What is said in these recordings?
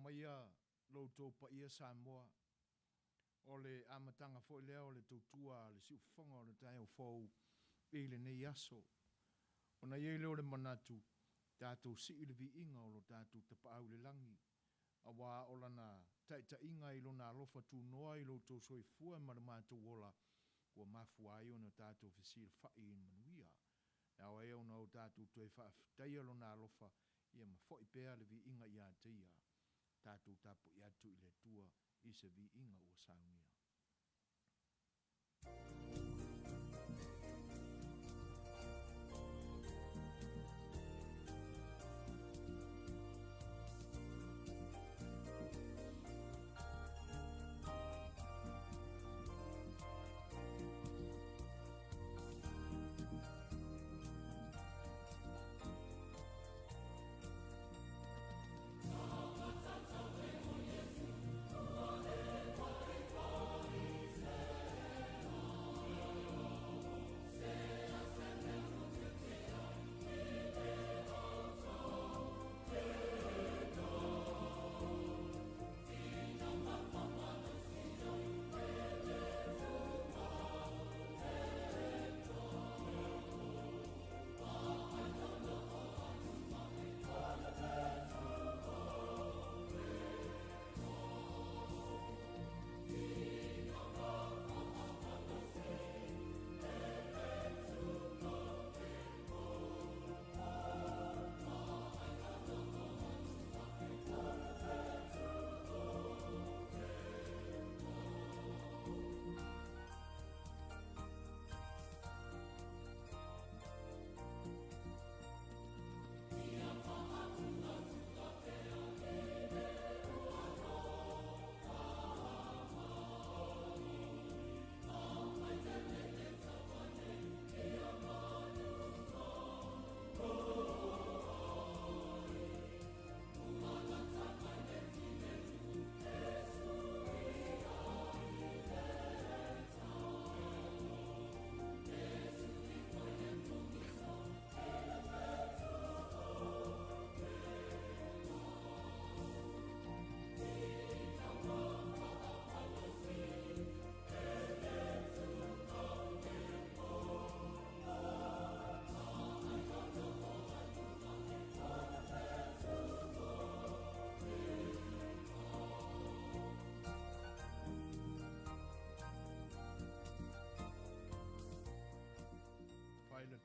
maia loutou pa ia Samoa. O le amatanga fo lea o le tautua, le siufonga o le tae o fau e le nei aso. O na iei leo le manatu, tātou si i le vi inga o lo tātou tapau le langi. A wā o lana taita inga i lo na alofa tu noa i lo tau soi fua ma le mātou ola kua mafua i o na tātou fisir fai in Manuia. E awa e o na o tātou toi whaaftaia lo na alofa ia ma fo i pēa le vi inga i a teia. Tātou tapo i atu i le tua i se vi inga ua saunia.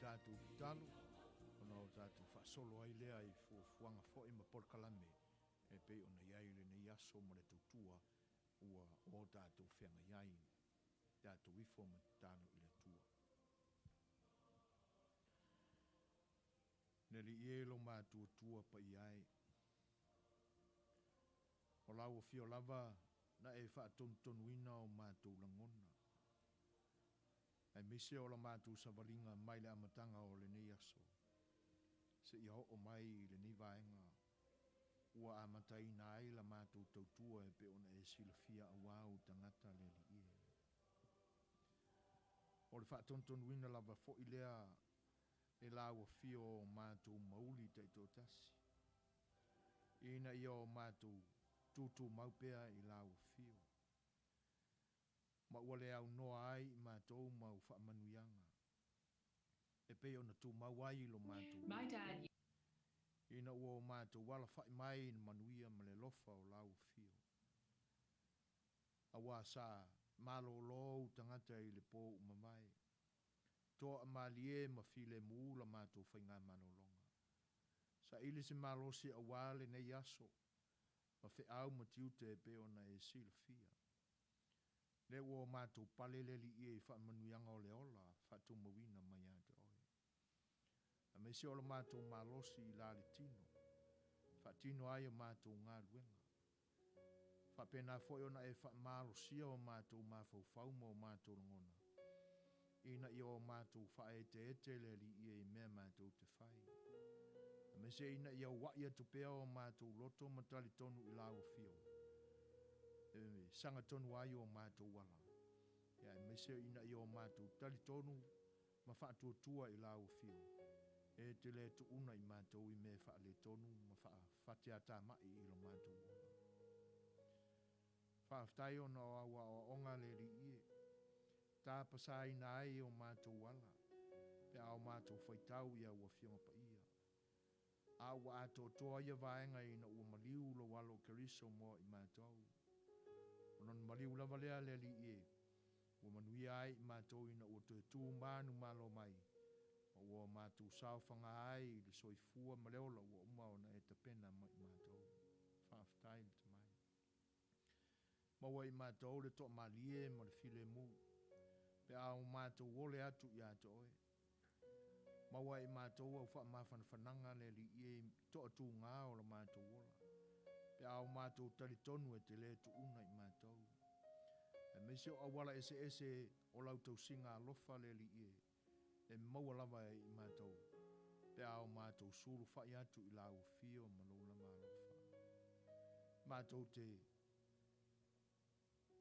Tātou talo, ona o tātou whaasolo ai lea i fuanga fo i ma Polokalame, e pei ona iai le nei aso ma le tautua ua o tātou whenga iai, tātou ifo ma talo i le tua. Neli ielo mātua tua pa iai, o lau o fio lava na e whaatonuina o mātou langona. Ai Maise o la Matou sa valinga mai le amatanga o le nei aso. Se ia o mai le nei vaenga. Ua amatai na ai la Matou tautua e pe ona e silafia a wau tangata le li ie. O le whaatonton wina lava fo i lea e la ua fio o Matou mauli taito tasi. Ina ia o Matou tutu maupea i la ua fio. Ma ua le au noa ai i Matou mau whaamanuianga. E pe ona tu mau ai lo Matou. My dad. Ina ua o Matou wala whai mai in Manuia ma le lofa o lau fio. A wa sa malo lo tangata i le po umamai. Toa amalie ma file mu la Matou whainga manolonga. Sa ili se malo si a wale nei aso. Ma fe au ma tiute e pe ona e silafia. Le wo Matou palele li e whaamanuianga o le ola, whatu mawina mai ate oi. A me se o le Matou malosi i la le tino, whatino ai o Matou ngā luenga. Whapena foi ona e whaamalosia o Matou mawhauwhauma o Matou langona. Ina i o Matou whaete ete le li e mea Matou te whai. A me se ina i au waia tupea o Matou loto matali tonu i lau fio. Sanga tonu ai o Matou wala. Ya me se ina i o Matou tali tonu ma whaatua tua i lau fio. E te le tu una i Matou i me wha le tonu ma wha whatea tā mai i lo Matou wala. Whaaftai o no awa o onga le li ie. Tā pasai na ai o mātou wala. Pe au mātou whaitau ia ua whionga pa ia. A ua ato toa ia vaenga ina ua maliu lo walo keriso mo i mātou. Onon maliu lava lea le li ie. Ua manuia ai i mātou ina ua tue tū mānu malo mai. O ua mātou sauwhanga ai le soifua maleola ua umaona e te pena mo i mātou. Whaaftai le tamai. Maua i mātou le toa malie mo le file mu. Pe au mātou wole atu i ato oe. Maua i mātou au wha mawhanawhananga le li ie toa tū ngā o la mātou wola. Pe au mātou tari tonu e te le tu una i mātou. E mesio awala ese o lau tau singa alofa le li ie. E maua lava i mātou. Pe au mātou suru wha i atu i lau fio malula ma alofa. Mātou te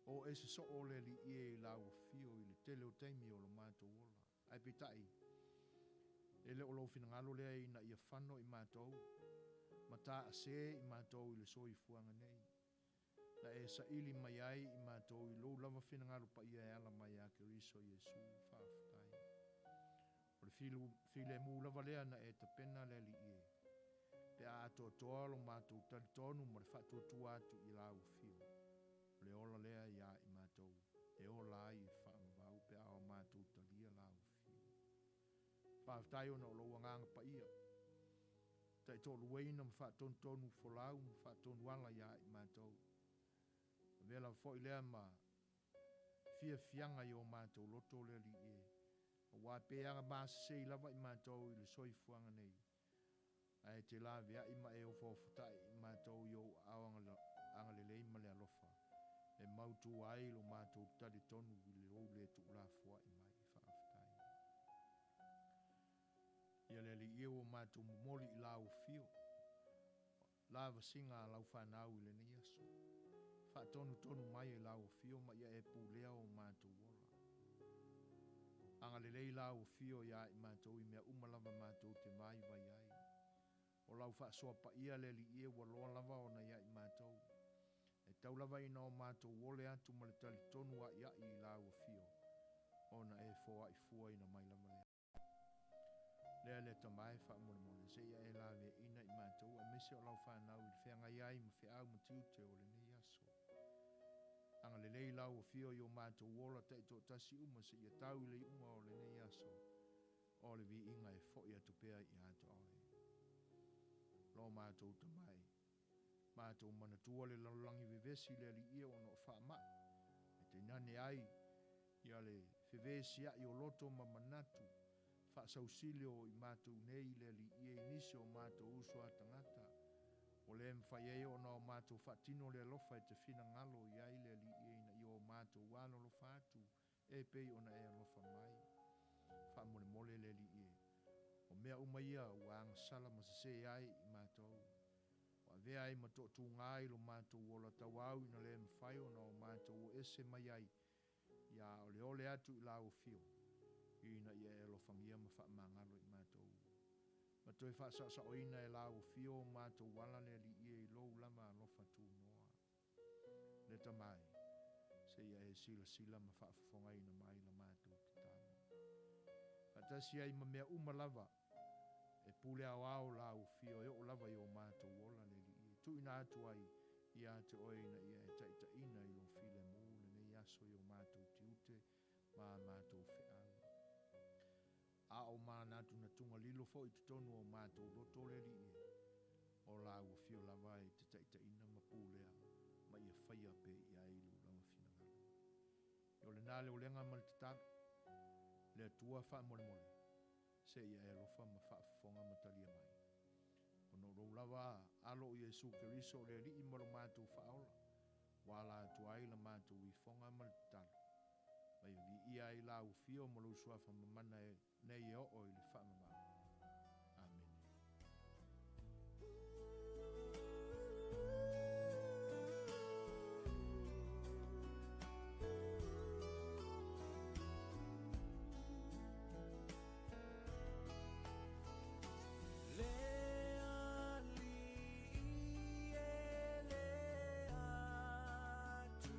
o ese so o le li ie i lau fio i le tele o teimi o la mātou wola. Ai pitai. E le olo finangalo lea ina ia whano i mātou. Mata a se i mātou i le soi fuanga nei. Na e sa ili mai ai i mātou i lou lava finangalo pa ia e ala mai a Keriso Jesu whaaftai. O le file mu lava lea na e tapena le li ie. Pe a ato toa lo mātou talitonu ma le whatu atu i lau fio. Le ola lea ia i mātou. E ola ai whaamavau pe a o mātou talia lau fio. Whaaftai o na o loa nganga pa ia. Tai tō lueina ma whaatonu folau ma whaatonu wala ia i mātou. Vela fwoi lea ma fia fianga i o mātou loto lea li e. Wa peanga māsa sei lava i mātou i le soi fuanga nei. Ai te la vea i ma e o fōfutai i mātou i o anga le leima le alofa. E mautu ai lo mātou tali tonu i le o le tu la fua i mai whaaftai. Ia le li iu o mātou mumoli i lau fio. Lava singa lau whanau i le ni aso. Whaatonu tonu mai i lau fio ma ia e pūlea o mātou wola. Anga le lei lau fio ia i mātou i mea umalava mātou te mai vai ai. O lau whaasoa pa ia le li iu wa loa lava o na ia i mātou. E tau lava ina o mātou wole atu ma le tali tonu a ia i lau fio. O na e fōa i fua ina mai lava lea. Lea le tamai wha mole mole se ia e la le ina i mātou a mese o lau whanau i whenga iai ma whiau ma tiute o le nei aso. Anga le lei lau o fio i o mātou wola te to tasi uma se ia tau i le uma o le nei aso. O le vi inga e fo i atu pea i ato oe. Lo mātou tamai. Mātou manatua le lalangi vevesi le li ia o no wha e te nane ai ia le vevesi a i o loto ma manatu. Wha sausilio i mātou nei le li ia inisi o mātou usua tangata. O le mwhai e o na o mātou whaatino le alofa e te whina ngalo i ai le li ia ina i o mātou wano lo whaatu e pei o na e alofa mai. Wha mole mole le li ia. O mea umaia ua anga sala ma se ai i mātou. O a vea ai ma tō ngai lo mātou wola tau au ina le mwhai o na o mātou o ese mai ai. Ia ole ole atu i lau fio. Ina ia e lofangia ma wha mangalo i mātou. Ma toi wha sa oina e lau fio mātou wala le li ia i lou lama lofa tū noa. Le tamai, se ia e sila ma wha whafonga ina mai la mātou te tamo. Atasi ai ma mea umalava e pule au lau fio e o lava i o mātou wala le li ia. Tu ina atu ai i ate oina ia e taita ina i o file mō le nei aso i o mātou tiute ma mātou whiau. A o mana tu na tunga lilo fo i tonu o mātou loto le li e. O la ua fio lava e te taita ina ma pūlea ma ia whaia pe i ailu lama finangalo. I o le nā leo lenga ma le tatalu, le atua wha mole mole, se ia e lofa ma wha fonga ma talia mai. O no rou lava alo i Jesu Keriso le li i maro mātou whaola, wala atu ai la mātou i fonga ma le tatalu. Mai vi ia i lau fio ma lo suafa mamana e nei o i le whaamama. Amen. Lea li e lea tu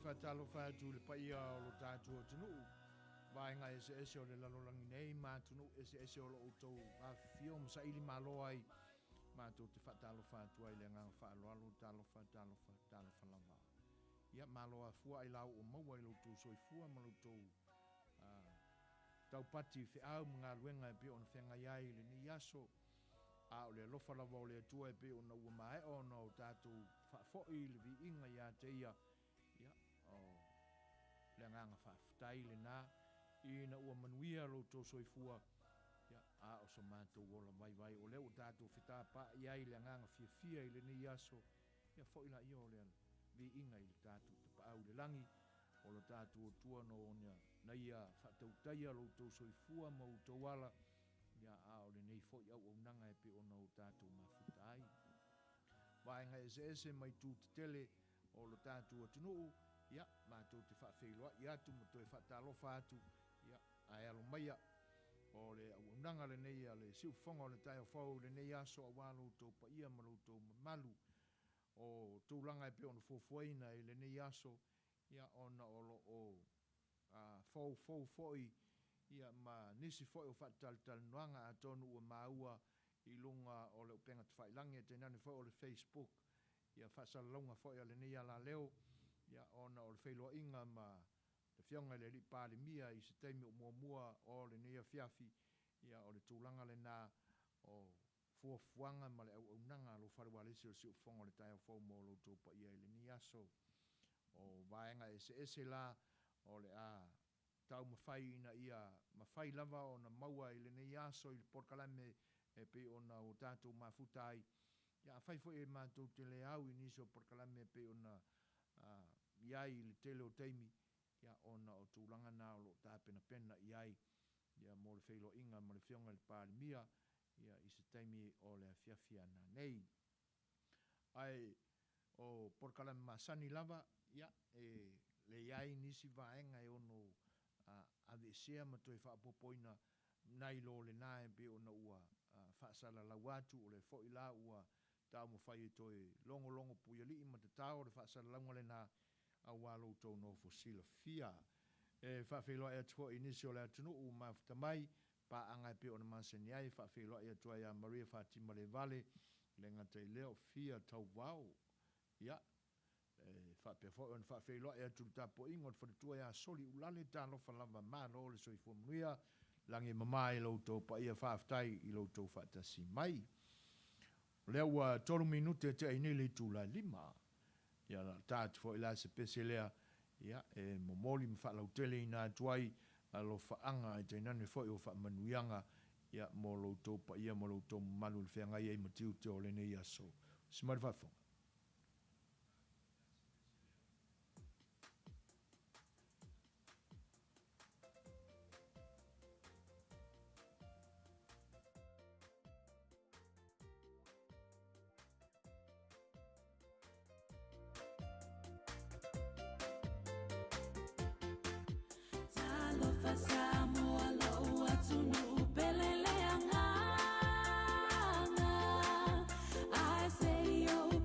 Fatalo fatu le paia o lo tātua tunu. Vaenga ese o le lalolangi nei, mātunu ese o lo utou a fio msa ili malo ai. Mātou te fatalo fatu ai le ngang whaaloalo talo lava. Ia malo a fua ai lau o maua i loutou soifua ma loutou taupati fe au mga luenga e pe on whenga iai le ni yaso. A o le lofa lava o le atua e pe o na ua mae o na o tātou whaafoi le vi inga ia te ia. Ia o le nganga whaafutai le nā i na ua Manuia loutou soifua. Ia a o sa mātou wola vai o leo tātou whitapa iai le nganga fia i le ni yaso. Ia fo ila ia o le vi inga i le tātou te paau le langi o le tātou o tua no o na ia whatautaia loutou soifua ma utou ala. Ia a o le nei fo i au nanga e pe o na o tātou mafutai. Vaenga ese mai tū te tele o le tātou atunuu. Ia mātou te whaafeiloa i atu ma toi whaatalofa atu. Ia ai alo maia o le au nanga le nei a le siufonga o le tai o whau le nei aso a wālo tau pa ia ma loutou malu. O tūlanga e pe ona fofuaina i le nei aso. Ia ona olo o fau foi. Ia ma nisi foi o Talanoaina a tonu ua maua i lunga o le upenga te whailangi e te nani foi o le Facebook. Ia whaasalalonga foi a le nei ala leo. Ia ona o le whailoa inga ma le whionga le ripāle mia i se teimi o mua o le nei a fiafi. Ia o le tūlanga le nā o fuafuanga ma le au nanga lo wharualesi o si ufonga o le tai o whau mo lo tōpa ia i le ni aso. O vaenga ese la o le tau mawhai ina ia mawhai lava o na maua i le nei aso i le Polokalame e pe o na o tātou mafutai. Ia whai fo e mātou te le au i niso Polokalame e pe o na iai le tele o teimi. Ia o na o tūlanga nā o lo tāpena pena iai. Ia mo le whailo inga ma le whionga le pāle mia. Ia i se teimi o le fiafia na nei. Ai o Polokalame masani lava. Ia le iai nisi vaenga e ono avesea ma toi whaapopoina nai lo le nae pe o na ua whaasala lau atu o le fo ila ua tau mo whai e toi longo puiali i ma te tau o le whaasala launga le nā a wālo tau no fosila fia. Whaafeiloa e atua i nisi o le atunu u mafuta mai pa angai pe o na masani ai whaafeiloa e atua ia Maria Fatima le vale le ngatai leo fia tau wau. Ia whaafeiloa e atu tapo ingo te whatutua ia soli ulale tālofa lava mālo le soifua Manuia langi mama i loutou pa ia whaafutai i loutou whaatasi mai. Lea ua 3 minute te ainili tūla 5. Ia la tātu fo ila se pese lea. Ia momoli ma whaalau tele i nā tuai alo whaanga i te nane fo i o wha manuianga. Ia mo loutou pa ia mo loutou malu le whengai ei matiu te o le nei aso. Simari whaafonga. Samoa lo atunu belele anga. I say yo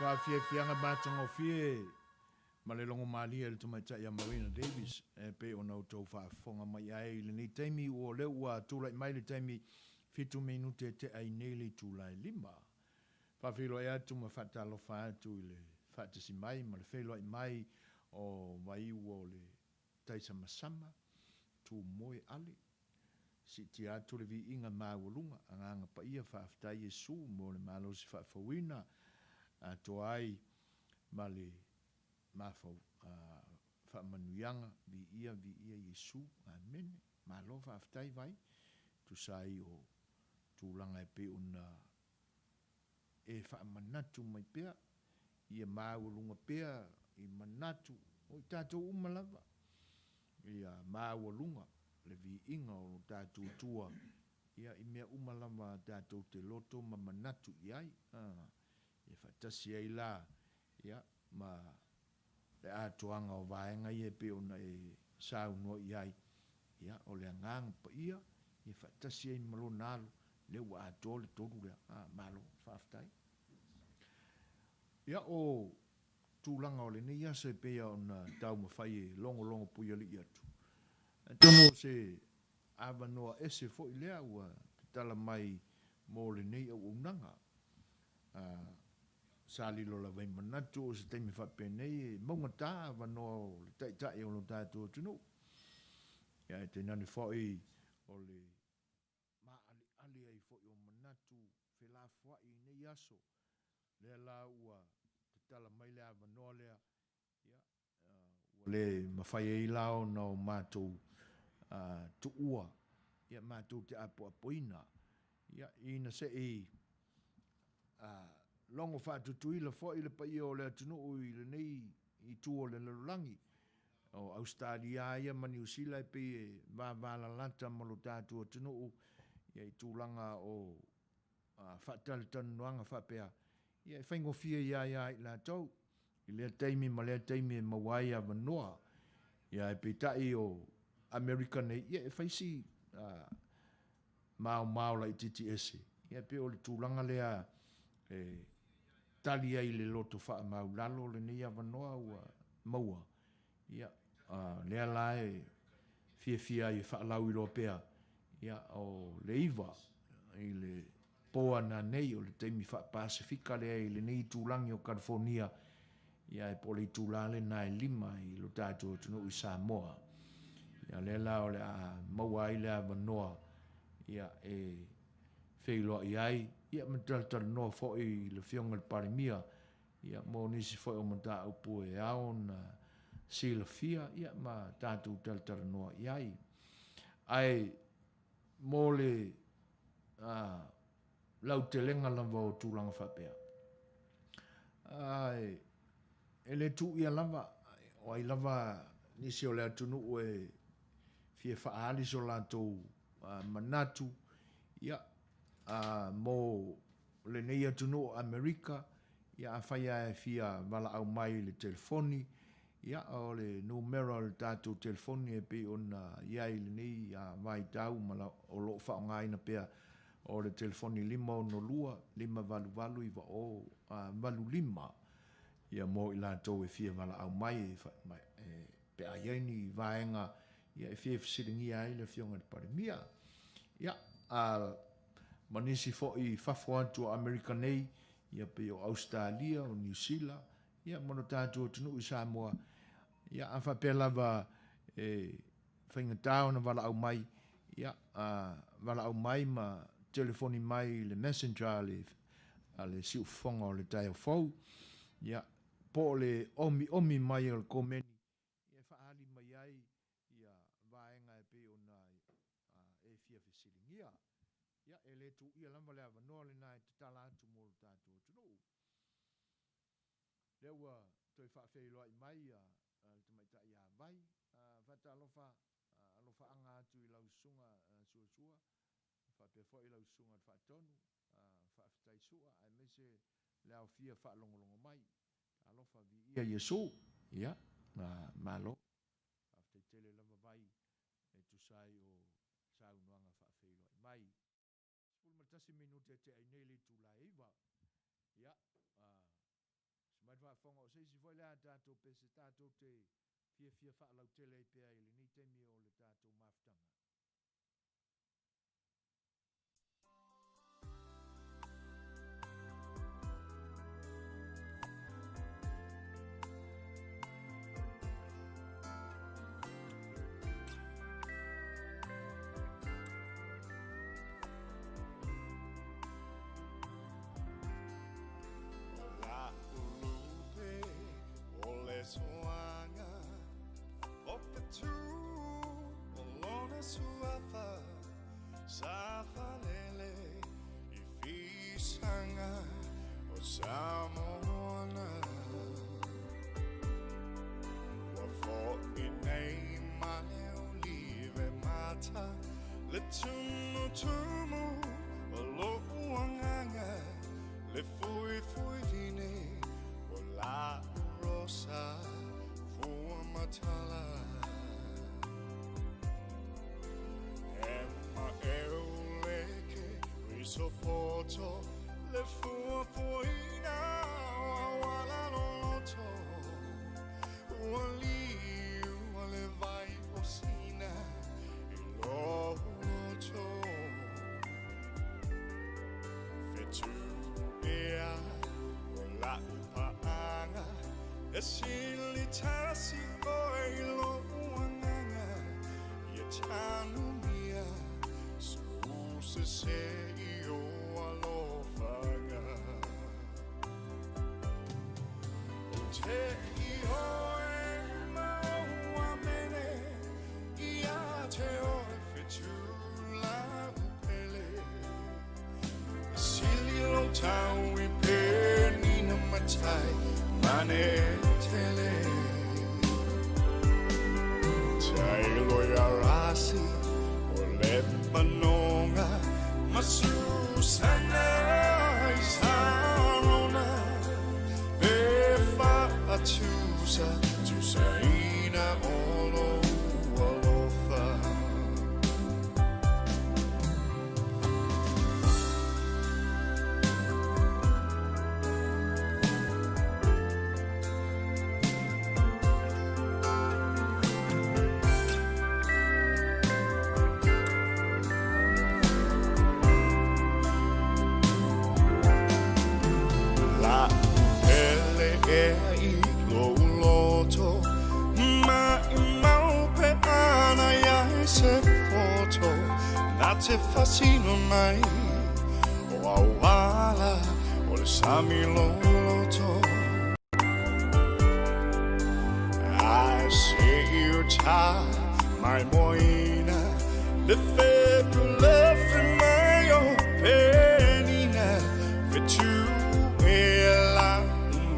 Whawhiawhianga mātango whie, ma le longo malia le tumaita ia Marina Davis, pe o nau tau whaafonga mai ai le ni taimi o le ua tūlai mai le taimi 7 minute te ai nele tūlai 5. Whawhilo e atu ma whatalo whaatu i le whaatasi mai, ma le whelo i mai o mai ua o le taisa masama, tū moe ale. Si ti atu le vi inga māwalunga, anganga pa ia whaaftai Jesu mo le malosi whaafawina, to ai ma le mafau whaamanuianga vi ia Jesu, amen. Malo whaaftai vai, Tusa i o tūlanga e pe una e whaamanatu mai pea, ia māwalunga pea, i manatu, o i tātou umalava, ia māwalunga, le vi inga o tātou tua, ia i mea umalava tātou te loto ma manatu i ai, ia whaatasi ai la, ia ma le atoanga o vaenga ia pe ona e saunoa i ai, ia o le anganga pa ia, ia whaatasi ai malo nalo, le ua ato le toru lea, malo whaaftai. Ia o tūlanga o le ne ia se pea ona tau mawhai e longo puia li atu. Tono se Agaifanua ese fo i lea ua tala mai mo le nei au unanga. Salilo la vai manatu o se teimi whapenei e maunga tā Agaifanua o le taitai o lo tātua tunu. Ia e te nani fo i o le ma ali ai fo i o manatu whelafua i nei aso. Lea la ua te tala mai le Agaifanua lea. Ia le mawhai e ilao na o Matou tu ua. Ia Matou te apoina. Ia ina se i longo whaatutu ila fo i le pa ia o le atunu i le nei i tu o le lalulangi. O Australia ia ma New Zealand pe e wāwāla lanta ma lo tātua atunu ia i tūlanga o whaatali tanuanga whapea. Ia i whaingofia ia i la tau. I lea teimi ma lea teimi e mawai Agaifanua. Ia e petai o Amerika nei. Ia e whaisi mau la i titi ese. Ia pe o le tūlanga lea tali ai le loto wha mau lalo le nei Agaifanua ua maua. Ia lea la e fia i whaalau i loa pea. Ia o le iwa i le poa na nei o le teimi wha Pasifika lea i le nei tūlangi o California. Ia e pole i tūlale na e 5 i lo tātou tunu i Samoa. Ia lea la o le maua i le Agaifanua. Ia e whailoa i ai. Ia mataltala noa fo i le whionga le parimia. Ia mo nisi fo i o mata upu e ao na sila fia. Ia ma tātou taltala noa i ai. Ai mo le lau te lenga lava o tūlanga whapea. Ai e le tu ia lava o ai lava nisi o le atunu e fia whaali so lātou manatu. Ia mo le nei atunu o Amerika. Ia a whaia e fia wala au mai le telefoni. Ia o le numero le tātou telefoni e pe ona iai le nei vai tau ma o lo whaongaina pea o le telefoni 502 5 iwa o 25. Ia mo i lātou e fia wala au mai pe a ieni vaenga ia e fia fisiringi ai le fionga le parimia. Ia manisi fo i fafo atu o Amerika nei, ia pe o Australia, o New Zealand, ia mono tātou tunu i Samoa. Ia a whapea lava whaingatau na wala au mai, ia wala au mai ma telefoni mai le messenger le siufonga o le taio fau. Ia po le omi mai o le komeni. Ia whaali mai ai, ia vaenga e pe ona e fia fisiringia. Ia e le tu ia lama le Agaifanua le nai te tala atu mo le tātou tunu. Le ua toi whaafeiloa i mai le tamaita i a vai. Whata alofa anga atu i lausunga Suasua. Whapea fo i lausunga le whaatonu. Whaafetai sua. Ai Maise le au fia whaalongolongo mai. Alofa vi ia Jesu. Ia. Malo. Whaafetai tele lava vai. E tusai o saunoanga whaafeiloa i mai. 10 minute te ai neli tu la iwa. Ia. mai whaafonga o seisi foi lea tātou pe se tātou te fia whaalau tele i pia ili ni te mi o le tātou maftanga. Soanga opetu olona suafa safalele ifisanga o Samoa wafo inei mane olive mata le tumu oloanganga le fui vine o la rosa fuamatala Emma euleke risopoto le fuafuina wala loto waliu wale vai osina iloto fetu ea wala upaanga Esili tasi oilo wanganga Yatanumia Suuse se io alofaga Te io e mauamene Ia te oe fetula upele Esili lo tau I penina matai Mane tele Tailo ya rasi O lepanonga Masusana Isarona Befa Tusa Tusa ina olo alofa Te fascino mai o awala o le samiloloto I see you ta my moina le mayo penina fetu ela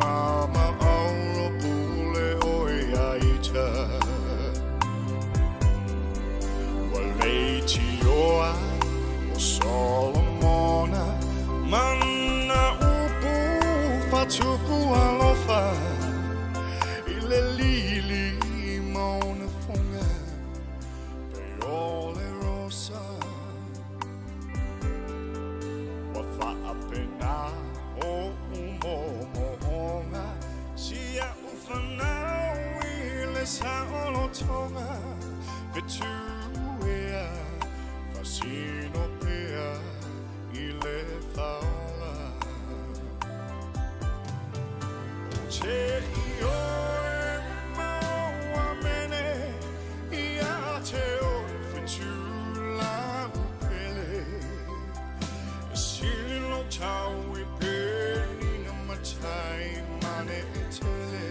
mama oro pule oiaita Waleti Oa o Solomona Mana upu fatupu alofa Ile lili mauna funga Peole rosa Wafa apena o umomoonga Sia ufana wile sa olotonga Vetu Fascino pea I le fai'oa Te io e mauamene Ia te oe fetula upele Sili lo tau I penina matai mane tele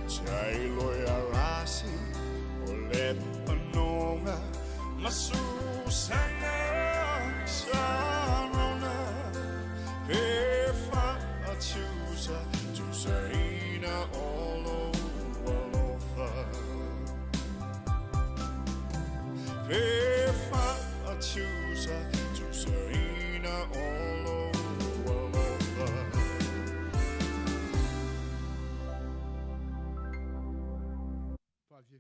Tailo ya rasi Lepanonga Masusana Sarona Pefa Tusa Tusa ina olo alofa Pefa Tusa Tusa ina olo alofa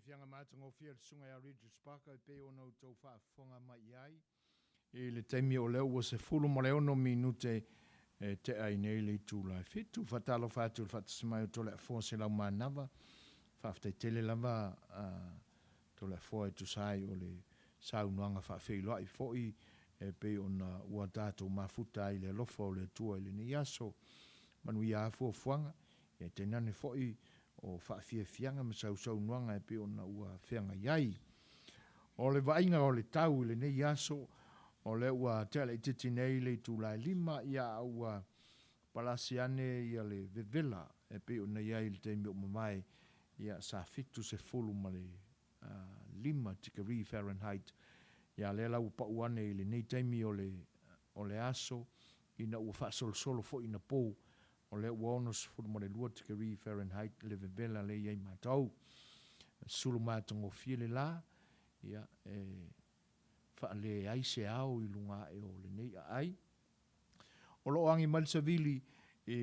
Fianga mātango fia le sunga a Regis Parker I pe ono tau whaafonga mai ai. E le taimi o leo wa se fulu mo leo no minute te ai nei le tūlai fitu, whatalo whātu le whatasmai o tole a fō se lau mānawa, whaftai tele lava tole a fō e tusai o le saunuanga whawheiloa i fōi, e pe ona ua tātou mafuta i le lofa o le tua i le ni aso, Manuia a fuafuanga, e te nane fōi o whawhiawhianga ma saunuanga e pe ona ua whianga iai. O le vainga o le tau i le ni aso, o le ua tele i titi nei le tūlai lima ia ua palasiane ia le vevela e pe o nei ai le teimi o mamai ia sa fitu se fulu ma le 5 tikari Fahrenheit ia le lau pa uane i le nei teimi o le aso ina ua whaasolo fo ina pou o le ua onos fulu ma le 2 tikari Fahrenheit le vevela le iai Matou sulu mātongo fiele la ia fa le ai se au i lunga e o le nei ai. O lo angi Malisavili e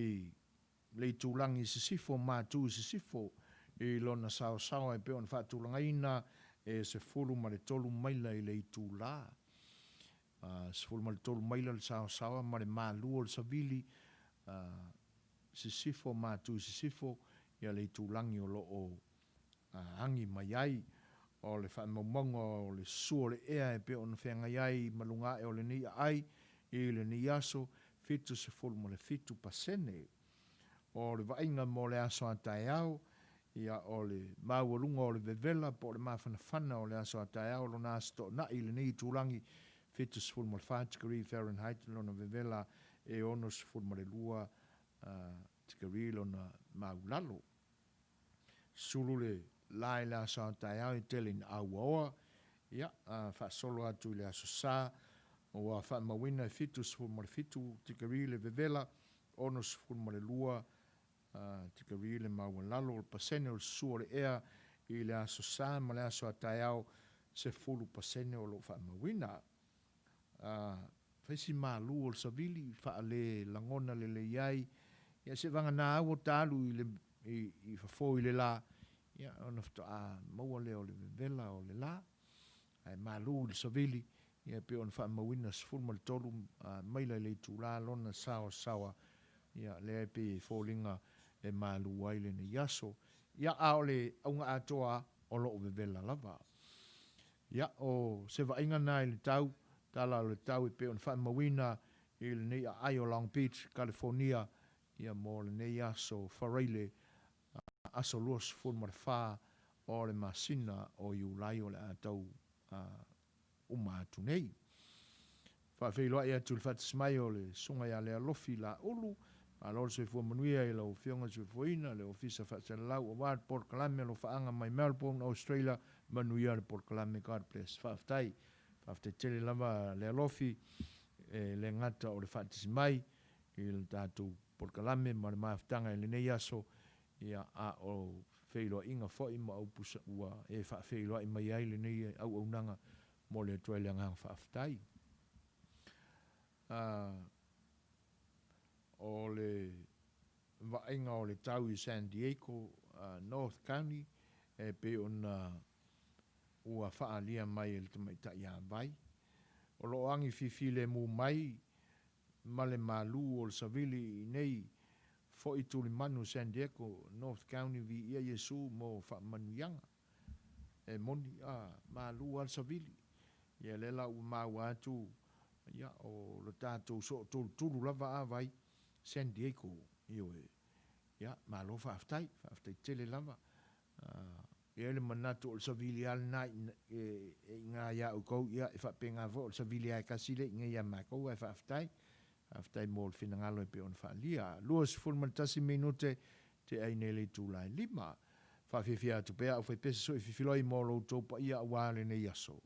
le tūlangi sisifo, Matou sisifo, e lona sao e pe on fa tūlangaina e se fulu ma le tolu maila i le tūla. Se fulu ma le tolu maila le sao ma le malu o le Savili, sisifo, Matou sisifo, ia le tūlangi o lo o angi mai ai. O le whaamaumonga o le sua le ea e pe ona whenga iai malunga e o le ni ai e le ni aso fitu se fulu mo le fitu pasene o le vainga mo le aso atai au ia o le maualunga o le vevela po le mawhanawhana o le aso atai au lo na asto na i le ni tūrangi fitu se fulu mo le 5 tikari Fahrenheit lo na vevela e ono se fulu mo le 2 tikari lo na maulalo sulu le lai la sa tai ai telin aua ia fa solo atu le asosa o fa mawina fitu fu mo fitu tikari le vevela onos fu mo le lua tikari le mawalalo le pasene o su le ea i le asosa ma le aso tai au se fulu pasene o lo fa mawina fa si malu o Savili fa le langona le iai ia se vanga na o talu i le i fa fo i le la ia ona fto a maua leo le vela o le la ai malu le Savili ia pe on fa mawina sful mal tolu maila le tula lona sawa ia le pe folinga e malu ai le ne yaso ia a ole unga atoa o lo vela lava ia o se va inga nai le tau tala le tau pe on fa mawina il ne ai o Long Beach California ia mo le ne yaso farile aso luas ful marfa o le masina o iulai o le atau atu nei. Fa feiloa ia tu le fatasmai o le sunga ia le alofi la ulu, a lor se fua Manuia i lau fionga se fuina, le ofisa fatsalau o wad Polokalame lo faanga mai Melbourne, Australia, Manuia le Polokalame, God bless. Faftai tele lava le alofi, le ngata o le fatasmai, i le tatu Polokalame, ma le maaftanga i le nei aso, ia a o feiloa inga foi ma au pusa ua e fa feiloa i mai ai le nei au nanga mo le tuele ngang faaftai. O le vainga o le tau i San Diego, North County, e pe ona ua faalia mai le tamaita ia vai. O lo angi fifile mu mai, ma le malu o le Savili i nei, fo i tuli manu San Diego, North County vi ia Yesu mo fa manuianga. E moni malu al Savili. Ia lela u mau atu ia o le tātou so tulu lava a vai San Diego io ia malo faaftai tele lava ia le manatu o le Savili al nai ngā ia u kou ia e whapenga vo o le Savili ai kasile inga ia makou e faaftai mo le finangalo e pe on whaalia luas fulmantasi minute te ainele tūlai 5 whawhiwhia atu pea au whaipesa so i whiwhiloi mo lo taupa ia wale ne yaso.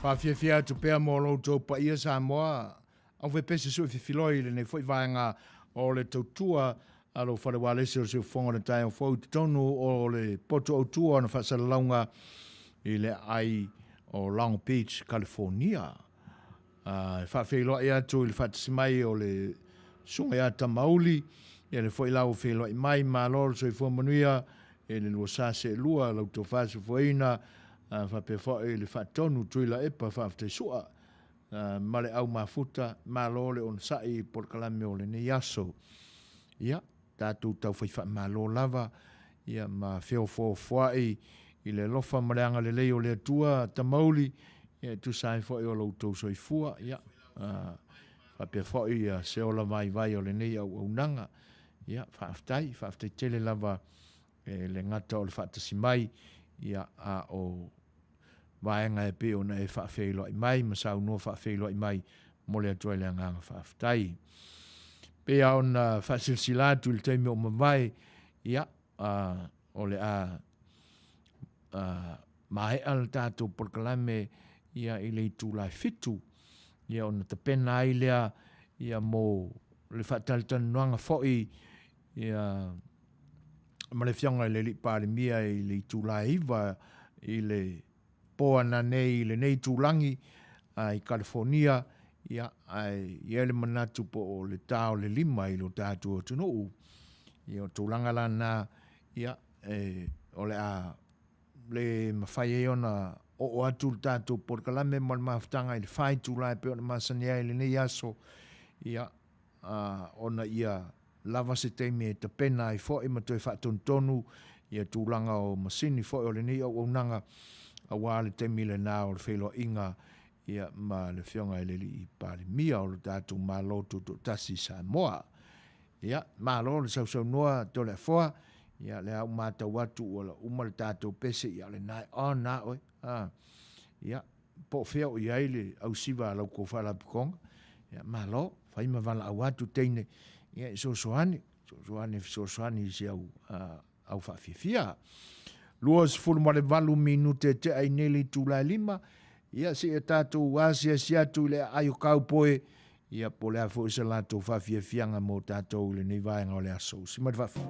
Whawhiawhia tu pēr mō loutou pa ia Samoa. Au whe pese sui whiwhiloi le nei whai vaenga o le tautua alo wharewa lese o se whonga na tai o whau te tonu o le poto o tua na whasara launga i le ai o Long Beach, California. Whawhiawhiloi atu i le whatasimai o le sunga ia tamauli i le whai lau whiwhiloi mai ma lor so i whua Manuia i le lua sase lua loutou whasa whaina whapewhai le whatonu tuila epa whafte sua ma le au mafuta ma lo le on sai Polokalame o le nei aso ia tātou tau whaiwha ma lo lava ia ma whio whai i le lofa mareanga le leo le atua tamauli ia Tusa i whai o loutou soifua ia whapewhai ia se ola vai o le nei au nanga ia whaftai tele lava le ngata o le whatasimai ia a o vaenga e pe ona e whawhelo i mai, masau no whawhelo i mai, mole atua le anganga whawhtai. Pe a ona whasilsilatu il teime o mawai, ia, o le mahe al tātou Polokalame, ia i le tūlai fitu, ia ona ta pena ai lea, ia mō le whataltanu noanga fhoi, ia ma le whionga i le lipare mia i le tūlai iwa, i le poana nei le nei tūlangi i California ia i ele manatu po o le tau le lima i lo tātua tunuu i o tūlanga lana ia o le le mawhai e ona o atu le tātua Polokalame mo le maftanga i le whai tūlai pe ona masania i le nei aso ia ona ia lava se teime e ta pena i fo i matoi whatontonu ia tūlanga o masini fo o le nei au nanga a wale te mile nā o le whelo inga ia ma le whionga i leli i pāri mia o le tātou mālo tu tasi Samoa. Ia, mālo le sausau noa to le whoa, ia le au mātau watu o le uma le tātou pese ia le nai, nā oi, ia, po whio i aile au siwa lau ko whala pukonga, ia mālo, whaima wala au atu teine, ia i sosoani i si au whawhiwhia. Luas fulu mare valu minute te ai neli tūlai lima, ia si e tātou wāsia si atu le ayo kaupoe, ia po le afo isa lātou whawhiawhianga mō tātou le nei vaenga o le aso. Si mara whawhi.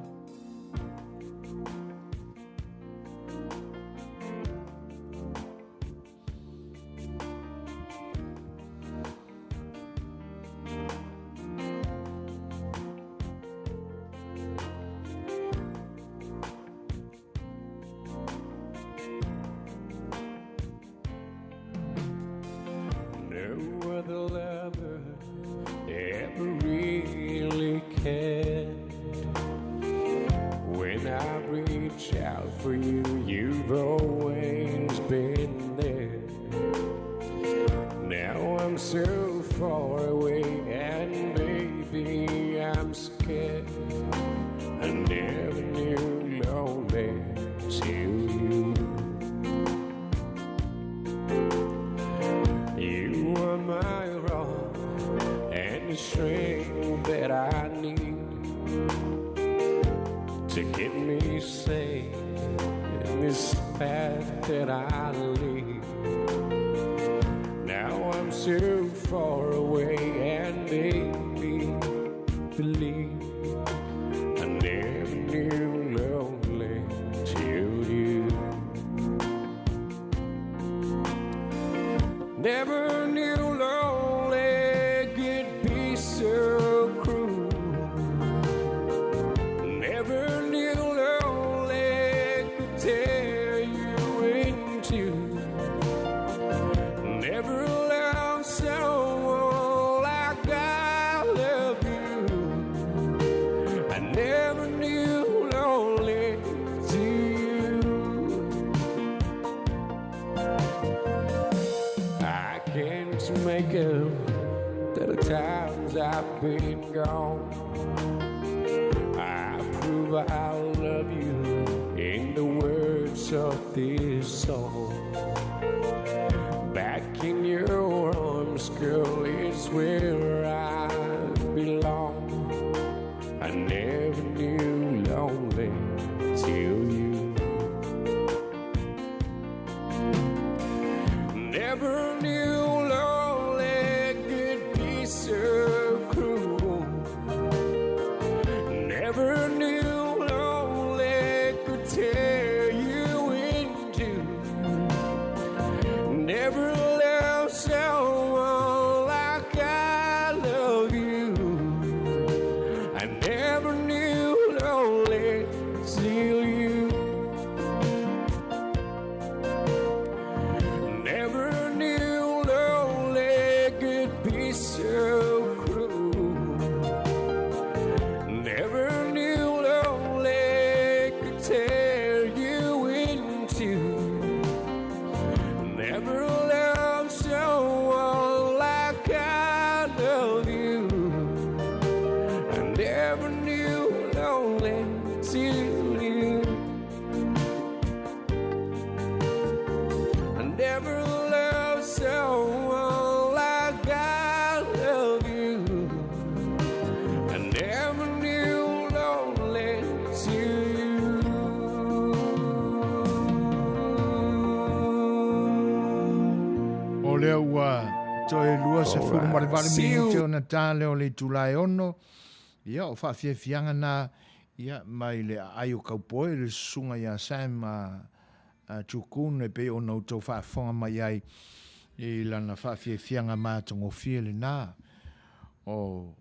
you've always been there. Now I'm so far away, and baby, I'm scared. I never knew lonely till you. You are my rock and the strength that I need to keep me safe in this path that I lead. Now I'm so far away, and baby, believe I never knew lonely till you. Never knew lonely could be so cruel. Never knew lonely could tear you in two. Never loved someone like I love you. I never knew lonely till you. I can't make up to the times I've been gone. I prove I love you in the words of this song. Back in your arms, girl, is where I belong. I never knew lonely till you. Never knew lonely could be so cruel. Never knew lonely could tear you in two. Never loved someone like I love you. I never knew lonely till you. Never knew lonely could be so cruel. Never knew lonely could tear you in two. Never loved someone like I love you. I never knew lonely till you. I never loved someone like I love you. I never knew lonely till you. O lea ua toe lua se fulu ma le vale minute o na tāle o le tūlai ono. Ia o whawhiawhianga na ia mai le ai o kaupoe le sunga ia Sam Tukun e pe o nau tau whaafonga mai ai i lana whawhiawhianga mātongo fia le nā. O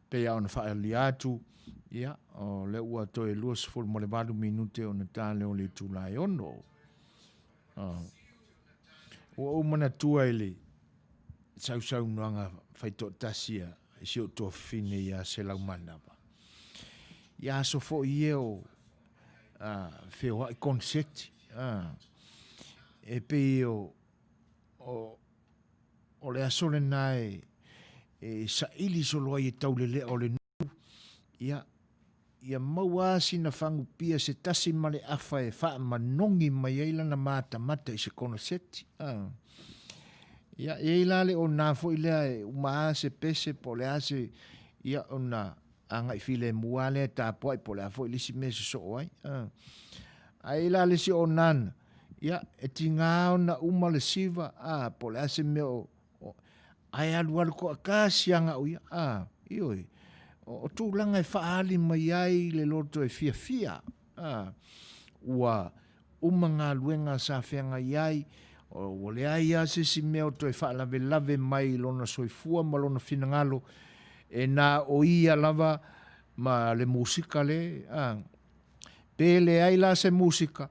pe au na whaali atu ia o le ua toe lua se fulu ma le vale minute o na tāle o le tūlai ono. O mana tua ele sau noanga whaito tasia e si o toa fine ia se lau manava. Ia so fo i o Fai'oa i konseti. E pe o le asole nae e sa ili solo ai e taulele o le nu. Ia maua sina whangu pia se tasi male awha e wha manongi mai eila na mata mata i se konseti. Ia eila le o nā fo i lea e umaa se pese po le ase ia o na anga i file mua le ta po ai po le fo i lisi me se so ai. A eila le si o nana. Ia e tinga o na uma le siva po le ase me o ai alualu ko a kāsianga uia. Ioi. O tūlanga e whaali mai ai le loto e fia. Ua umanga luenga sa whianga iai. O le ai ase si meo to e whaalave lave mai lona soifua ma lona finangalo. E nā o ia lava ma le musika le. Pe le ai la se musika.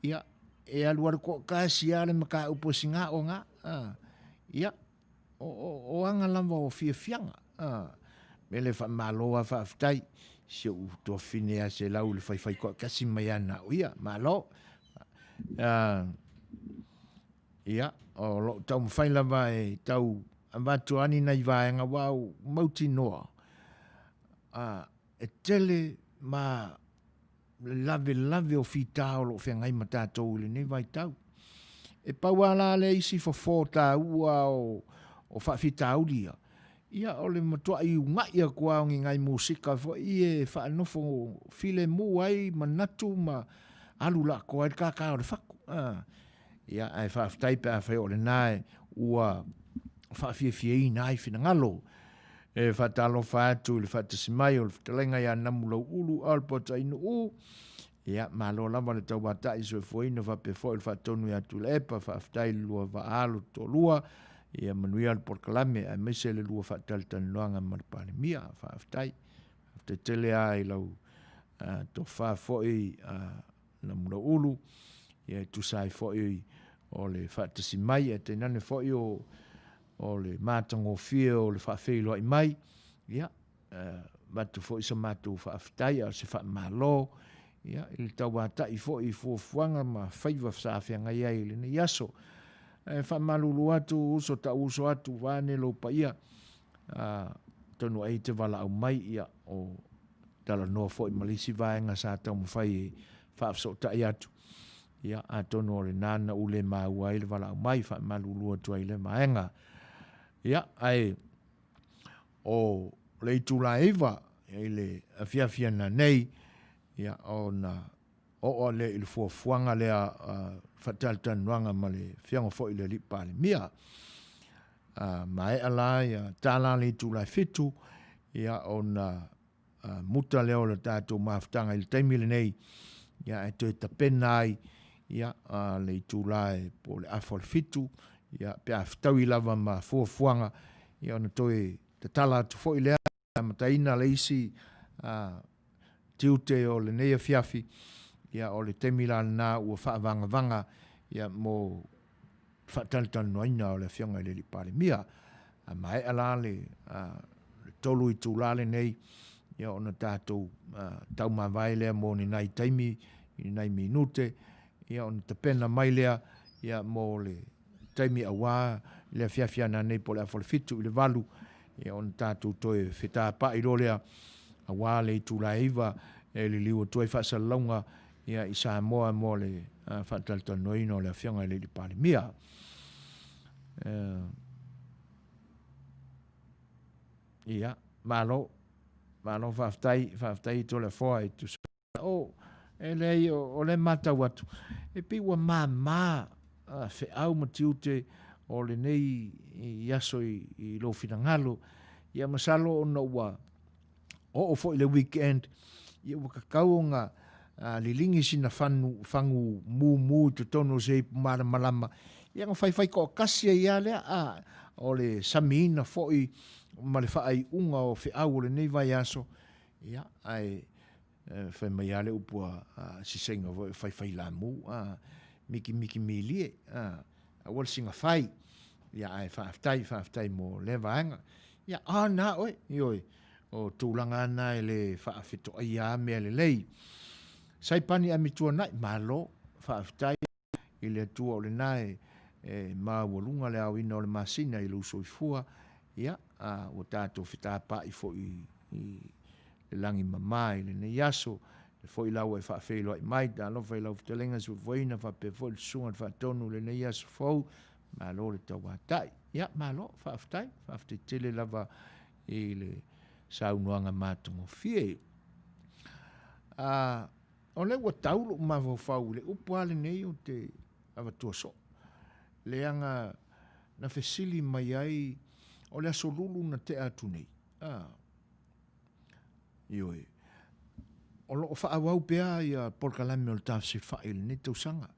Ia e aluaru ko kasi ale maka upo singa o nga. Ia o anga lava o fianga. Me le maloa whaafitai. Se u to finea se lau le whaifai ko kasi mai ana. Ia malo. Ia, o lo tau mwhaila vai tau amatu ani nei vaenga wau mauti noa. E tele ma lave o fitao lo whengai matatou le nei vai tau. E pauala le isi fo ta ua o whawhitau lia. Ia o le matua i ungai a kua o ngai musika fo i e whaanofo file mu ai manatu ma alu la koa e kakao le whaku. Ia ai whawhitai pe a whai o le nae ua whawhiawhia i nai whina ngalo. E whatalo whaatu le whatasimai o le whatalenga ia namulau ulu alpota inu u. Ia malo lava le tau wata i soi fuina whape fo il whatonu i atu le epa whawhitai lua waalu to lua. Ia Manuia le Polokalame a Maise le lua whaatali Talanoaina marapane mia whawhitai. Te tele a i lau to whawhoi namulau ulu. Ia Tusa i foi o le whatasimai e te nane foi o le mātango fia o le whawhelo i mai. Ia, matu foi sa matu whawhitai a se whamalo. Ia, i le tau wata i foi fuafuanga ma whaiva whawhia ngai ai le ne yaso. Whamalulu atu, uso ta uso atu, wane lo pa ia. Tonu ai te wala au mai ia o Talanoa foi malisi vaenga sa tau mwhai whaafso ta i atu. Ia, a tonu o le nana ule maua i le wala au mai, whamalulu atu ai le maenga. Ia, ai o le itula eva, i le awhiawhia na nei, ia, o le il fuafuanga lea whataltanuanga ma le whianga fo i le lipa le mia. Mai ala, ia, tala le itula fitu, ia, o na muta leo le tātou maafutanga i le taimile nei, ia, e toi tapena ai, ia, le itula e po le afol fitu, ia, pe a fitau i lava ma fuafuanga, ia, ona toi te tala atu fo i lea, mataina le isi tiute o le neia fiafi, ia, o le temila na ua whaavanga, ia, mo Talanoaina o le whianga i le lipare mia, mai ala le tolu i tūlale nei, ia, ona tātou tau mawai lea mo ni nai taimi, ni nai minute, ia, ona te pena mai lea, ia, mo le taimi awa, le fiafiana nei po le afole fitu i le valu, ia, ona tātou toe whita pa i rolea, awa le i tūla iwa, e le liwa toe whaasalaunga, ia, i Samoa mo le Talanoaina o le whianga i le lipare mia. Ia, malo whaftai to le whoa i Tusa. E lei o le matau atu. E piwa mā, wheau matiute o le nei i aso i lo finangalo. Ia masalo o na ua o fo i le weekend. Ia wakakau ngā lilingi sina whangu mu te tono se mara malama. Ia ngā whai ko kasia ia lea o le samina fo i ma le whaai unga o wheau o le nei vai aso. Ia, ai whai mai ale upua sisenga whai la mu, miki milie, awal singa whai. Ia, ai whaaftai mo le vaenga. Ia, nā oi, ioi, o tūlanga ana e le whaafeto ai a mea le lei. Saipani a mitua nai, malo, whaaftai, i le atua o le nai, mawalunga le au ina o le masina i luso i fua, ia, o tātou whitāpa i fo i le langi mamai, le nei aso, le fo i lau e whaafeilo i mai, tā lofa i lau fitalenga su voina, whape fo i sunga whaatonu le nei aso fau, malo le tau wātai. Ia, malo, whaaftai tele lava i le saunuanga mātongo fie. O le ua taulu mawau fau, le upuale nei o te avatua so. Le anga na fesili mai ai o le aso lulu na te atu nei. Ioi. O lo whaawau pea i a Polokalame o le tafsi whaile ne tausanga.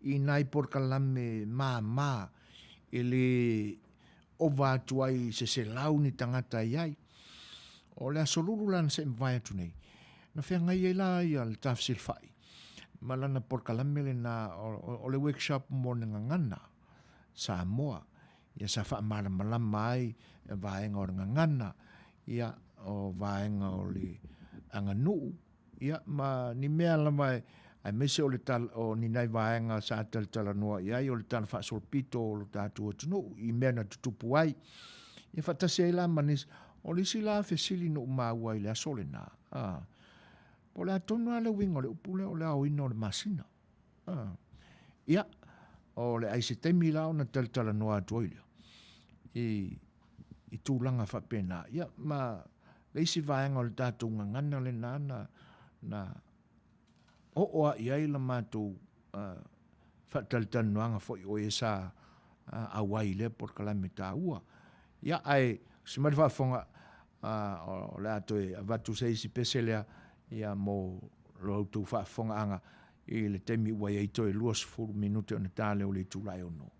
I nai Polokalame mā i le o vātu ai se lau ni tangata iai. O le aso lulu lan se mwai atu nei. Na whea ngai e la i a le tafsi whai. Malana Polokalame le na o le workshop mo ne ngangana. Samoa. Ia sa wha malama ai e vaenga o ngangana. Ia o vaenga o le Aganu'u. Ia ma ni mea lama ai Maise o le tal o ni nai vaenga sa Talanoaina ia o le tal whaasolpito o le tātua tunu I mea na tutupu ai. Ia whatase ai la manis o le si la fesili no umaua I le asole na. Po le atonu ale wingo le upule o le au ino o le masina. Ia, o le aise temi lao na Talanoaina tuoilio. I tūlanga whapena. Ia, ma le isi vaenga o le tātou ngangana le na oa iai la Matou whatalitanuanga foi o e sa awai le Polokalame tāua. Ia ai, si mari whaafonga o le ato e avatu se isi peselea ia mo loutu whaafonga anga I le temi ua i to e 2 minute o na tāle o le tūrai o no.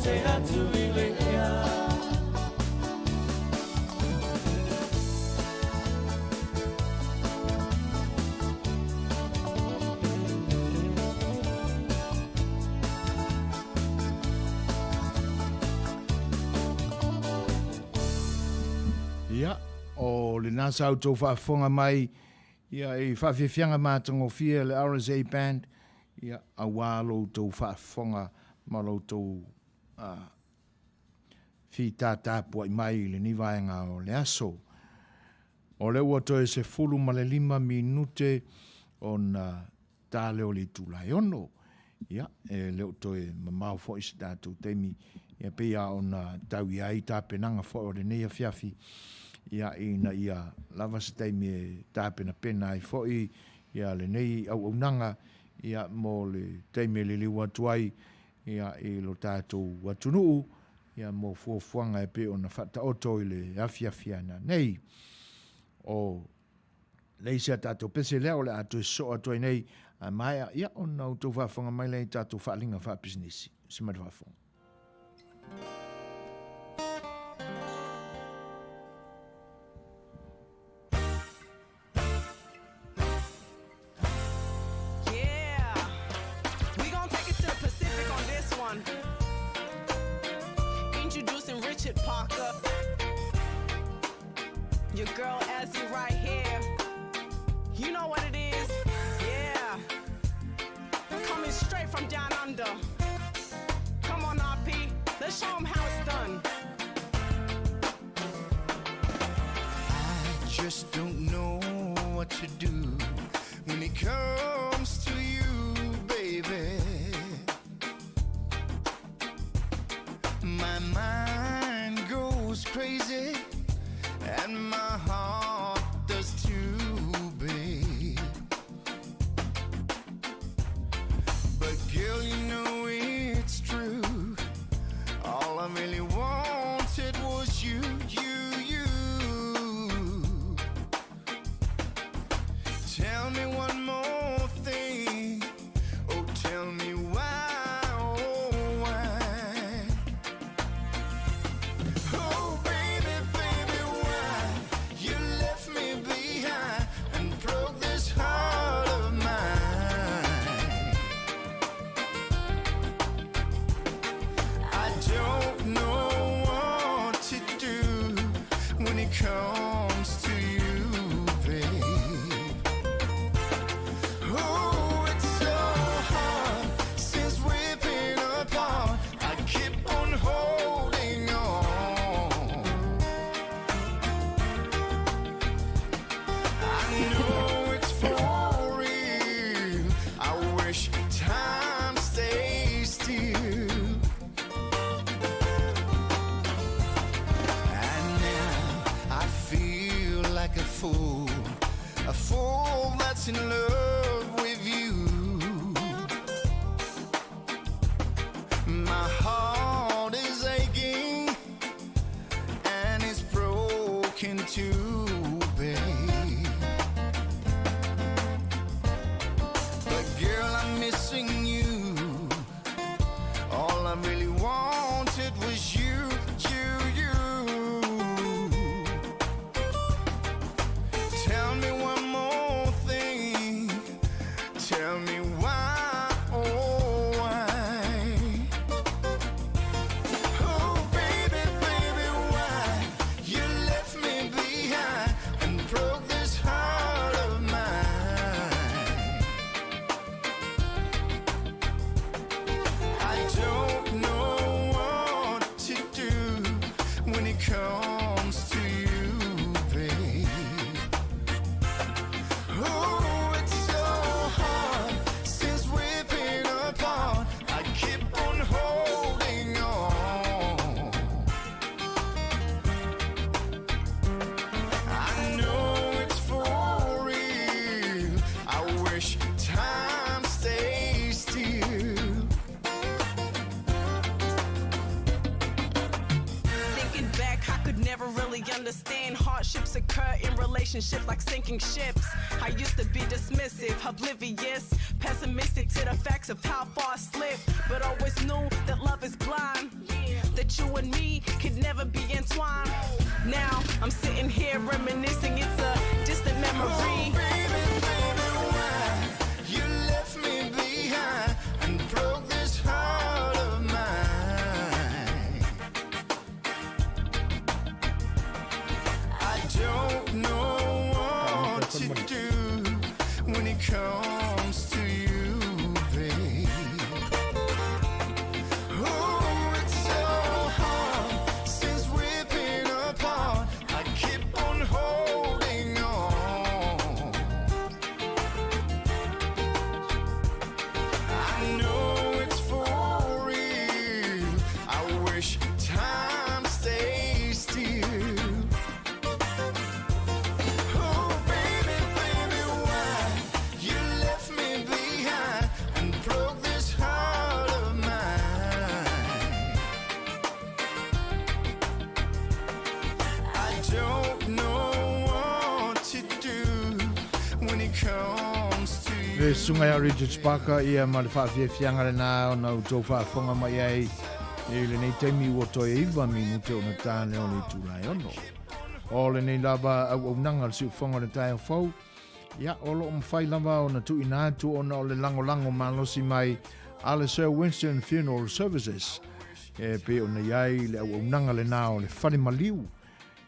se atu I le ia. Ia, o le nasa au tau whaafonga mai, ia I whawhiwhianga mātangofia le RSA Band, ia a wālo tau whaafonga ma lo tau whi tātāpua I mai le nivaenga o le aso. O le ua toi se fulu ma le 5 minute o na tāle o le tūlai ono. Ia, leo toi mamau fo isi tātou teimi, ia pia o na tau I ai tāpenanga fo o le neia fiafi. Ia ina ia lava se teimi e tāpena pena ai fo ia le nei au nanga, ia mo le teimi le liwa tuai, ia lo tātou watunuu, ia mo fuafuanga e pe o na whata oto I le afiafiana. Nei, o nei se tātou pese leo le ato e so ato nei, a maia, ia o na utou whafonga mai le tātou whaalinga wha business. Se mai whafonga. Your girl Ezzy right here. You know what it is? Yeah. Coming straight from down under. Come on, RP. Let's show them how it's done. I just don't know what to do when it comes to you, baby. My mind goes crazy and my heart does too, babe. But girl, you know it's true. All I really wanted was you. Tell me one more thing. Oh, tell me why, oh, why? Oh, baby, why you left me behind and broke this heart of mine? I don't know what to do when it comes to you, babe. Oh, it's so hard since we've been apart. I keep on holding on. I know it's for real. I wish time stays still. And now I feel like a fool that's in love with you. My heart is aching and it's broken too, babe. But girl, I'm missing you. All I really wanted was you. Tell me one more thing. relationships like sinking ships. I used to be dismissive, oblivious, pessimistic to the facts of how far I slipped, but always knew that love is blind, that you and me could never be entwined. Now I'm sitting here reminiscing, it's a distant memory. Baby, why you left me behind and broke this heart of mine? I don't know what to do when it comes to you, babe. Oh, it's so hard since we've been apart. I keep on holding on. I know it's for real. I wish time stays still. Oh, baby, why you left me behind and broke this heart of mine? I don't know what to do when it comes to you. Le sunga ya Richard Sparker ia ma le whaafiafianga le nā o nau tō whaafonga mai ai e le nei teimi ua toi iwa minute o na tāne o le tūrai ono. O le nei lava au nanga le siufonga le tai o fau. Ia o lo mwhai lava o na tu inatu o na o le lango malosi mai a le Sir Winston Funeral Services. E pe o na iai le au nanga le nā o le whare maliu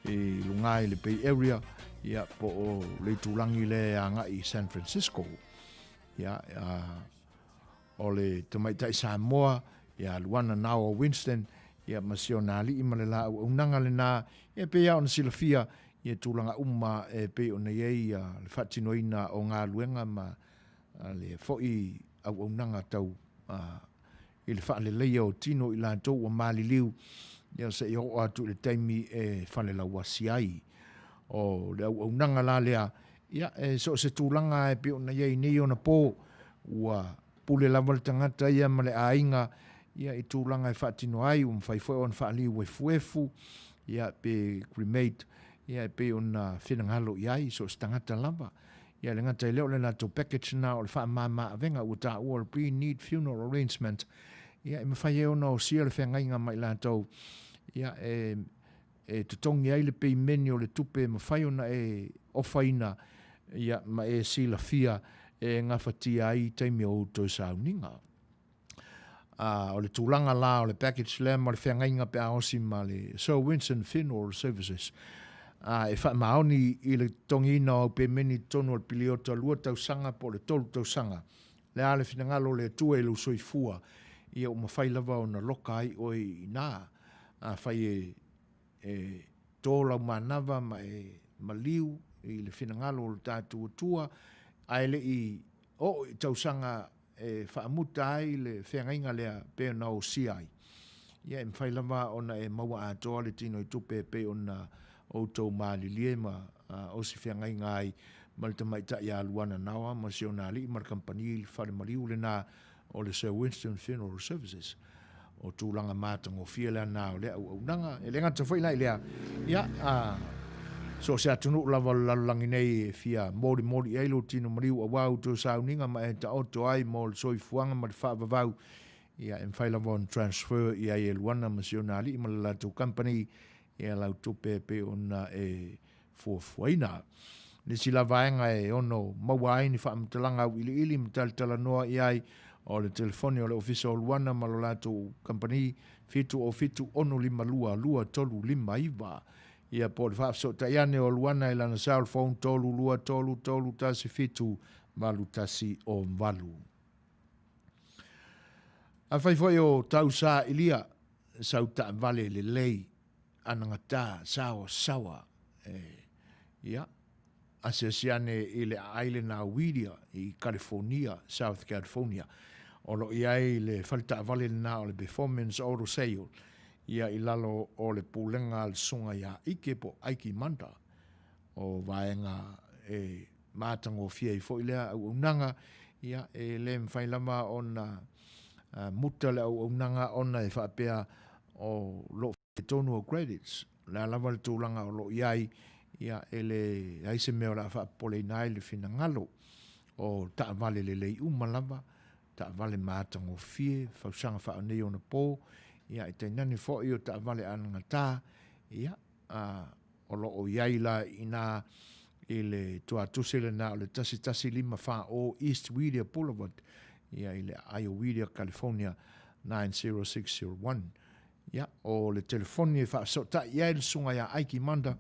e lungai le Bay Area. Ia po o le tūrangi le anga i San Francisco. Ia o le tamaitai Samoa, ia luana nao o Winston, ia masionali i malela au nanga le nā, ia pe ia o na silafia, ia tūlanga umma e pe o na iei le Fatinoina o ngā luenga ma le foi au nanga tau i le whaale leia o tino i lantou o maliliu, ia se i ho atu le taimi e whale la wasi ai. O le au nanga la lea, ia so se tūlanga e pe o na iei nei o na pō, ua pule lava le tangata ia ma le ainga, ia i tūlanga e whaatino ai, mwhaifoe o na whaaliu e fuefu, ia pe cremate, ia pe o na whenangalo i ai, so se tangata lava. Ia le ngata i leo le nato package na o le wha mama avenga ua ta ua le pre-need funeral arrangement. Ia i mwhai e o na o sia le whengainga mai lantou, ia e tutongi ai le pei meni o le tupe mawhai ona e ofaina ia ma e sila fia e ngā whatia ai teimi o tō sauninga. O le tūlanga la o le package le ma le whengainga pe aosi ma le Sir Winston Funeral Services. E wha maoni i le tongina o pe meni tonu al piliota lua tau sanga po le tolu tau sanga. Le ale finangalo le tue lu soifua ia o mawhai lava o na loka ai o i nā. Whai tōla manava ma e maliu i le finangalo o le tātua tua ai le i o i tausanga whaamuta ai le whengainga lea pe na o si ai. Ia e mwhai lava o na e maua atoa le tino i tupe pe o na o tau maali lie ma o si whengainga ai ma le tamaita i aluana nawa ma si o nā li ma le kampani i whare maliu le nā o le Sir Winston Funeral Services. O tūlanga mātang o fia lea nā o lea au nanga. E le ngata whai lai lea. Ia, so se atunu lava lalangi nei fia mori eilo tino mariu a wau tō sauninga ma e ta oto ai mo le soi fuanga ma le whaavavau. Ia, e mwhai lava on transfer i ai e luana ma si o nā li ma le lato company e lau tupe pe ona e fuafuaina. Ni si lavaenga e ono maua ai ni whaamtalanga au ili mtal talanoa i ai o le telefoni o le ofisa o luana ma lo lato company fitu ono lima lua tolu lima iwa. Ia po le whaafso taiane o luana i lana cell phone tolu lua tolu tasi fitu malu tasi o mvalu. A whaifoi o Tusa ilia sauta vale le lei anangata sawa ia asesiane i le island a Widia i California, South California. O lo ia i le falta vale na o le performance o ro seio ia i lalo o le pulenga al sunga ia ike po aiki manda o vaenga e matango fia i fo ilea au unanga ia e le mwhailama o na muta le au unanga o na e whaapea o lo tonu o credits. Le lava le tūlanga o lo iai ia ele ai se mea la fa pole nai le fina ngalo o ta vale le lei umalava ta vale matango fie fausanga fa nei ona po ia te nani fo i o ta vale ananga ta ia o lo o yaila ina ile tua tusele na o le tasi lima fa o East Wheeler Boulevard ia ile Io Wheeler California 90601 ia o le telefoni fa so ta ia il sunga ia aiki manda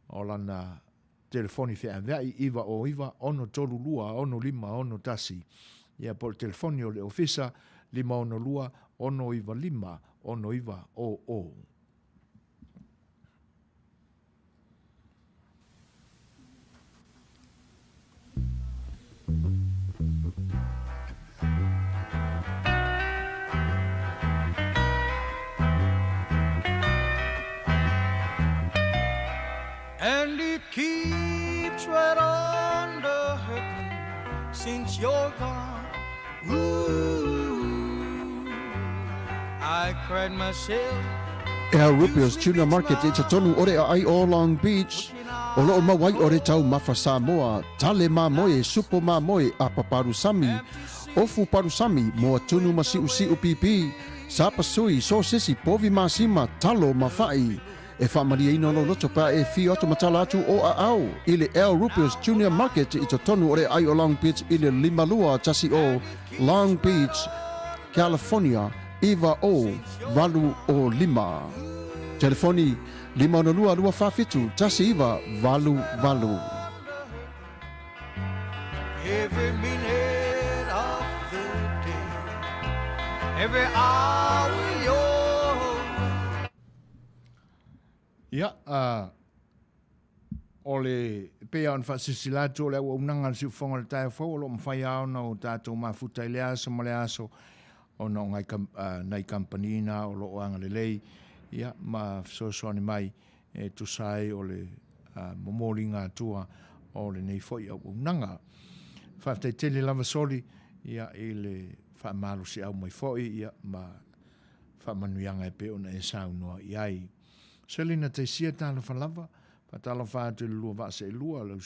o lana telefoni fe avai iva o iva ono tolu lua ono lima ono tasi ia por telefoni o le ofisa lima ono lua ono iva lima ono iva o And it keeps right on the hurting since you're gone. Ooh, I cried myself. Ea Rupios Tuna Market e te tonu ore ai o Long Beach. O loo mawai ore tau mafa Samoa, tale ma moe, supo ma moe, a paparusami. Ofu parusami, moa tunu masi usi upipi. Sapa sui, so sisi, povi masima, talo mafai. E whamaria ino no loto pa e fi oto matala atu o a au. Ile El Rupios Junior Market i te tonu ore ai o Long Beach ile limalua tasi o Long Beach, California, iwa o valu o lima. Telefoni 502 tasi iwa valu. Every minute of the day, every hour you're. ia o le pea on fasisilato le o unanga si fonga le tai fo lo mfai ao na o tato mafuta ile aso male aso o no ngai nei kampanina o lo anga le lei ia ma so ni mai e Tusa o le momolinga tua o le nei fo o unanga fa te tele lava soli ia ile fa malu si au mai fo ia ma fa Manuia e pe ona e saunua iai Selina te sia tala falava, pa tala fa te lua va se lua lau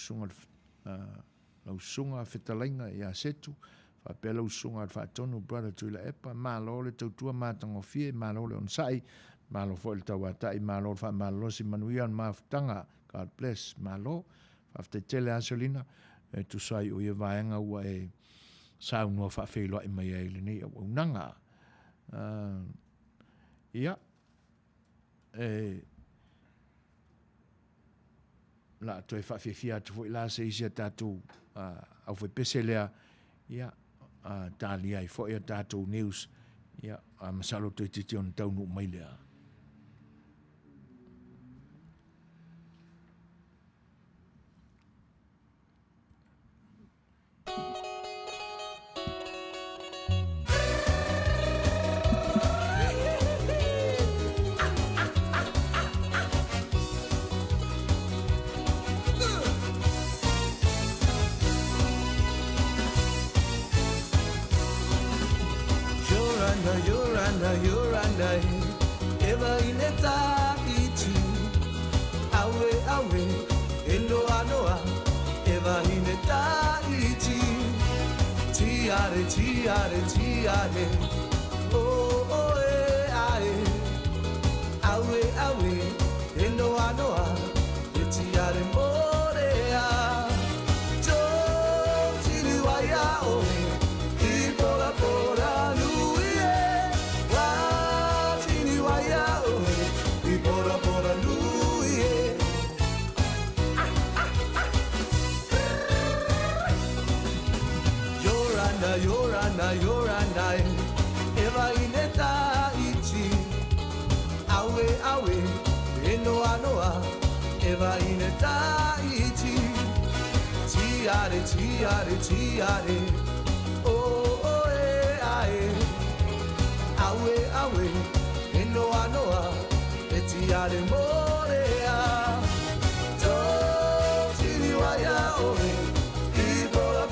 sunga fetalainga ia Setu, fa pe lau sunga fa tonu brother tu la epa, ma lo le tautua matango fie, ma lo le onsai, ma lo fo le tauatai, ma lo fa ma lo si Manuia ma futanga, God bless, ma lo, fa te tele a Selina, e tu sai o ia vaenga ua e saunua fa feilua i mai eile ni, o unanga. Ia, la toi fa fia tu la se isia tatu au foi peselea ia talia i foi tatu news ia masalo toi titi on tau no mai lea Yoranda, eva ineta iti, awe, enoa, eva ineta iti, tiare, oh, awe, enoa, tiare morea, jo, tiriwaya, oh, pora, Yoranda, eva ineta iti, awe, enoa, eva ineta iti, tiare, oh, awe, enoa, tiare morea, jo, tiriwaya, oh, pora,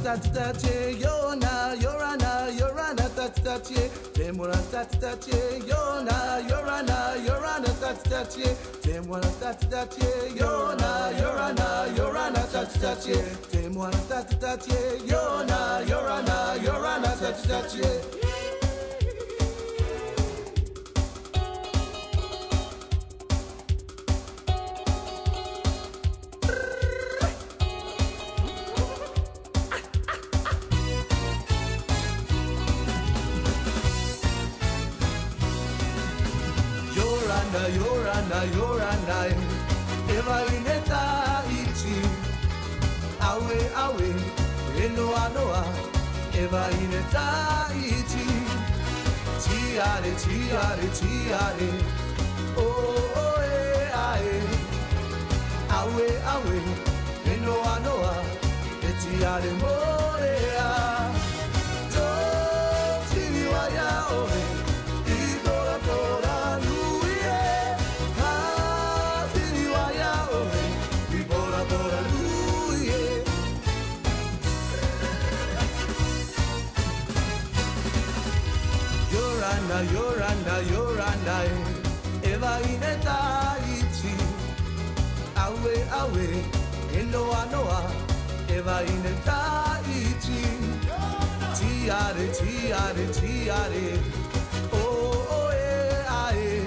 tatatache, yona, yorana, tatatache, temwana tatatache, yona, yorana, tatatache, temwana tatatache, yona, yorana, tatatache, temwana tatatache, yona, yorana, tatatache. Yorana, eva ineta ichi, awe, enoa, eva ineta ichi, tiare, oh, ae, awe, enoa, etiare morea, to, tiniwaya, ibora, Yorana, eva ineta ichi, awe, enoa, eva ineta ichi, tiare, oh, ae,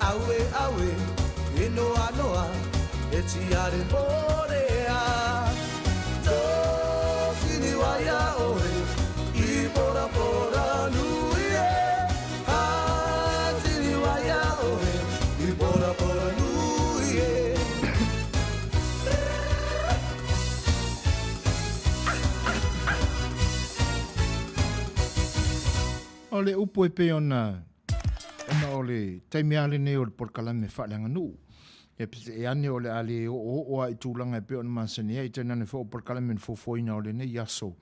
awe, enoa, etiare morea, to, siniwaya, ibora, nuie, siniwaya, ibora, nuie. O le upo e pe ona o le taimi ale ne o le Polokalame whaale Aganu'u. E ane o le ale o a i tūlanga e pe ona masani e tēnā ne o Polokalame fofoina o le ne yaso.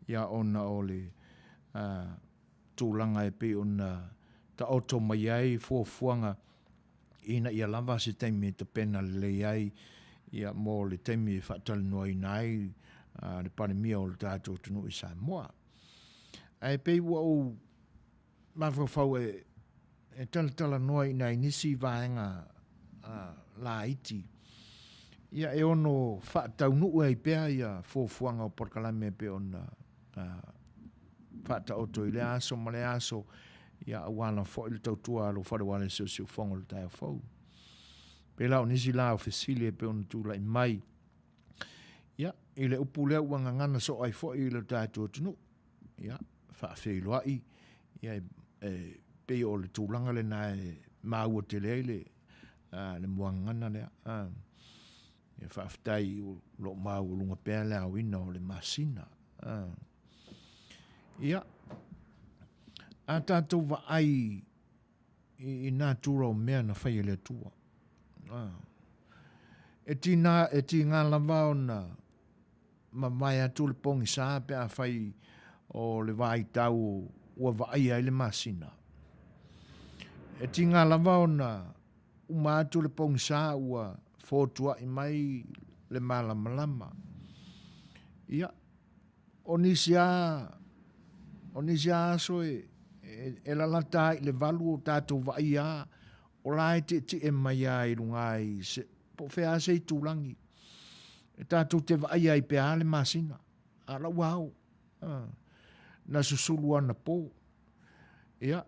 Ia ona o le tūlanga e pe ona ta oto mai ai fuafuanga ina ia lava se taimi te pena le ai ia mo le taimi e Talanoaina ai le panemia o le tātou tunu i Samoa. Ai pe ua o mawhawhau e Talanoaina i nisi vaenga la iti. Ia e ono whaataunu'u ai pēa ia fuafuanga o Polokalame pe ona whaata oto i le aso ma le aso ia awana fo il tautua alo whare wale sio fongo le tae fau. Pe lau nisi la ofisile pe ona tūla i mai. Ia, i le upulea uanga ngana so ai fo i le tātua tunu. Ia, whaafeiloai. Ia, pe o le tūlanga le nae maua te leile le muangana lea. Ia, whaaftai lo maua lunga pēa lea wina o le masina. Ia, a tātou wa ai i nā tūra o mea na whai le tua. E ti ngā lava o na ma mai atu le pongi sā pe a whai o le vai tau ua vai ai le masina. E ti ngā lava o na uma atu le pongi sā ua fōtua i mai le malama. Ia, o nisi a so e la lata i le valu o tātou vai a o lai te e mai a i runga i se po whea se i tūlangi. E tātou te vai a i pe ale masina. Ala wau. Na susulu ana po. Ia,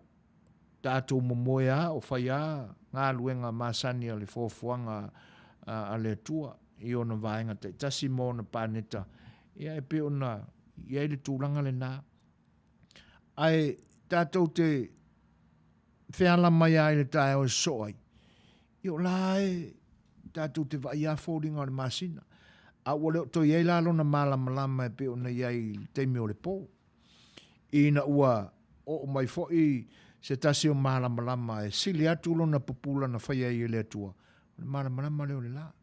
tātou momoe a o whai a ngā luenga masani a le fōfuanga a le tua. I ona vaenga te tasi mo na pāneta. Ia e pe ona ia i le tūlanga le nā. Ai tātou te wheala mai ai le tae o e soai. I o lae tātou te vai a fōringa o le masina. A wale o to iei lalo na malama e pe ona iei teimi o le pō. Ina ua o mai fōi se tasi o malama e sili atu lo na popula na whai ai le atua. Malama leo le la.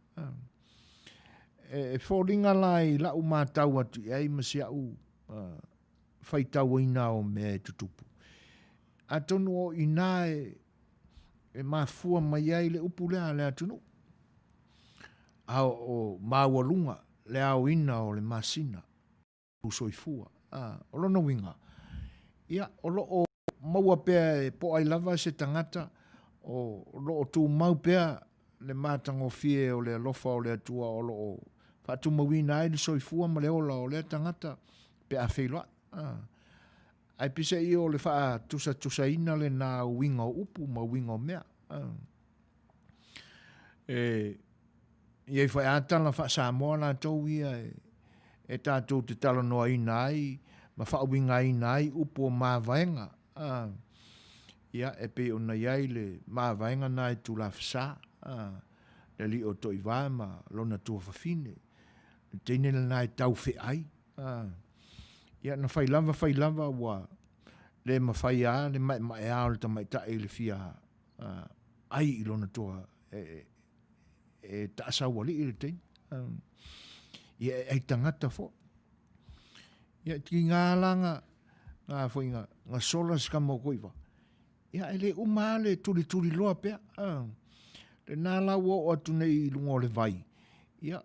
E fōringa lai la u mātau atu iei masi au whai tau ina o mea tutupu. A tonu o ina e mafua mai ai le upu lea le atunu. A o mawalunga le au ina o le masina. soifua. O lona winga. Ia, o loo maua pea po ai lava se tangata, o loo tu mau pea le mātango fie o le alofa o le atua o loo whatu mawina ai le soifua ma le ola o le tangata pe a whailoa. Ai pise i o le wha tusa ina le nā winga upu ma winga mea. Iei whai ātala wha Samoa nā tau ia e tātou te Talanoaina ai, ma wha winga ina ai upu o mā vaenga. Ia e pe ona iai le mā vaenga nā e tu la whasa. Le li o toi wā ma lona tua whawhine. Teine le nā e tau whi ai. Ia na whai lava wa le ma whai a, le mai a o le tamai ta e le fia ai i lona tua e taasa wali i le tein. Ia e tangata fo. Ia ki ngā langa, ngā fwoi ngā sola skamo koiwa. Ia e le uma le turi loa pea. Le nā la wo o atu nei lungo le vai. Ia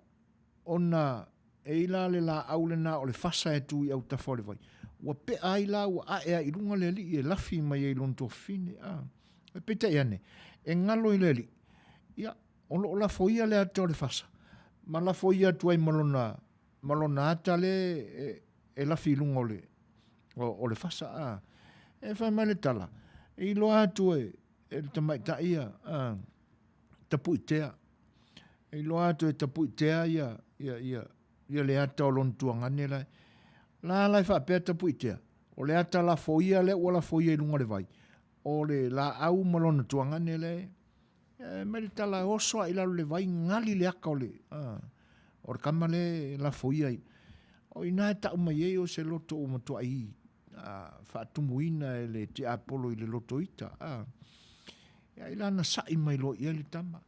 ona e ila le la au le nā o le fasa e tu i au tafo le vai. Wa pe ai la wa a ea i lunga le li e lafi mai e lonto fine. E peta iane. E ngalo i le li. Ia o lo la foia le ato le fasa. Ma la foia tu ai malona ata le e lafi lungo le o le fasa. E fai mai le tala. E ilo atu e le tamai ta ia tapu i tea. E ilo atu e tapu i tea ia le ata o lon tuangane lai. La fa pe tapu i tea. O le ata la foia le o la foia i lunga le vai. O le la au malona tuangane lai. Mai le tala osoa i lalo le vai ngali le aka o le. O le kama le la foia i. O ina e tau mai e o se loto o matua i. Whaatumuina e le te apolo i le loto ita. Ia ilana sai mai lo ia le tama.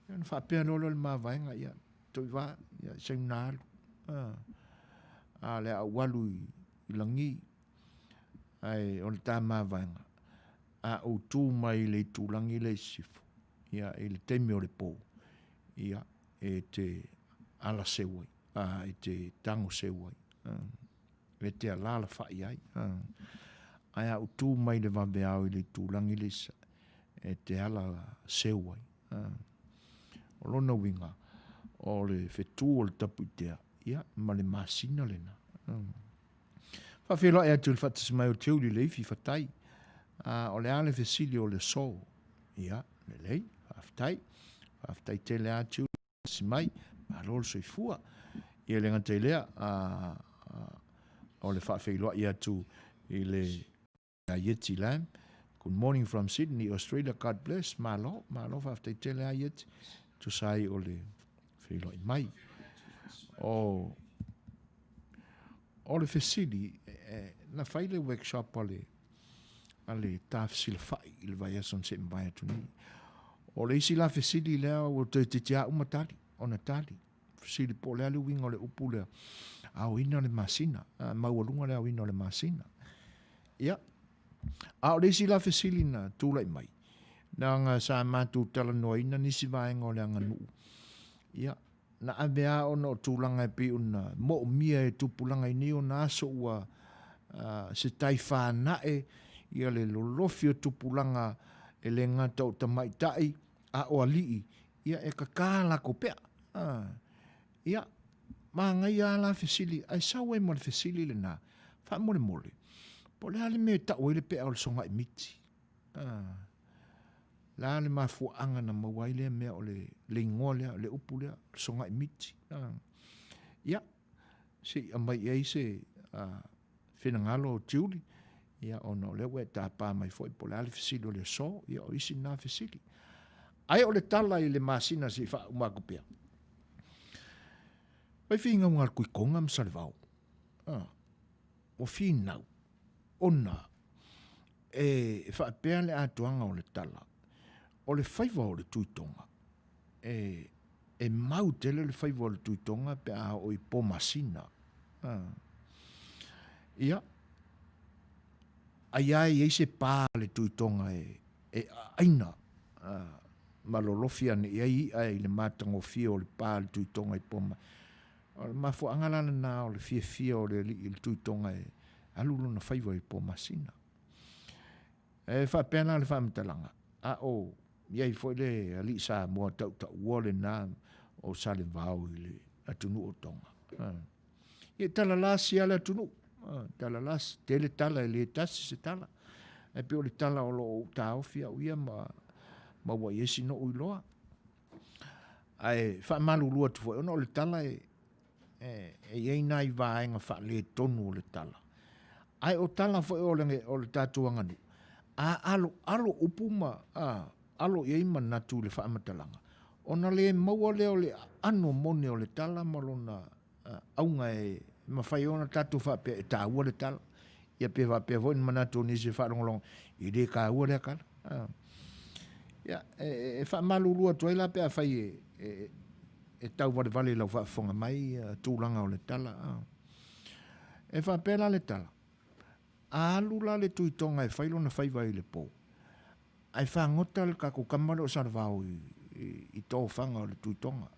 Ia na whaapea lolo le mawaenga ia. Toi wā, ia sei nālu. Le au walu i langi. Ai, o le tā mawaenga. O tū mai le tūlangi le sifu. Ia, e le temi o le pō. Ia, e te ala sewai. E te tango sewai. E te alala whai ai. Ai au tū mai le wambe au i le tūlangi le sa. E te ala sewai. O lona winga. O le whetū o le tapu i tea. Ia, ma le masina le na. Whawhelo e atu le whatas mai o teu li leifi whatai. O le ale whesili o le so. Ia, le lei. Whaftai te le atu si mai. Ma lolo soifua. Ia le ngate lea. O le whawhelo e atu i le Yeti Lamb. Good morning from Sydney, Australia. God bless. Malo whaftai te le Yeti. Tusa o le whelo i mai. O le whesili, na whaile workshop ale tāwhesila whai i le vai ason se mbai atu ni. O le isi la whesili lea o te tia umatali, o na tali. Whesili po lea le winga o le upu lea. Au ina le masina, maualunga lea au ina le masina. Ia. O le isi la whesili na tūlai mai. Nā ngā sa Matou Talanoaina nisi vaenga o le Aganu'u. Ia. Na avea o no tūlanga e pi una mo mia e tupulanga i ni o na aso ua se tai whānae ia le lolofi o tupulanga e le ngata o tamaitai a o alii ia e kakala ko pea. Ia, maa ngai a la whesili, ai sawe mo le whesili le nā, wha mole. Po le hale me ta oile pea o le songa i miti. La le mafuanga na mawaile mea o le ingoa lea, le upu lea, le songa i miti. Ia, se amai ei se whenangalo o tiuli, ia ono le ue tā pā mai foi po le ale whesili o le so, ia o isi nā whesili. Ai o le tala i le masina si wha umaku pea. Wai whiinga ungar kui konga msale vau. O whinau, ona, e wha pea le atuanga o le tala. O le whaiva o le tuitonga. E mau tele le whaiva o le tuitonga pe a o i po masina. Ia. Ai se pā le tuitonga e aina. Malolofia ne ai le matango fia o le pā le tuitonga i po masina. O le mafu angalana na o le fia o le li tuitonga e alulu na faiva i po masina. E fa pena le fa mtalanga. A o ia i foi le ali sa mo tau wole na o sale vau i le atunu o tonga. Ia talalasi ala atunu. Talalasi, tele tala e le tasi se tala. E pe o le tala o lo tau fia uia ma wa yesi no uiloa. Ai fa malu lua tu foi ono le tala e ei nai vaenga fa le tonu o le tala. Ai o tala foi o le tatu anganu. Alo upuma alo ye man tu le fa matalanga. Ona le maua le o le ano mone o le tala malona aunga e mawhai ona tatu fa pe ta ua le tala. Ia pe va pe voin manatu ni se fa long i le ka ua le kala. Ia e fa malu lua tu la pe fai e tau vale lau fa fonga mai tūlanga o le tala. E fa pela le tala. Alula le tuitonga e failo na fai vai le po. Ai fa ngota le kako kamaro o sarvao i tō fanga o le tuitonga.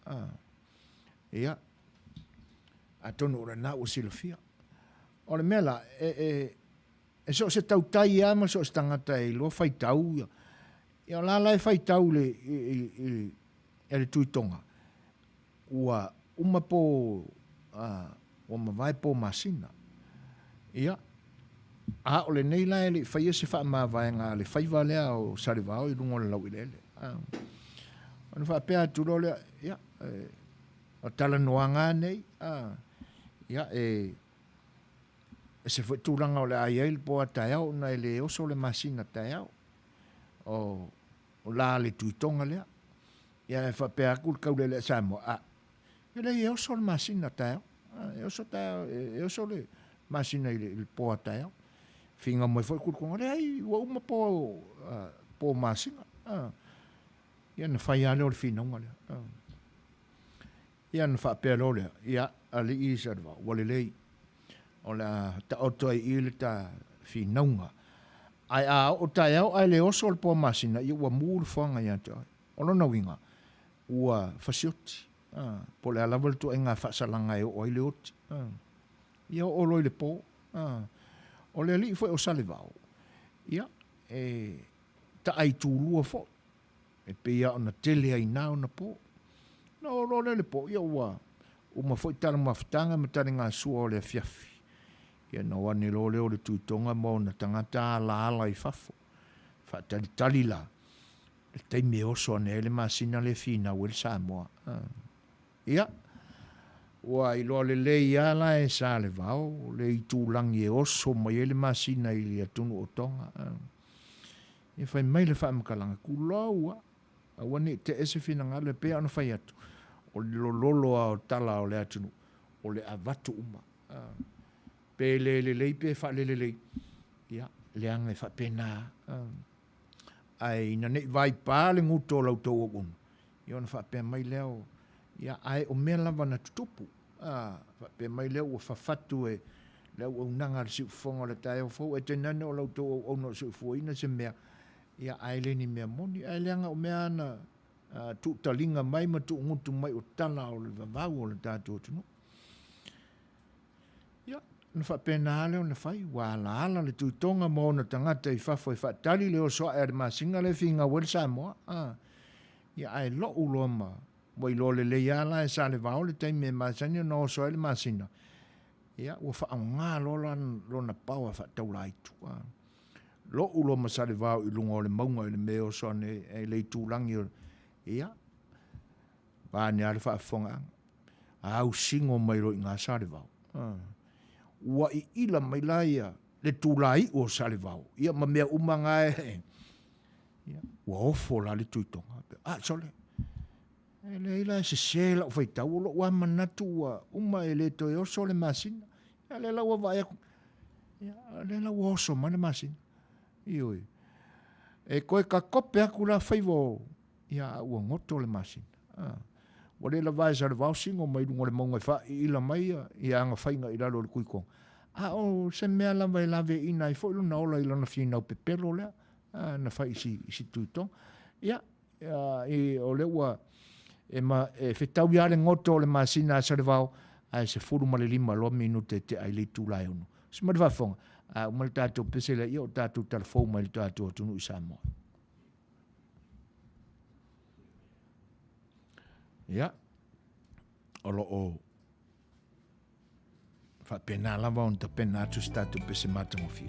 Ia. A tonu ora na o silafia. O le mela, e so se tau tai ama so se tangata e lo fai tau. Ia lala e fai tau le tuitonga. Ua uma po uma vai po masina. Ia. A o le nei lai le fai se fa ma vai nga le fai vale o sarivao i lungo le lau i lele. Ona fa pea tulo le ia o Talanoaina nei. Ia se foi tūlanga o le aiai le po ataiao na le oso le masina ataiao. O la le tuitonga lea. Ia e fa pea kul kaule le Samoa. Ia le e oso le masina ataiao. E oso le masina i le po ataiao. Finga mo foi kul konga le ai ua uma po masina. Ia na fai ale o le finonga lea. Ia na fa pea lo lea. Ia ali i sarva. Wale lei. O la ta oto i le ta finonga. Ai o taiao ai le oso le po masina. Ia ua mūru whanga ia te ai. Ono na winga. Ua fasioti. Po le alawa le tu e ngā whaasalanga e o le oti. Ia o loi le po. O le ali foi o salivao. Ia. Ta ai tūlua fo. E pe ia ona tele ai nā ona po. Na o lo le po. Ia ua. Uma foi tala mawhitanga me tale ngā sua o le fiafi. Ia na wane lo leo le tuitonga mo na tangata la ala i fafo. Whaatali tali la. Le teime oso ane ele masina le fina o le Samoa. Ia. Ua i loa le lei ala e sa le vao. Le i tūlangi e oso mai ele masina i le atunu o tonga. Ia fai mai le whaamakalanga kula ua. A wane te ese fina ngā le pea ana fai atu. O le lolo o tala o le atunu. O le avatu uma. Pe le lei pe fa le lei. Ia. Le anga fa pena. Ai na nei vai pa le nguto lau tau o unu. Ia na fa pe mai leo. Ia ai o mea lava na tutupu. Fa pe mai leo o fafatu e leo o nanga le siufonga le tae o fau. E te nane o lau tau o unu siufoina se mea. Ia ai le ni mea moni. Ai le anga o mea ana tu talinga mai ma tu ngutu mai o tala o le vavau o le tātou tunu. Ia. Na fa pena leo na fai. Wala ala le tuitonga mo na tangata i fafo i fatali leo soa e masinga le finga wel Samoa. Ia ai lo ulo ma. Wai lo le ala e sa le vao le taime masani no soa le masina. Ia ua fa ngā lo na paua fa taulaitu. Lo ulo ma sa le vao i lunga o le maunga i le meo soa e le tūlangi o. Ia. Pāne ale fa fonga. Au singo mai ro i ngā sa le vao. Ua i ila mai laia le tūlai o sa le vao. Ia ma mea umanga e. Ia. Ua ofo la le tuitonga. Sole. Le ila se sela o fai tau lo wa manatu wa uma ele to yo so le masina. Ya le la wa vai. Ya le la wa so man masina. Ioi. E koe ka kope aku la fai vo. Ya wa ngoto le masina. Wa le la vai sa le va singo mai lungo le monga fa ila mai ia nga fai nga ila lo le kuiko. O se mea la vai la ve ina I fo lu na ola ila na fina o pepelo le. Na fai si tuitong. Ya e o le wa e fetau ia le ngoto le masina sa le vao ai se furu ma le 5 lo minute te ai le tūlai ono. Se ma whafonga, o ma le tātou pesele i o tātou telefou ma le tātou atunu i Samoa. Ia, olo o whapena lava on ta pena atu si tātou pese mātango fie.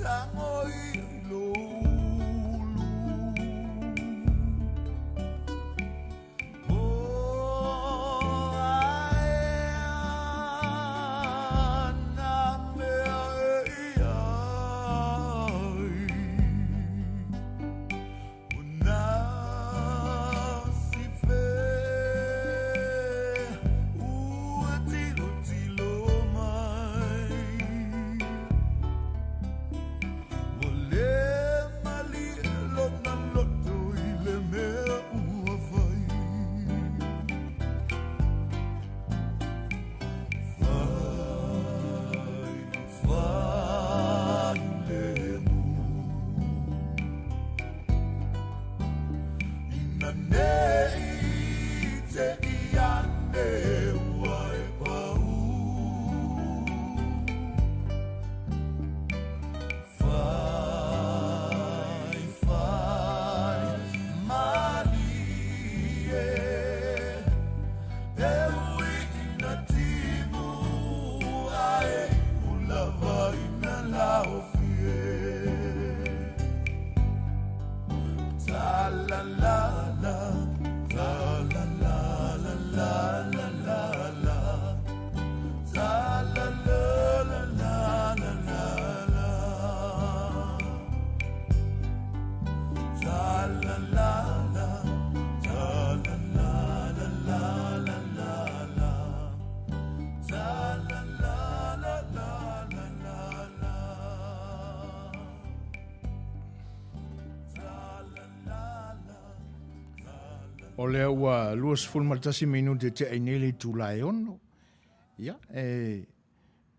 Tango i lo O lea ua luas fulmatasi minute te ainele tu lai ono. Ia,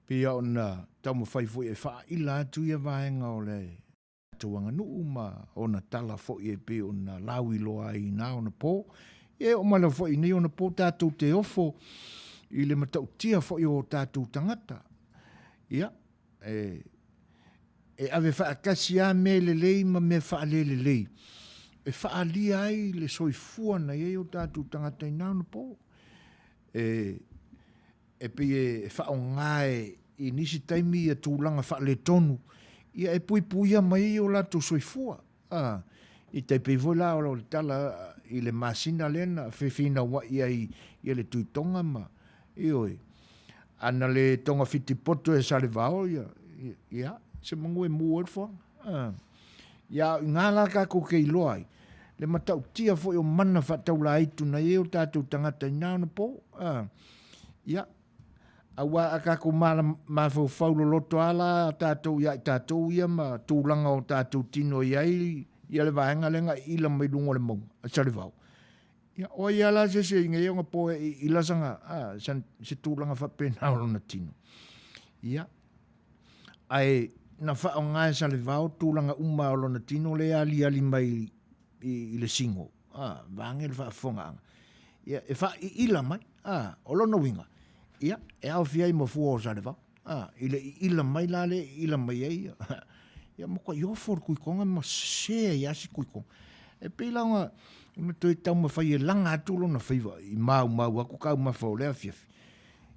pia ona tau mawhai fo e wha ila atu ia vaenga o le tau Aganu'u ma ona tala fo e pe ona lawi loa i na ona po. E o mala fo i nei ona po tātou te ofo i le matau tia fo i o tātou tangata. Ia, e ave wha kasi a me le lei ma me wha le lei. E whaalia ai le soifua na e o tātou tangata i nāna po. E pe e whaongae i nisi taimi a tūlanga whaale tonu. Ia e pui puia mai o lātou soifua. I te pei voi la o le tala i le masina lena, whiwhina wa ia i le tuitonga ma. Ioi, ana le tonga whitipoto e sale vao ia, se mangu e mua fo. Ia ngala ka ko ke loai. Le matau tia fo o mana fatau la itu na e o tātou tangata i nāna po. Ia, awa aka ko ma fo faulo loto ala tātou ia ma tūlanga o tātou tino iai ia le vaenga lenga ila mai lungo le mong. Sale vao. Ia, o ia la se inga ia nga po i lasanga se tūlanga whapena o na tino. Ia, ai na wha o ngai sa le vau tūlanga uma o lona tino le ali mai i le singo. Vange le wha whonga. Ia, e wha i ila mai, o lona winga. Ia, e au fia i mafua o sa le vau. I le ila mai la le ila mai ei. Ia, moko i ofor kui konga ma se i asi kui konga. E pila nga, ma toi tau ma whai e langa atu lona whaiva. I mau aku kau ma whao lea fiafi.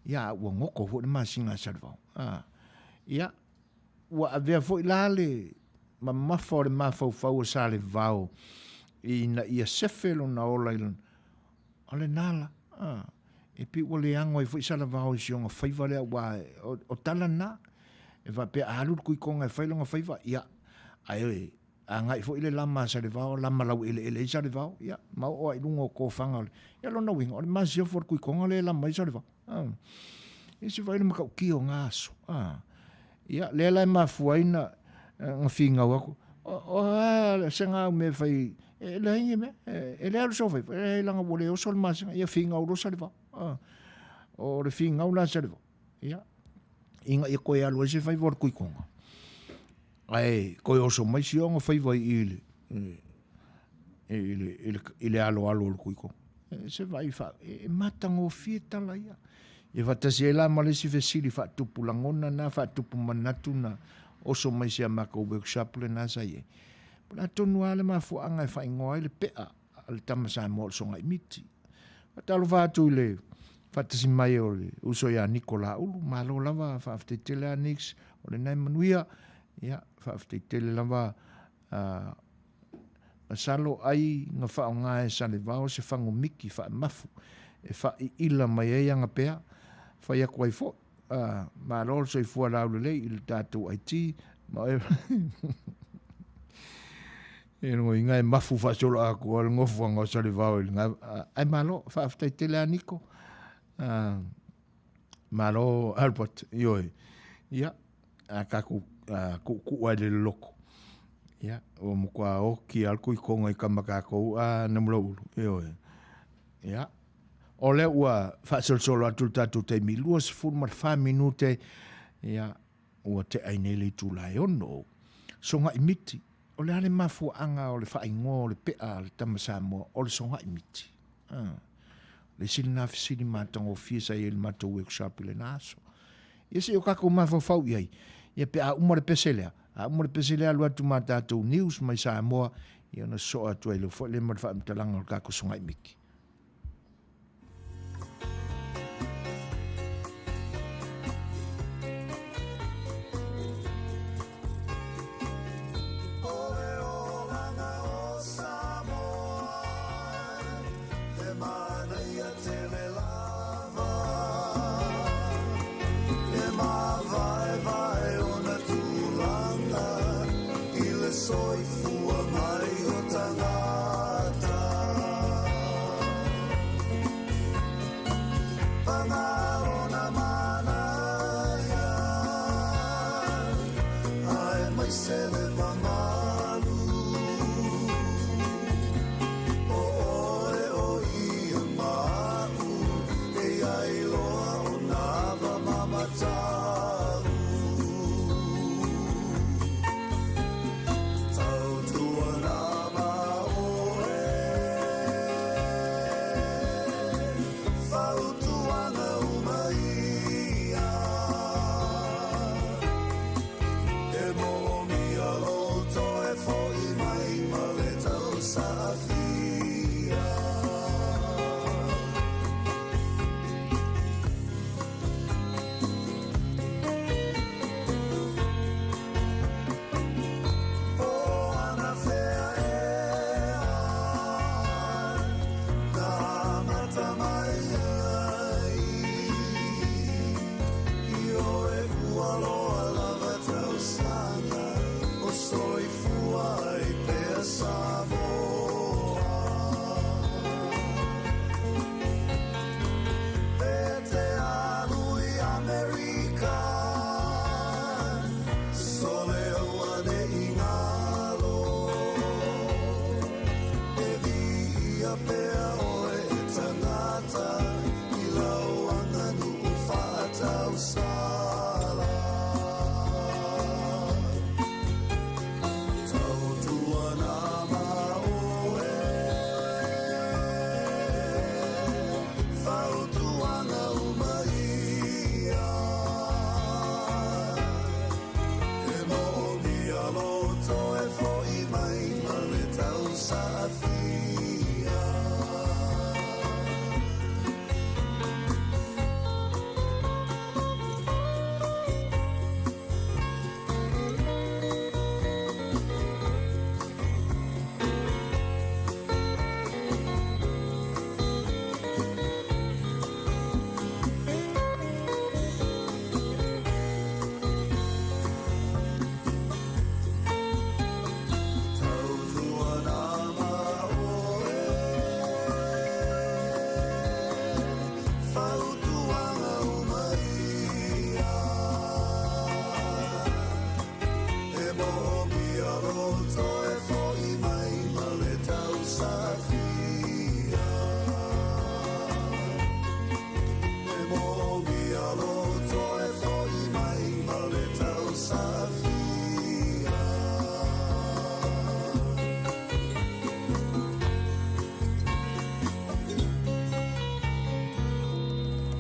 Ia, ua ngoko ho le masinga sa le vau. Ia, ua avea fo i lale ma mafao le mafau fau sa le vau i na ia sefelo na ola ilan ale nala e pi ua le ango i fo i sa le vau i sionga whaiva lea ua o tala na e va pe alur kui konga e whailonga whaiva ia ai a ngai fo i le lama sa le vau lama lau ele sa le vau ia mau o ai lungo ko fanga ia lona winga o le masio for kui konga le lama i sa le vau e se vai le makau ki o ngaso ia le lai mafuaina nga finga wako o senga me fai e le inge me e le so fai e langa wole o sol mas ia finga o sa le va o le finga o la sa le va ia inga e ko ia lo se fai vor kui konga ai ko o so mai si o fai vai ile alo kui konga se vai fa e matango fieta la ia e vatasi e la malesi fesili fa tupu langona na fa tupu manatu na oso mai sia maka workshop le na sai. Pula tonu ale ma fu anga e fa ingoa le pea al tamasa mo songa imiti. Talo va tu le vatasi mai o le uso ya Nicola ulu malo lava fa afte tele anix o le nai Manuia ya fa afte tele lava masalo ai nga fa nga e sale vao se fango miki fa mafu e fa ila mai e anga pea fa ia kwai fo ma lo so i fu la le il tatu IT ma e no inga e mafu fa solo a ko al ngofu nga sale vao nga ai malo fa afte tele aniko malo albert yoi ya akaku ku le loko ya o mo kwa o ki al kui konga i kamaka ko na mlo yoi ya o le ua whaasol solo atu tatu te miluas fulmar 5 minute ia ua te ainele tu lai ono songa imiti o le ale mafu anga o le whaingo o le pea le tamasamo o le songa imiti le sili na fisili matango fiesa i le Matou workshop le naso ia se o kako mafo fau iai ia pe a umare peselea lua tu matatou news mai Samoa ia na so atu ai le marfa mtalanga o kako songa imiki Oh,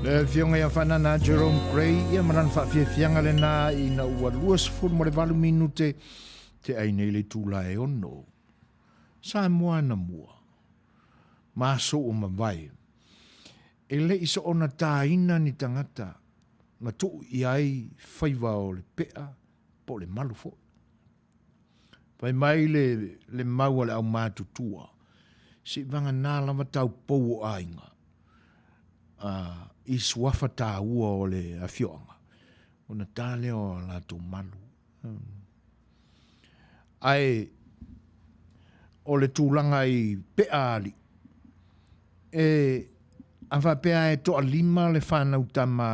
Le fionga ia whanana Jerome Gray ia maran whawhiawhianga le nā I na ua luas furu mo le 8 minute te ai nei le tūla e ono. Samoa na mua. Maso o mawai. E le iso ona tāina ni tangata. Matou I ai whaiva o le pea po le malufo. Pai mai le maua le au mātutua. Si vanga nā lama tau pou o ainga. I suafa tā ua o le awhionga. O na tāle o la tō malu. Ai, o le tūlanga I pea ali. A whapea e toa 5 le whanau tama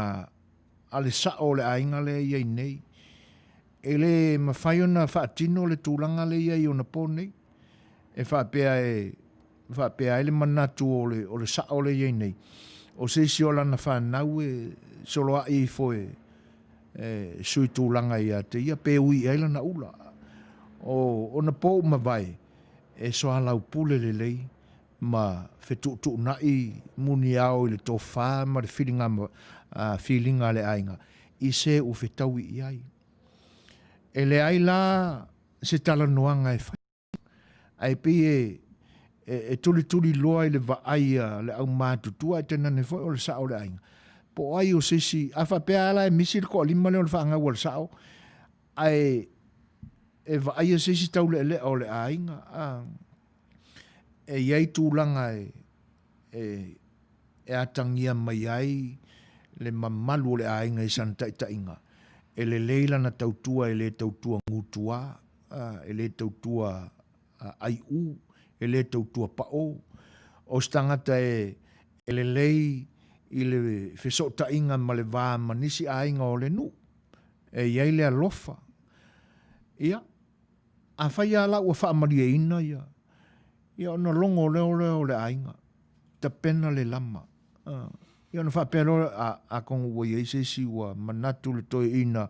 a le sao le ainga le iei nei. E le mawhaiona whaatino le tūlanga le iei o na pō nei. E whapea e le manatu o le sao le iei nei. O se si o lana whanau soloa I foe sui tūlanga ia te ia pe ui eila na ula. O na pō mawai e soa lau pule le lei ma whetu nai muni au I le tō whā ma le feelinga le ainga. I se u whetau I ai. E le ai la se talanoanga e whai. Ai pi e tuli loa I le vaaia le au mātutua e tena ne foi o le sao le ainga. Po ai o sisi, a whapea ala e misi le ko 5 le o le whaanga o le sao. Ai e vaaia sisi tau le o le ainga. E iei tūlanga e atangia mai ai le mamalu o le ainga I santaita inga. E le leila na tautua e le tautua ngutua. E le tautua ai u. E le tautua pao. O stangata e le lei I le whesota inga ma le vā manisi a inga o le nu. E iei le alofa. Ia. A whai ala ua whaamaria ina ia. Ia ona longo leo le ainga. Ta pena le lama. Ia ona whapero a kongo ua iei sesi ua manatu le toi ina.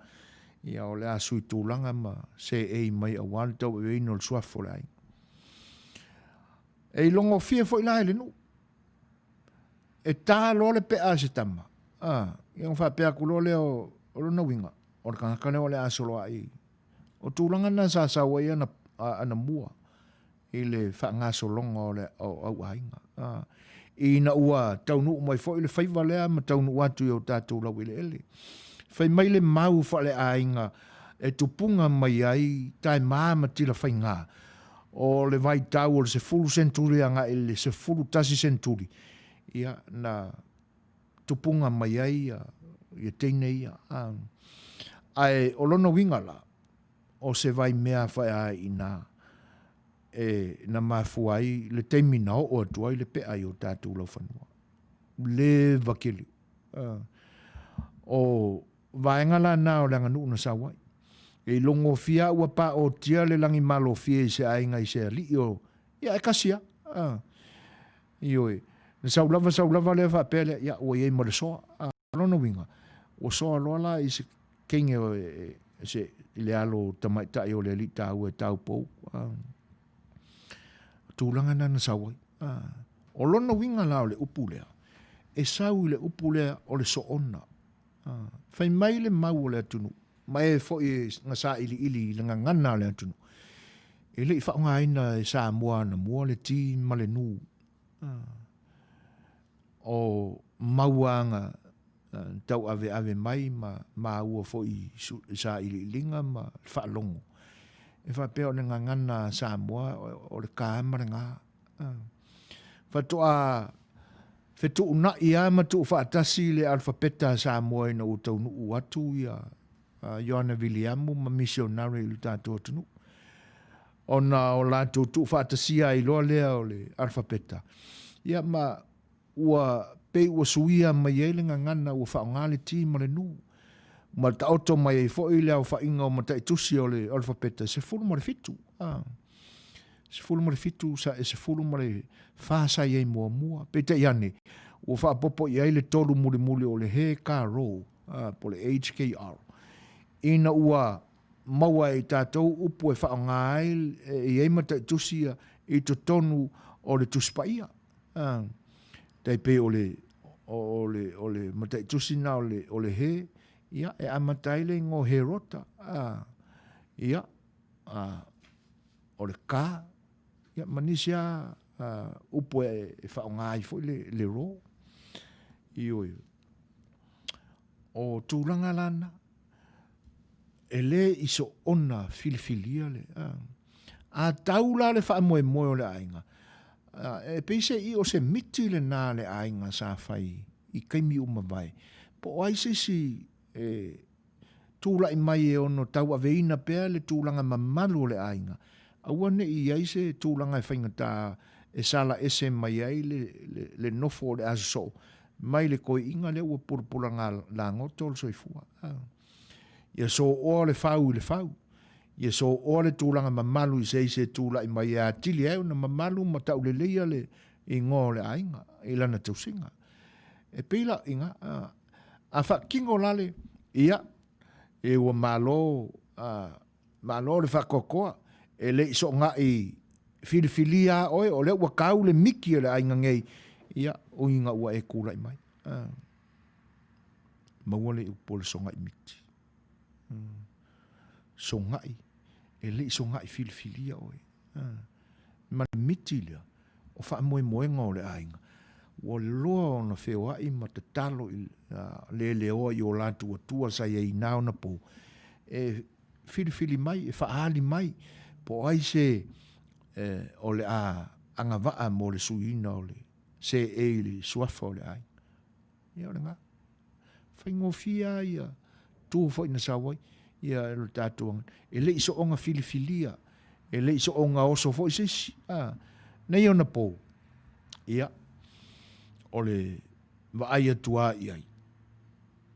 Ia o le asui tūlanga ma se ei mai a wale tau e ino le suafo le ainga. E longo fia fo ila ele nu. E tā lo le pea se tama. Ia ngā whapea kulo le o lona winga. O le kangakane o le asolo ai. O tūlanga na sa sawa ia ana mua. I le whaangaso longa o le au ainga. I na ua taunu mai fo i le whaiva lea ma taunu atu I o tātou lau ele ele. Whai mai le mau wha le ainga e tupunga mai ai tai maa ma tila whainga. O le vai tau o le se fulu senturi anga ele se fulu tasi senturi. Ia na tupunga mai ai ia teine ia. Ai o lono wingala o se vai mea whai ai ina. Na mafua ai le teimina o atua I le pea I o tātou lau whanua. Le vakili. O vaengala na o le Aganu'u na sawai. E longo fia ua pa o tia le langi malo fia I se ainga I se ali o. Ia e kasia. Ioi. Na saulava le whapele. Ia o iei ma le soa. Lono winga. O soa loa la I se kenge o se le alo tamaitai o le ali tau e tau pou. Tūlanga na sawai. O lono winga la o le upu lea. E sau le upu lea o le soona. Whai mai le mau o le atunu. Mai e fo I nga sa ili le ngana le atunu. E le I whaunga aina e Samoa na mua le ti ma le nu. O mauanga tau ave mai ma ua fo I sa ili linga ma whaalongo. E whapea o nga ngana Samoa o le kāmara ngā. Whatoa whetu una ia matu whaatasi le alfabeta Samoa ina o taunu uatu ia Ioana Viliamu ma missionary I tātou atunu. Ona o lātou tu whaatasi a I loa lea o le alfabeta. Ia ma ua pei ua suia mai e le ngana ua whaongale ti ma le nu. Ma ta auto mai fo I le au whainga o mata I tusi o le alfabeta se fulu ma le fitu. Se fulu ma le fitu sa e se fulu ma le whaasa I mua. Peta iane, ua whaapopo I le tolu muli o le he ka ro, po le HKR. Ina ua maua I tātou upu e whaongai I mata I tusi I to tonu o le tuspaia. Tai pe o o le matai tusina o le he ia e amatai le ngo he rota ia o le ka ia manisia upo e whaongai fo le ro io o tūranga lana e le iso ona filifilia le a taula le wha moe moe o le ainga e peise i o se miti le nā le ainga sa whai i kaimi umawai po ai se si tūla i mai e ono tau aveina pēr le tūlanga mamalu o le ainga aua ne i aise tūlanga e whaingata e sala ese mai ai le nofo o le aso mai le koi inga le ua purpuranga la ngoto le soifua ia so o le fau i le fau ia so o le tūlanga mamalu i se tūla i mai a tili au na mamalu ma tau le leia le i ngō le ainga i lana tausinga e pila inga a wha kingo lale ia e ua malo le wha kokoa e le iso nga i filifilia oe o le ua kau le miki le ainga ngei ia o inga ua e kula i mai maua le upo le songa i miti songai e le songai filifilia oe ma le miti lea o wha moe moenga o le ainga o loa o na whewa i matatalo le leo i o latu atua sa i nao na po e filifili mai e whaali mai po ai se o le anga waa mo le suina o le se e le suafa o le ai ia o le ngā whaingofia ia tū fo ina sawai ia e lo tātuanga e le iso onga filifilia e le iso onga oso fo i sisi nei o na po ia o le vaai atua i ai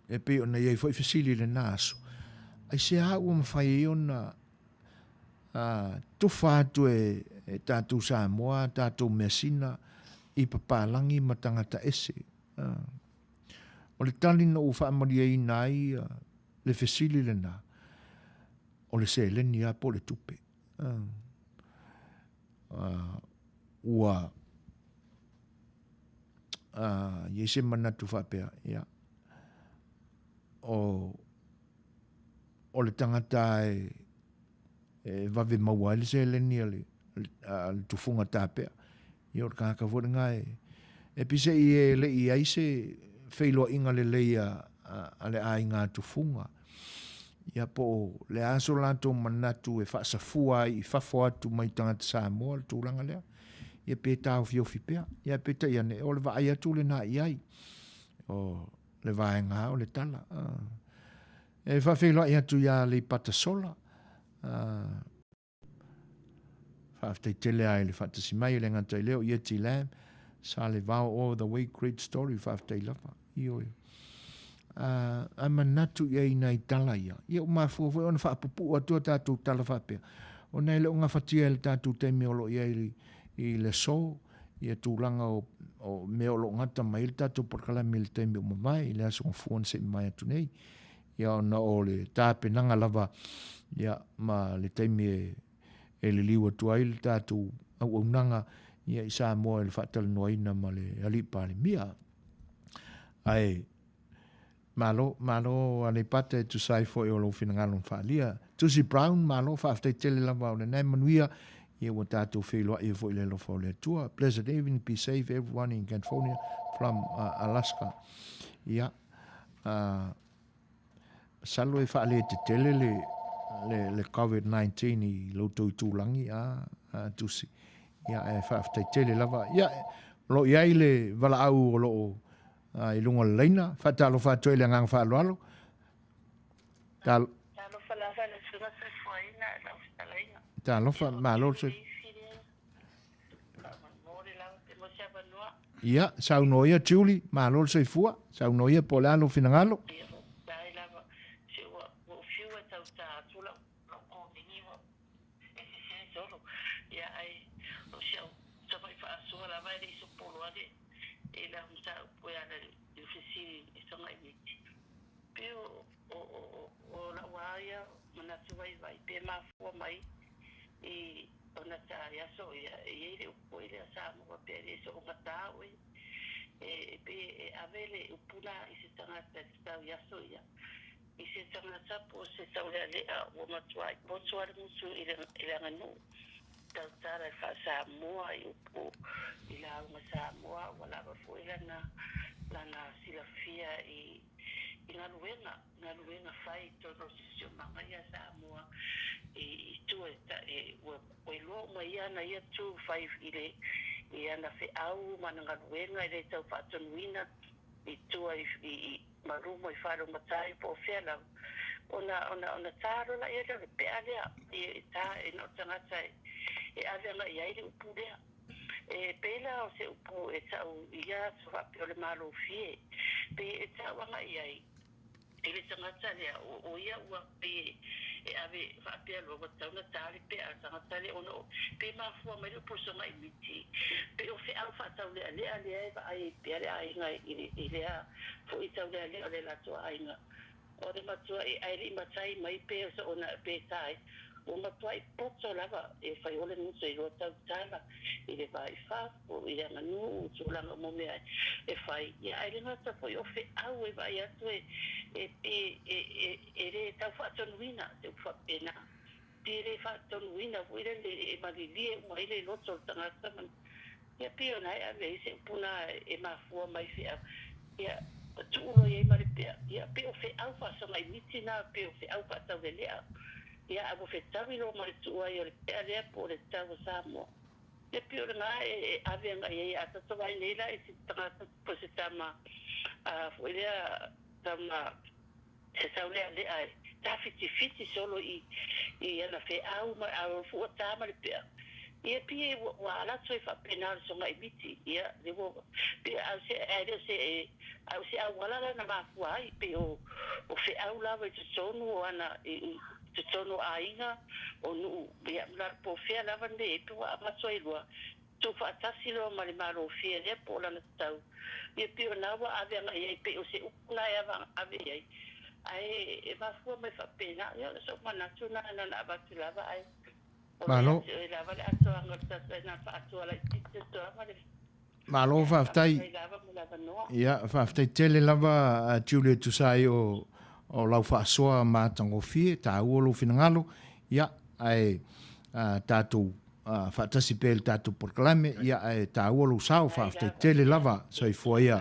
e pe ona iai fo i fasili le naso ai se a ua mawhai e ona tufa atu e tātou Samoa, tātou Mesina i papalangi ma tangata ese. O le talina u whaamaria i nai le fesili le nā. O le se leni a po le tupe. Ua ye se manatu whapea, ia. O le tangata e vave maua le se leni le tufunga tāpea. Ia o le kāka wharinga e pise i e le i aise whailoa inga le leia a le ai ngā tufunga. Ia po le aso lanto manatu e whaasafua i whafo atu mai tangata Samoa le tūranga lea. Ia pe tāu fiofi pea. Ia pe ta iane o le vaai atu le nā i ai. O le vae ngā o le tala. E whawhiloa i atu ia le pata sola. Whaaftai tele ai le whaatasi mai le ngantai leo ia ti lam. Sa le vau all the way great story whaaftai lapa. Io. A manatu ia i nei tala ia. Ia o mafua ona whaapupu atua tātou tala whapea. O nei le o ngā whatia le tātou teimi olo ia i le so. Ia tūlanga o me olo ngata mai le tātou Polokalame le teimi o mawai. Le aso ngā se mai atu nei. Ia ona o le tāpe nanga lava. Ia ma le teimi e le liwa tuai le tātou au nanga. Ia i Samoa le Talanoaina ma le alipa le mia. Ai malo a le pata e Tusa fo e o lo finangalo whaalia. Tusi Brown malo whaaftai tele lava o le nai Manuia. Ia wa tātou wheloa e fo i le lofa o le atua. Pleasant evening, be safe everyone in California from Alaska. Ia salo e whaale te tele le COVID-19 i lautou i tūlangi tusi. Ia e whaaftai tele lava. Ia lo iai le wala au o lo i lunga le leina. Whatalo whātua i le ngang whaaloalo. Talo whalawa le sunga se fuaina e lau stalaina. Talo wha malo se. Ia, saunoia tiuli, malo se fua. Saunoia po le alo finangalo. Vai pe ma fo mai e ona ta ya so ya e le o ile sa mo pe le so ngata we pe avele upula I se tangata tau yaso ia. I se tangata po se tau lea o matua I potua musu I Aganu'u. Tau tara fa Samoa I upu I la uma Samoa wala ba fu lana silafia I ngaluenga fai tono sisio mangaya Samoa I tu o lo mai ana ia tu 5 ile I ana Fai'oa manangaluenga I le tau Talanoaina I tu I marumo I wharo matai po whela ona taro la ia le pea lea I ta no tangata avenga I aile upu lea pela o se upu tau ia so hape o le malo fie pe tau anga I ai ele tangata lea o ia ua pe ave hape alo o tau na tari pe a tangata lea ono pe mafua mai le posonga I miti pe o Fai'oa whatau lea eva ai pe ale ainga I lea fo I tau lea o le lato ainga o le matua aile I matai mai pe o sa ona pe tai o matua I poto lava whai ole nuso I roa tau tala I le vai wha o I Aganu'u tūlanga mo mea whai ia aile ngata fo I o Fai'oa vai atu re tau whaatonuina te whapena te re whaatonuina fo ire le marilie ua ile loto tangata man ia pio nai ave se puna mafua mai Fai'oa ia tuulo ia maripea ia pe o Fai'oa whasonga I miti na pe o Fai'oa whatau le lea ia abo fetawi lo mai tua ia le pea lea po le tau Samoa ia pio ngā avenga ia atato vai leila I se tangata po se tama fo ilea tama se tau lea ta fiti solo I ana Fai'oa ma a fu tama le pea ia pie wa ala tsoi fa penal so ngai biti ia lewo pie au se wala na mafua I pe o Fai'oa lava I tonu ana te tono ainga o nu ia mlar po fea lava ne pe wa masoi lua tu fa tasi lo mali malo fea le po la tau ia pe na wa ave nga ia pe o se ukuna ia va ave ia ai va fu me fa pena ia so mana tuna na ba lava ai Malo lava le ato anga tata na fa ato la tite to ma le malo whaftai ia whaftai tele lava Julia Tusa o lau whaasua mātango fie, tā uolo whinangalo, ia, ai tātou whaatasi pēle tātou Polokalame, ia, ai tā uolo sao whaafte tele lava, so I fua ia.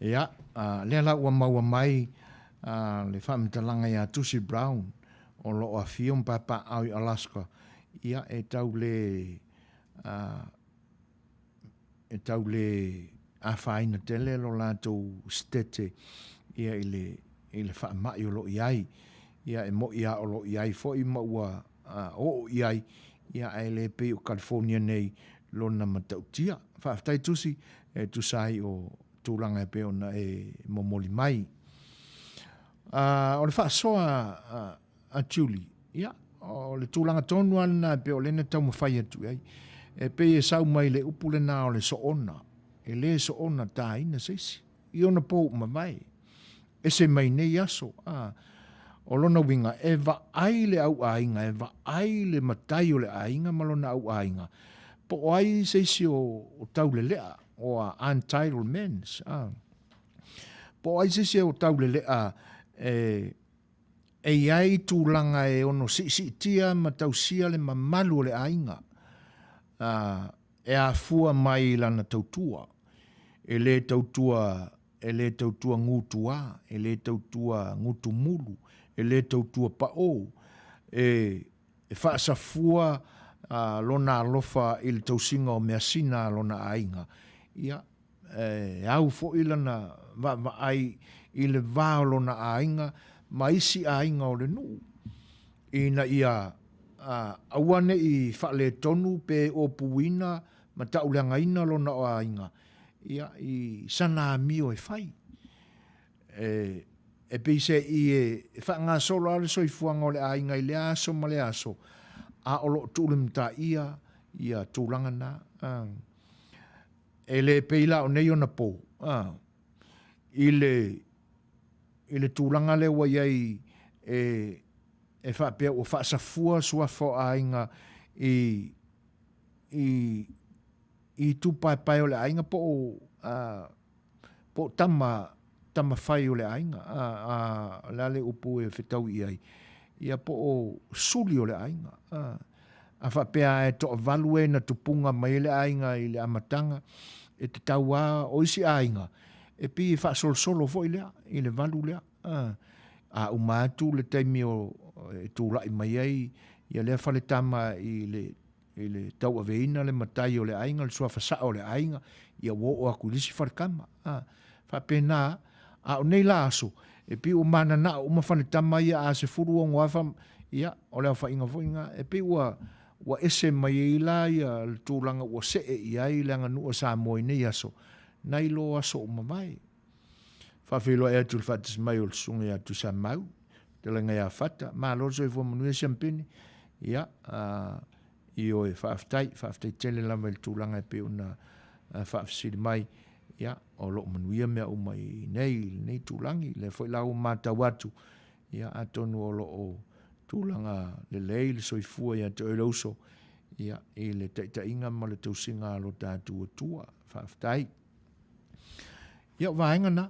Ia, lea la ua maua mai, le whaamitalanga ia Tusi Brown, o loo a fion papa au I Alaska, ia, e tau le a whaina tele lo lātou stete, ia ile fa mai o lo iai ia e mo ia o lo iai fo I maua o iai ia ele pe o California nei lona matautia fa tai tusi tu sai o tūlanga e pe ona e momoli mai o le fa so a Julie ia o le tūlanga tonu ana pe o lena tau mawhai atu ai e pe e sau mai le upule na o le so ona e le so ona ta ina seisi I ona po mai e se mai nei aso o lona winga e va aile au ainga e va aile matai o le ainga malona au ainga po ai se si o tau le lea o untitled men's po ai se si o tau le lea e ai tūlanga e ono si tia matau sia le mamalu o le ainga e a fua mai lana tautua e le tautua ngutua, e le tautua ngutu mulu, e le tautua pao, e whaasafua lona alofa I le tausinga o measina lona ainga. Ia, au fo ilana va ai I le vao lona ainga, maisi ainga o le nuu. Ina ia, awane I whaale tonu pe o puina, ma tauleanga ina lona o ainga. Ia I sana mio e fai e pe se I fa nga solo ale so I fuanga o le ainga I le aso ma le aso a o lo tūlimta ia tūlanga na e le peila o nei ona po I le tūlanga le wa iai e fa pe o fa sa fua sua fo ainga I i tu pai o le ainga po tama fai o le ainga lale upu e whetau i ai ia po o suli o le ainga a whapea e to value na tupunga mai le ainga i le amatanga e te taua o isi ainga e pi fa solo fo i le valu lea a umatu le taimi o e tu lai mai ai ia le fale tama i le tau aveina le matai o le ainga le sua fasa o le ainga ia wo o akulisi farkama fa pena a o nei la aso e pi o mana na o mafale tama ia a se furu o ngafa ia o le fa inga foinga e pi wa ese mai la ia le tūlanga ua se e iai le Aganu'u Samoa nei aso nai lo aso o mamai fa filo e atu le fatis mai o le sunga ia tu sa mau te lenga ia fata ma lo so i fo Manuia champagne ia i o e whaaftai tele lama il tūlanga e pe una whaafsiri mai ia o lo Manuia mea o mai nei tūlangi le foi lau mātau atu ia atonu o lo o tūlanga le lei le soifua ia te oiloso ia i le tainga ma le tausinga lo tātu o tua whaaftai ia vaenga na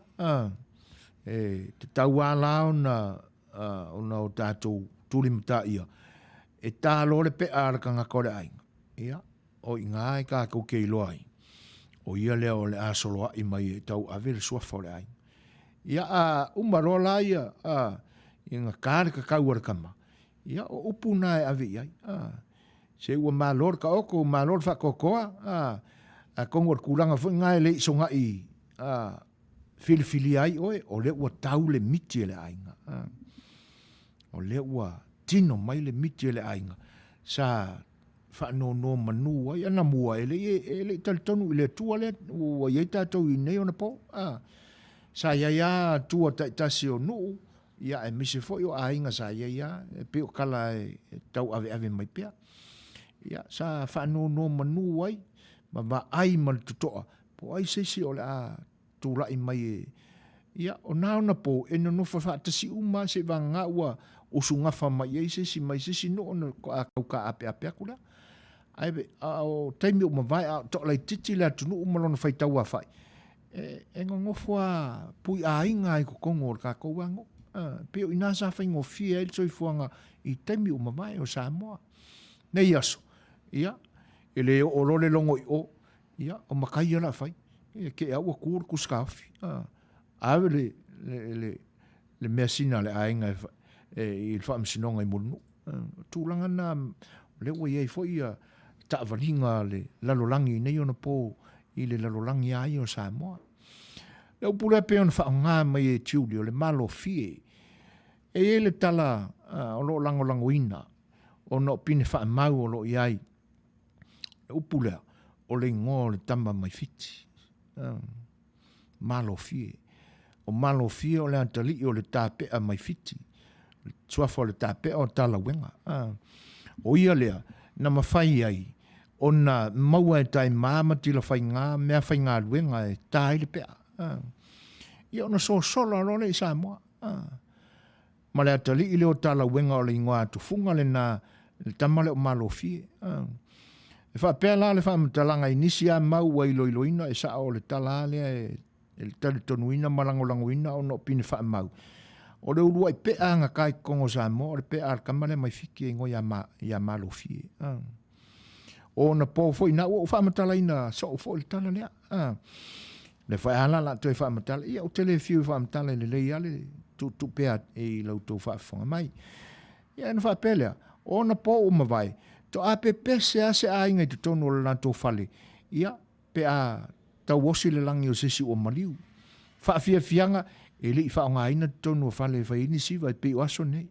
te taua lao na ona o tātou tūlimata ia e tālo le pe arakanga kore ainga. Ia, o inga e kā kau kei loai. O ia lea o le asoloa i mai e tau ave le suafa o le ainga. Ia umaro la ia inga kāre ka kau arakama. Ia o upu na e ave iai. Se ua malor ka oko, malor whakokoa. A kongor kulanga fo inga e le isonga i fili ai oe, o le ua tau le miti e le ainga. O le ua tino mai le miti le ainga sa fa no manua ia na mua ele tonu ile tua le o ia tatou i nei ona po sa ia tua tasi o nu ia e mise fo yo ainga sa ia pe o kala tau ave mai pia ia sa fa no manua ma ba ai mal tutoa po ai se o le tu la i mai ia o na po e no fa tasi uma se vanga ua o sungafa mai e se si mai se si no a kauka ape kula ai be o taimi o mavai a to lai titi la tunu o malona fai tau a fai e ngofua pui a inga i ko kongo ka kouango pe o ina sa fai ngofia il soi fuanga i taimi o mavai o Samoa nei aso ia ele o lole longo i o ia o makai ala fai ke au kur ku skafi ave le mesina le ainga il fa msinonga i munu tūlanga na le ua iei fo ia taavalinga le lalolangi nei ona po i le lalolangi ai o Samoa le upule pe ona whaonga mai e tiuli o le malo fie e le tala o lo langolangoina o no pine wha mau o lo iai le upule o le ngō le tamba mai fiti malo fie o malo fie o le antali o le tāpea mai fiti suafa le tape o Talanoaina o ia lea na mawhai ai o na maua e tai māma tila whai ngā mea whai ngā luenga e tai le pea ia ona so sola role i Samoa ma le atali i leo Talanoaina o le ingoa atu funga le na le tamale o malo fie e wha pea la le wha matalanga i nisi a mau wa iloiloina e saa o le tala lea e le talitonuina malangolangoina o no pine wha mau o le urua i pea nga kai kongo Samoa, o le pea arkamale mai fiki e ngo ia malo fie. O na po fo ina o whamatala ina so fo le tala lea. Le whai ala la toi whamatala, ia o tele fiu whamatala le lei ale, tu pea e lau tau whaafonga mai. Ia na whapelea, o na po o mawai, to ape pese ase a inga i te tono le lanto whale, ia pea tau osi le langi o sisi o maliu. Whaafia fianga, e li fa nga ina tonu fale fa ini si vai pe aso nei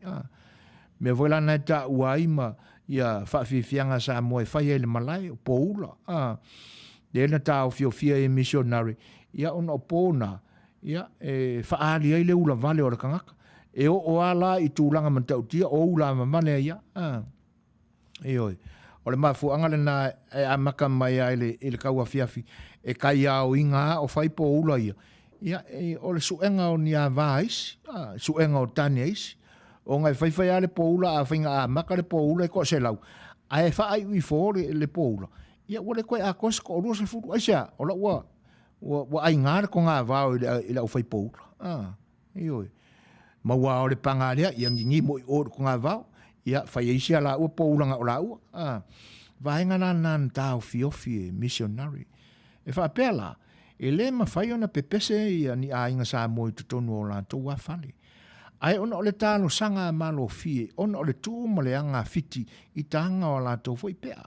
me voila na ta uaima ia fa fianga sa mo fa ele malai poula de na ta ofia e missionary ia on opona ia e fa ali ele ula vale o kangaka e o ala i tulanga mantau tia o ula mane ia e oi o le mafu angale na a maka mai ele kaua fiafi e kai au inga o fai po ula ia ia o le suenga o nia vais suenga o taneis o ngai fai ale poula a finga a maka le poula ko se lau ai fa ai wi for le poula ia ua le koe a koe ko rua se furu aisa o la ua ai ngāra ko ngā vāo i la ufai poura ioi ma ua o le panga lea ia ngingi mo i oru ko ngā vāo ia fai eisi a la ua poulanga o la ua vaenga nan tau fiofi missionary e wha apea la e le ma fai ona pepese ia ni a inga sa mo i tutonu o la tau a fale ai ona o le talo sanga malo fie ona o le tu ma le anga fiti i tanga o la tau foi pea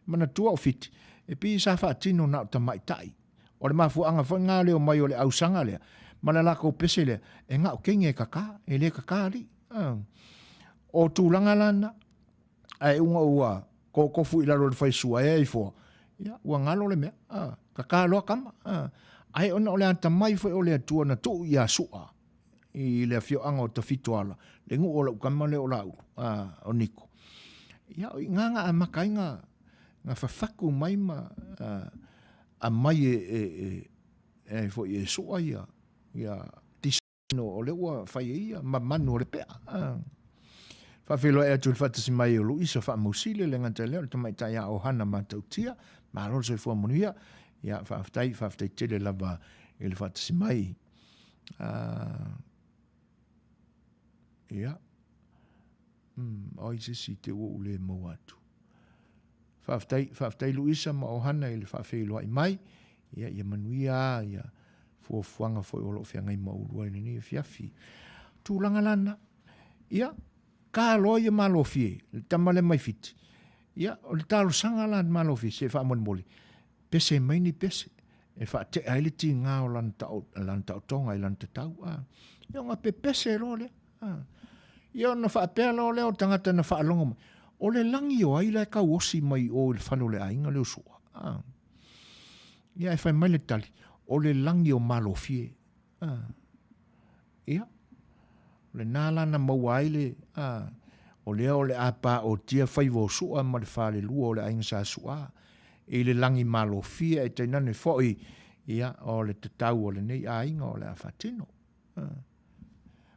mana tua o fiti e pi sa fa tino na ta mai tai o le mafu anga fa nga le o mai o le ausanga le mana la ko pese le e nga o kenge kaka e le kaka li o tu langa lana ai unga ua ko fu ila lo fai sua e fo ya ua ngalo le me kaka lo kama ai ona o le anta mai foi o le tua na tu ia sua i le fio anga o ta fitoala le ngu o la kama le o la o niko ya o nganga a makainga nga fafaku mai ma a mai e fo e sua ia tisno o le ua fai ia ma manu le pea fa filo e tu fatasi mai o Luisa fa musile le ngata le to mai tai o hana Matou tia ma lo se fo Manuia ya fa ftai tele lava il fatasi mai ya oi si te o le mo atu fa ftai Luisa ma o hana il fa filo ai mai ya Manuia ya fo fuanga fo o lo fianga i mo lo ni fiafi tu langa lana ya ka loia malofie le tamale mai fiti ia o le talo sanga la malofie se fa mon moli pese mai ni pese e fa te ai le tinga o lanta tonga i lanta tau ia nga pe pese lo le ia na fa pe lo le o tangata na fa longa o le langi o ai la ka osi mai o le fano le ainga le usua ia e fa mai le tali o le langi o malofie ia le nala na mauaile o le apa o tia fai vo sua ma le fale lua o le ainga sa sua e le langi malofia e te nane foi ia o le tatau o le nei ainga o le afatino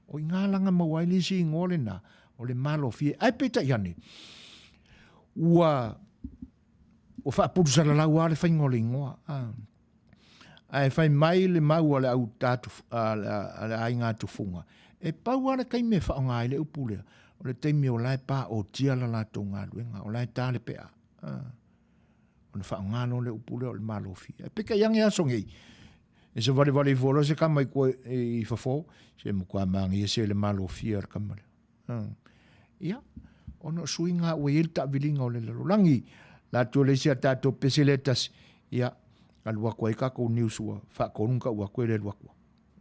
o inga langa mauaile si ngole na o le malofia ai peta iane ua o fa purusa la lau ale fai ngole ingoa ai fai mai le mau ale au tatu ale ainga tufunga e pau ana kai me fa nga ile upule o le teimi o lai pa o tia la tonga luenga o lai tale pea o fa nga no le upule o le malofi e peka yang ya songi e se vale volo se kama i ko i fafo se mo kwa mangi se le malofi ar kama ia ono suinga o il ta vilinga o le langi la to le sia tato peseletas ia al wa ko ka ko niusua fa ko nunca wa ko le wa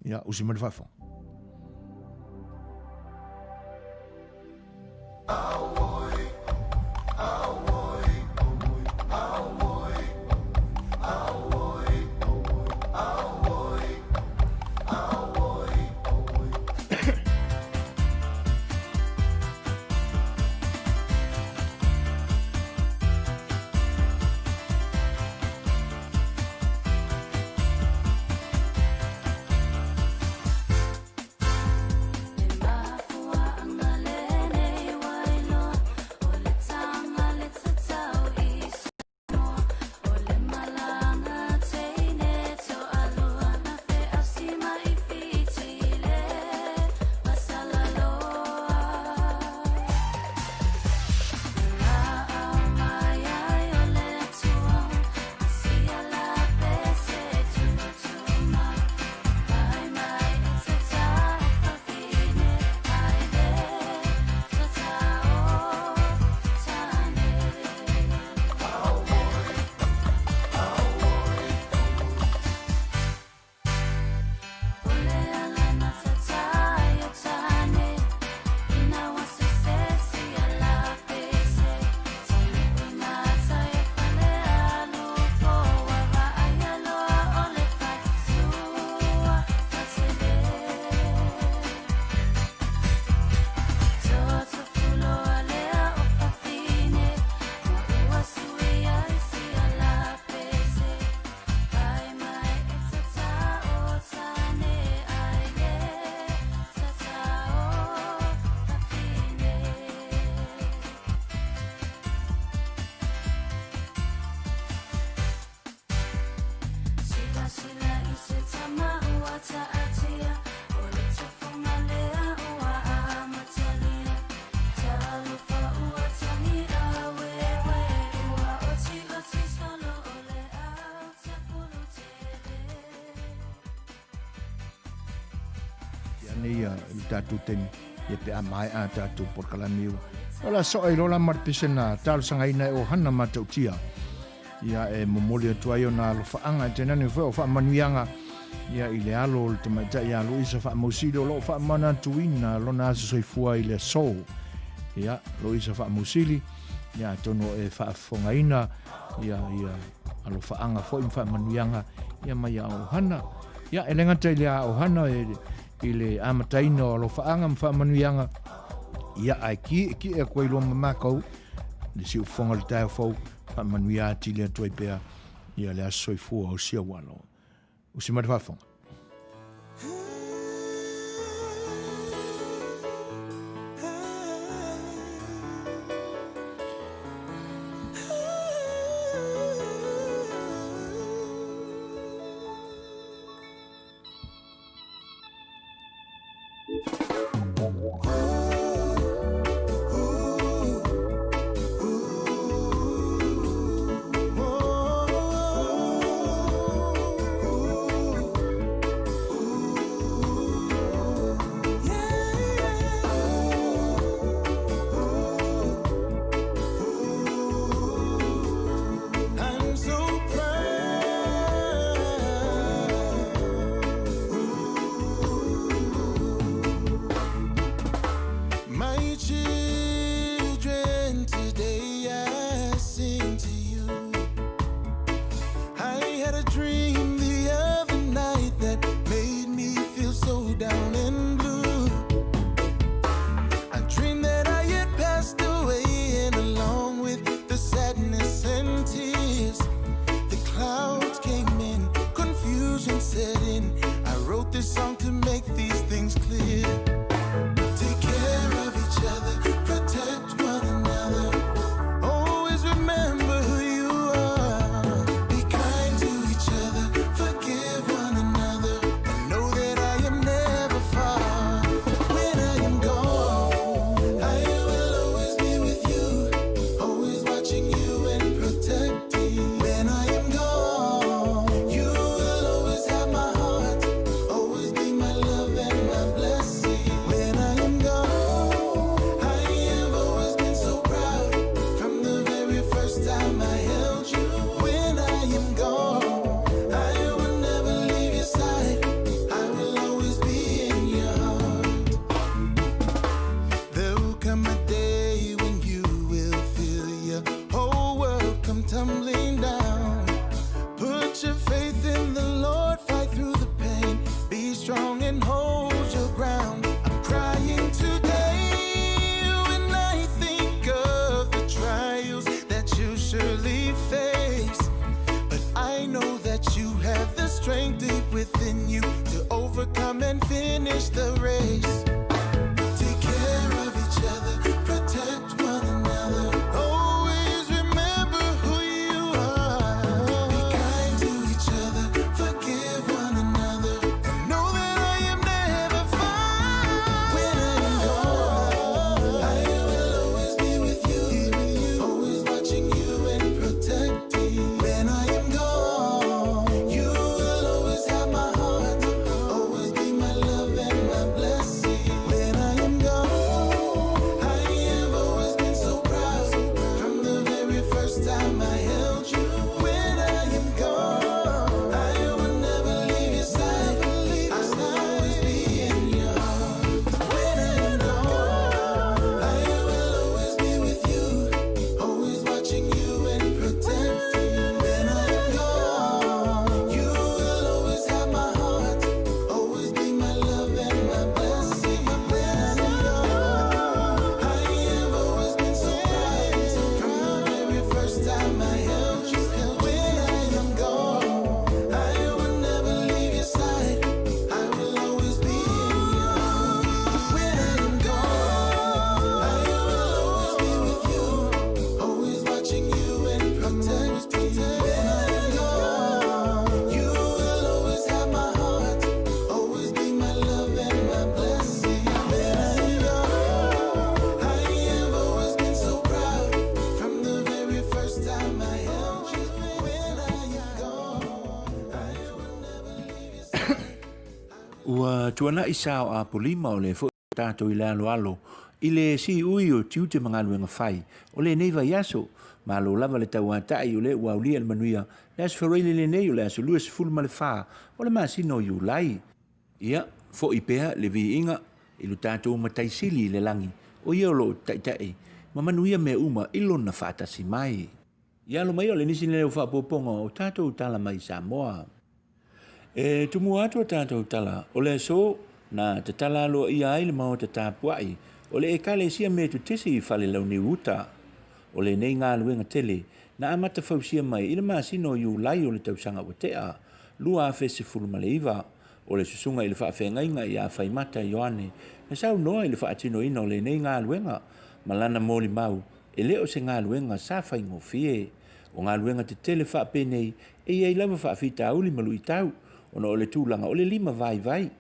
ia usimal fa fo nei i tātou temi ia pe a mai a tātou Polokalame ua. Ola so ai lola marpisena talo sangaina o hana matautia. Ia e momoli atu ai ona lo faanga tenani o fa manuianga. Ia i le alo le tamaita ia lo isa fa mausili o lo fa mana tuina lo na soifua i le so. Ia lo isa fa mausili. Ia tono e fa fongaina ia alo faanga fo in fa manuianga ia mai o hana. Ia e lenga te le o hana i le amataina o lo faanga fa manuianga. Ia ai ki e koe lo mamakau le si ufonga le tae fau fa manuia ati le atuai pea ia le asoifua o sia wano o si mare fafonga my heart, always be my love and my Ua tuana isao a polima o le fo tato i le alo i le si ui o tiu te mangaluenga whai o le neiva yaso ma lo lava le tau atai o le ua ulia le manuia le as whareile le nei o le aso lua se fulu ma le wha o le masino i ulai ia fo i pea le vi inga i lu tato mataisili le langi o ia o lo taitai ma manuia me uma ilo na whaatasi mai ia lo mai o le nisi le wha poponga o tato tala mai Samoa e tumu atu o tato tala o le so na te tala alo ia ai le mao te tapuai o le ekale sia me tu tisi i fale lau ni uta o le nei ngā luenga tele na amata fausia mai i le masino i ulai o le tausanga o tea lua afe se fulu maleiva o le susunga i le whaafengainga i a whaimata i oane na sau noa i le whaatino ina o le nei ngā luenga malana moli mau e leo se ngā luenga sa whaingo fie o ngā luenga te tele whaapenei e iei lava whaafita auli malu i tau ona o le tūlanga o le lima vai vai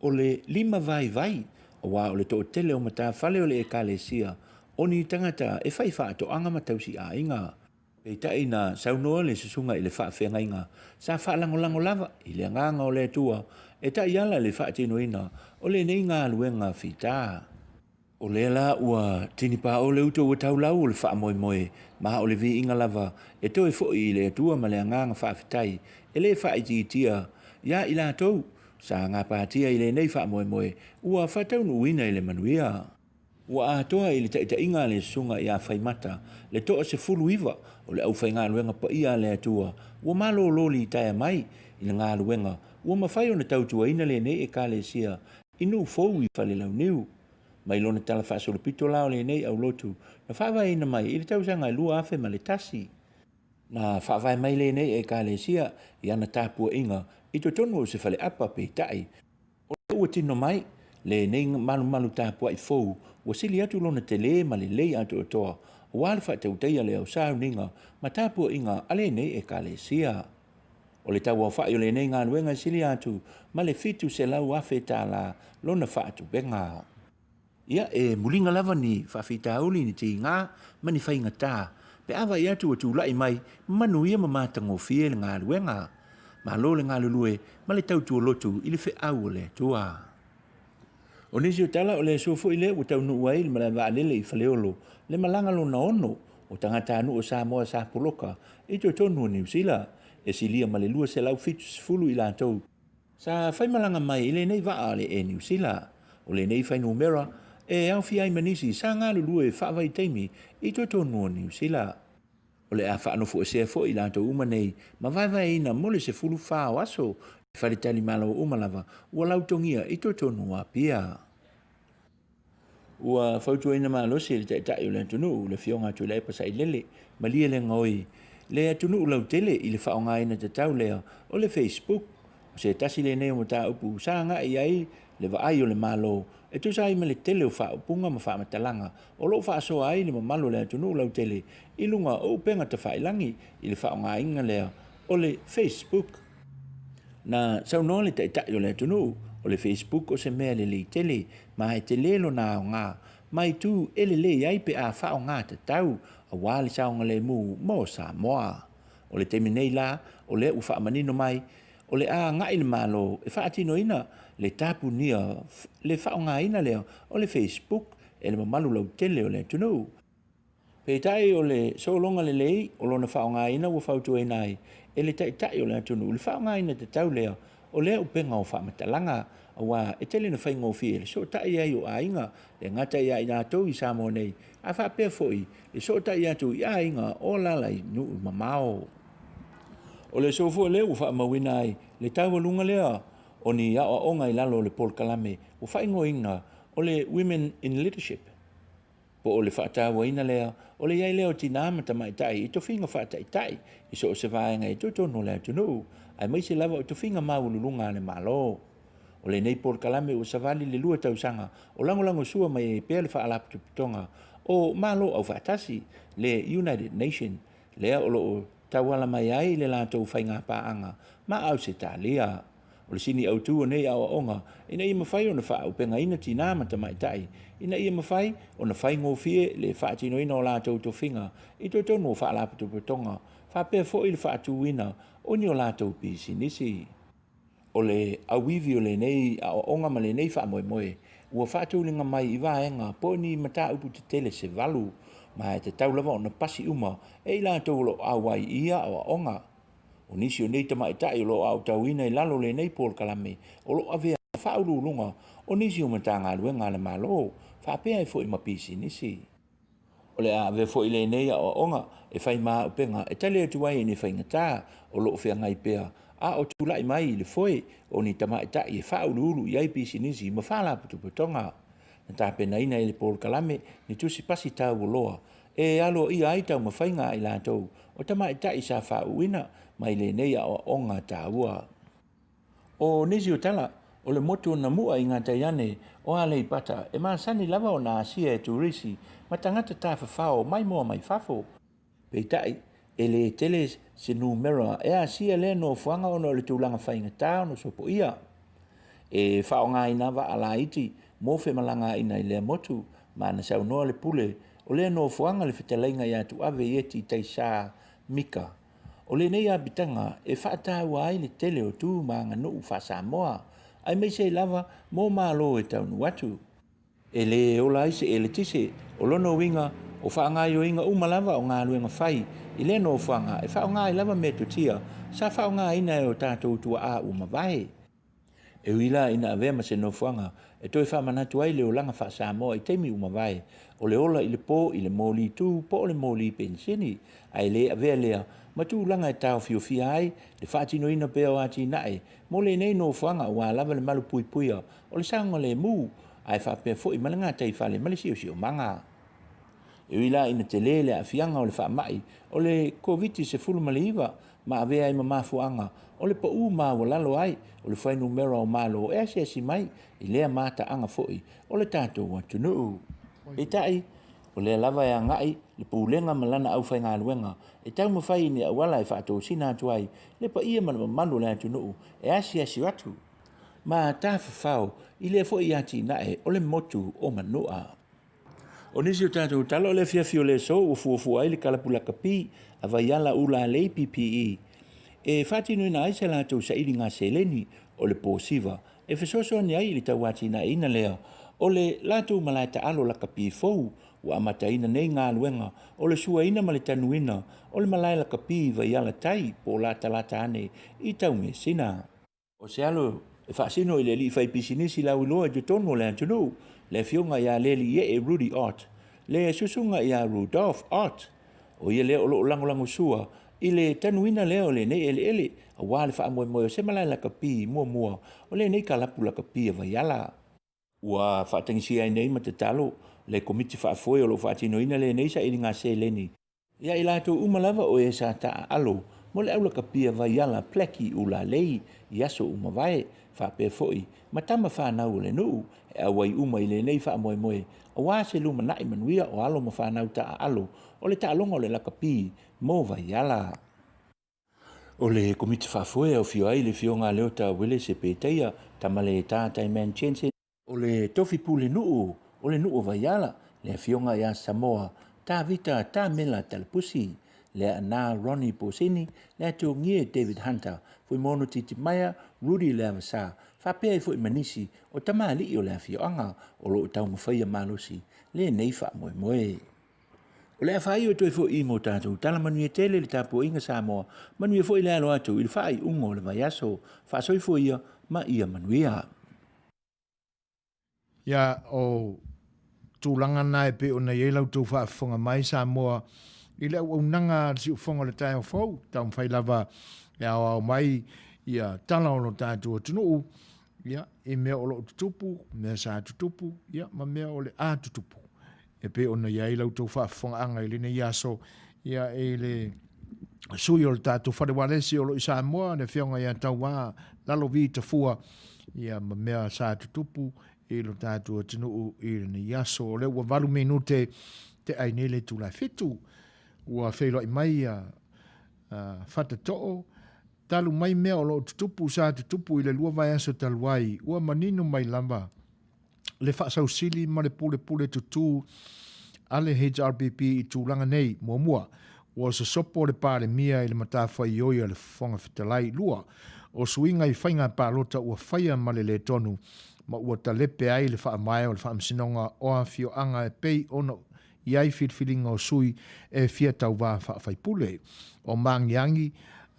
o le lima vai vai o wa o le to tele o mata fale o le ekalesia o ni tangata e fai fa to anga matausi a inga pe tai na saunoa le susunga i le fa fenga inga sa fa lango lava i le nganga o le tua e tai ala le fa tino ina o le nei ngā luenga fita o le la ua tinipa o le uto o tau lau o le fa moe ma o le vi inga lava e to e fo i le tua ma le nganga fa fitai e le fa i tia ya ila tou sa ngā pātia i le nei wha moe ua whatau nuina i le Manuia. Ua atoa i le taita inga le sunga i a whaimata le toa se fulu iwa o le au whai ngā luenga pa ia le atua ua malo loli i taia mai i le ngā luenga ua mawhai o na tautua ina le nei e ka le sia inu fau i whale lau niu. Mai lona tala whaasolo pito lao le nei au lotu na whawai ina mai i le tausanga i lua afe ma le tasi. Na whawai mai le nei e ka le sia i ana tāpua inga i to tonu o se whale apa pe tai. O le ua tino mai, le nei malu tāpua i fou, ua sili atu lona te le ma le lei atu o toa, o wale wha te uteia le au sāu ninga, ma tāpua inga ale nei e ka le sia. O le tau au wha o le nei ngā nuenga sili atu, ma le fitu se lau afe tā la lona wha atu benga. Ia e mulinga lava ni whawhita uli ni ti ngā, mani whainga tā, pe awa i atu o tū lai mai, Manuia ma mātango fie le ngā nuenga. Ma lo le ngā lulue, ma le tau tua lotu i le whi au o le tua. O nisi o tala o le sofo i le o tau nuu ai ma le waalele i whaleolo, le malanga lo na ono o tangata anu o Samoa sa Poloka i to tonu o New Zealand, e silia ma le lua se lau fitu fulu i la tau. Sa whai malanga mai i le nei waa le e New Zealand, o le nei whai numera, e au fi ai manisi sa ngā lulue whaavai teimi i to tonu o New Zealand. O le a whaanofo e sea fo i lanto uma nei, ma vai ina mole se fulu whao aso, i wharitali malo umalava, ua lautongia i to tonu a pia. Ua whautua ina malo se le tai o le atunu, le fionga tu le pasa i lele, ma lia le ngoi, le atunu lau tele i le whaonga ina te tau lea, o le Facebook, o se tasi le neo mo ta upu, sa nga i ai, le vaai o le malo, e tu sai me le tele o wha upunga ma wha matalanga, o lo wha so ai le mamalo le atunu lau tele, i lunga o penga te whailangi i le whaonga inga lea o le Facebook. Na sau no le tai o le atunu, o le Facebook o se mea le le tele, ma he te lelo na o ngā, mai tu ele le ai pe a whaonga te tau, a wale saonga le mu mo Samoa. O le temi nei la, o le u wha manino mai, o le a ngai le malo, e whaatino ina, le tapu nia, le whaonga ina leo, o le Facebook, e le mamalu lau tele o le atunu. Peitai o le solonga le lei, o lona whaonga ina ua whautua inai, e le tai o le atunu, le whaonga ina te tau lea, o lea upenga o whamatalanga, a wā e tele na whaingo fie, le so tai ai o ainga, le ngata ia ina tau i Samoa nei, a whapea foi, le so tai atu i ainga o lalai nu mamao. O le sofo le ua whaamawina ai, le tau lunga lea, o ni a onga i lalo le Polokalame, ua whaingo inga, o le Women in Leadership. Po o le whaatawa ina lea, o le iai leo tina amata mai tai, i to whinga whaatai tai, i so o se vaenga i totono le atunu, ai Maise lava o to whinga maululunga le malo. O le nei Polokalame o savali le lua tausanga, o langolango sua mai e pea le whaalaptu pitonga, o malo au whaatasi, le United Nations, lea o lo o tawala mai ai le lātou whainga paanga, ma au se tālia. O le sini au tua nei au onga, ina ia mawhai o na wha au penga ina tina amata mai tai, ina ia mawhai o na whai ngofie le whaatino ina o lātou to whinga, i to tono whaalaptu pitonga, whapea fo i le whaatu ina, o ni o lātou pisi nisi. o le awivi o le nei a o onga ma le nei wha moe moe. Ua whaatulinga mai i waenga po ni mata upu te tele se valu ma e te taulawa o na pasi uma e i lātou lo awai ia o onga. O nisi o nei tama i tai o lo au tauina i lalo le nei Polokalame o lo avea whaurulunga o nisi o mata ngā luenga le malo whapea i fo i mapisi nisi. O le ave fo i le nei o onga e whai maa upenga e tale atu wai ni whai ngata o lo whea ngai pea a o tūlai mai le foe o ni tama i tai e whaurulu i ai pisi nisi ma whala putuputonga. Na tāpena ina i le Polokalame ni tusi pasi tau o loa e alo i ai tau ma whainga i lātou o tama i tai sa whauina mai le nei o onga tāua. O nisi o tala o le motu na mua i ngā taiane o a lei pata e maa sani lava o nā asia e turisi ma tangata tā whawhao mai moa mai whafo. Pei tai e le tele se numera e asia le no fuanga ono le tūlanga whainga tā no sopo ia. E whao ngā ina wa ala iti mo fe malanga ina i le motu ma na sau noa le pule o le no fuanga le whetalainga i atu ave ieti tai sā mika. O le nei abitanga e whaatau ai le tele o tū ma Aganu'u wha Samoa ai Maise lava mo malo e taunu atu. E le ola ise e le tise o lono winga o whaangai o inga umalava o ngā luenga whai i le no whanga e whaongai lava me tutia sa whaongai ina e o tātou tua a umawai. E wila ina avema se no whanga e toi whamanatu ai le o langa wha Samoa i teimi umawai o le ola i le po i le mōli tū po le mōli pensini ai le avea lea Matou langa e tau fiofia ai, le whaatino ina peo ati nae, mo le nei no whanga ua lava le malu pui puia, o le sanga le mū, ai whapea fo i malanga tei whale malisi o si o manga. E wila ina te lele a fianga o le whaamai, o le COVID se fulu maliva, ma avea i mamafuanga, o le pa u ma walalo ai, o le whainu mera o malo e asi mai, i lea mata anga foi, o le tātou wa tunuu. E tai, o le lava e ngai le pulenga malana au whainga luenga e tau mawhai ni awala e whaatou sina atu ai le pa ia manu le atu nuu e asi atu ma ta whawhau i le fo i ati nae o le motu o Manua. O nisi o tātou talo le fiafio le so o fuafu ai le kalapulaka pi a vaiala ula le PPE e whatinu ina ai se lātou sa ili ngā seleni o le pōsiva e whesoso ni ai le tau ati na ina lea o le lātou malaita alo laka pi fou wa amataina nei ngā luenga o le suaina ma le tanuina o le malaila kapi vai ala tai po la talata ane i tau me sina. O se alo e whaasino i le li whai pisinisi lau iloa i tono le antunu le fionga ia le li e Rudy Ott le susunga ia Rudolph Ott o ia le o lo langolango sua i le tanuina leo le nei ele a wale wha amoe moe o se malaila kapi mua o le nei kalapula kapi vai ala. Ua whaatangisia i nei ma te talo le komiti whaafoe o lo whaatinoina le neisa i ngā seleni. Ia i lātou umalava o e sa taa alo, mo le aula kapia vai ala pleki ula lei i aso umawai whapea foi, ma tama whanau le nuu e awai uma i le nei whaamoe moe, a wā se luma nai Manuia o alo ma whanau taa alo, o le taalonga o le lakapi mo vai ala. O le komiti whaafoe au fio ai le fionga leota wele se pēteia, tamale tātai man chense, o le tofi pule nuu, o le nuu vaiala, le fionga ia Samoa, tā vita tā mela talapusi, le ana Ronnie Posini, le atu ngie David Hunter, fui mono titi maia, Rudy le avasa, whapea i fui manisi, o tamali o le fionga, o lo tau mawhaia malosi, le neifa moe moe. O le awhai o toi fui imo tātou, tala Manuia tele le tāpua inga Samoa, Manuia fui le alo atu, il whai ungo le vaiaso, whaasoi fui ia, ma ia Manuia. Ia o tūlanga nai pe o nei elau tū whaafonga mai Samoa i le au nanga si ufonga le tai o fau tau mwhai lava ia o mai ia tala o lo tātua tunuu ia e mea o lo tutupu mea sa tutupu ia ma mea o le a tutupu e pe o nei elau tū whaafonga anga i le nei aso ia e le sui o le tātua wharewalesi o lo i Samoa ne whionga ia tau wā lalo vi ta fua ia ma mea sa tutupu i lo tātua tinu i ni yaso le ua walu minute te ainele tu la fitu ua whailo i mai a whatato'o talu mai mea o lo tutupu sa tutupu i le lua vai aso taluai ua manino mai lamba le whaasau sili ma le pule tutu ale HRBP i tūlanga nei mua ua se sopo le pāle mia i le matawhai ioia le whonga whitalai lua o suinga I whainga pālota ua whaia male le tonu, ma ua talepe ai le wha mai o le wha msinonga o a fio anga e pei ono iai whilwhilinga o sui e fia tau wā wha whaipule. O mangiangi,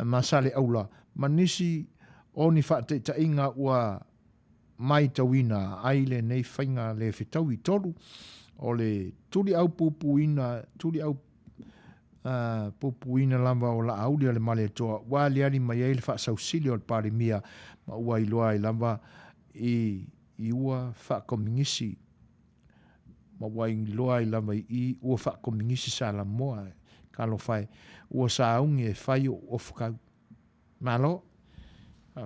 masale aula, manisi o ni wha te inga ua mai tawina ai le nei whainga le whitau I tolu, o le tuli au pupuina, pupuina lamba o la auli o le male toa, wā le ali mai eile wha sausili o le pare mia, ma ua iloa I lamba I ua wha komingisi, ma ua iloa I lamba I ua wha komingisi sa la moa, kalo whai, ua sa aungi e whai o ofukau. Malo,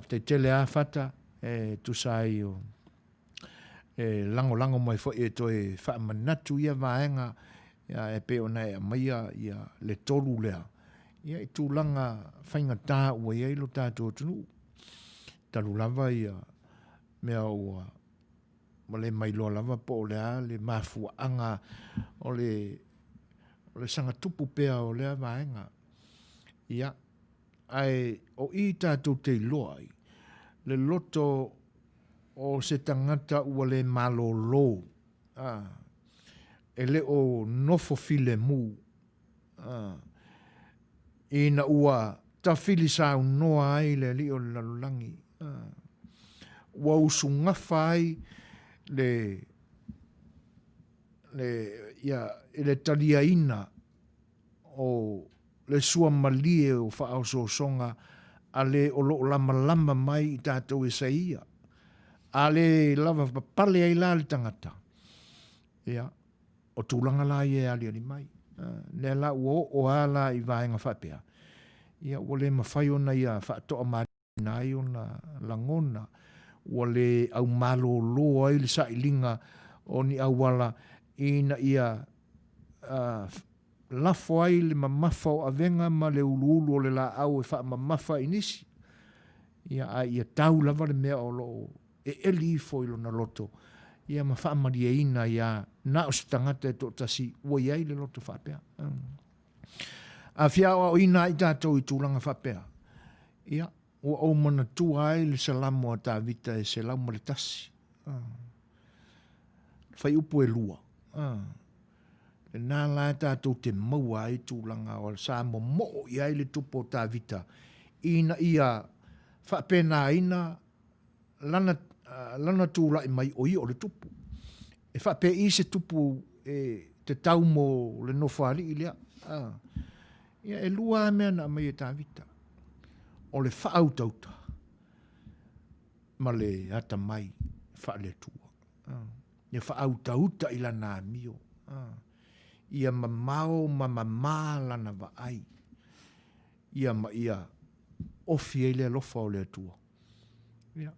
te tele a whata, Tusa I o lango mai fo e to e wha manatu ia vaenga, e pe ona e maia ia le tolu lea. Ia I tūlanga whainga tā ua ia ilo tātou tunu. Talu lava ia mea ua ma le mailoa lava po o lea le mafua anga o le sanga tupu pea o lea vaenga. Ia, ai o I tātou te loai, le loto o se tangata ua le malolo, e le o nofo file mu, ina ua tawhili sa unoa ai le li o lalulangi, ua usungafa ai le talia ina o le sua malie o whaau songa a le o lo lama mai I tātou e saia. A le lava papale ai la le tangata. Ia, o tūlanga la I e ali ali mai. Le la o ala I vaenga whapea. Ia, o le mawhai ona ia whaatoa marina ai ona langona. O le au malo loa ai le sailinga o ni au wala ina ia lafo ai le mamafa o avenga ma le ulu o le la au e wha mamafa inisi. Ia tau lava le mea o lo e eli fo ilo na loto. Ia ma wha maria ina ia na o si tangata e to tasi ua iai le loto whapea. A fia o ina I tātou I tūlanga whapea. Ia, ua o mana tua ai le salamo a tā vita e se lau ma le tasi. Whai upu e lua. Le nā la tātou te maua ai tūlanga o sa mo iai le tupo tā vita. Ina ia whapena ina lana tūla I mai o I o le tupu. E whape I se tupu te tau mo le nofari I lea. Ia e lua mea na mai e tā vita. O le whaau tauta. Ma le ata mai wha le tua. Ia whaau tauta I lana mio. Ia mamao mamama lana wa ai. Ia ma ia ofi e le lofa o le tua. Ia.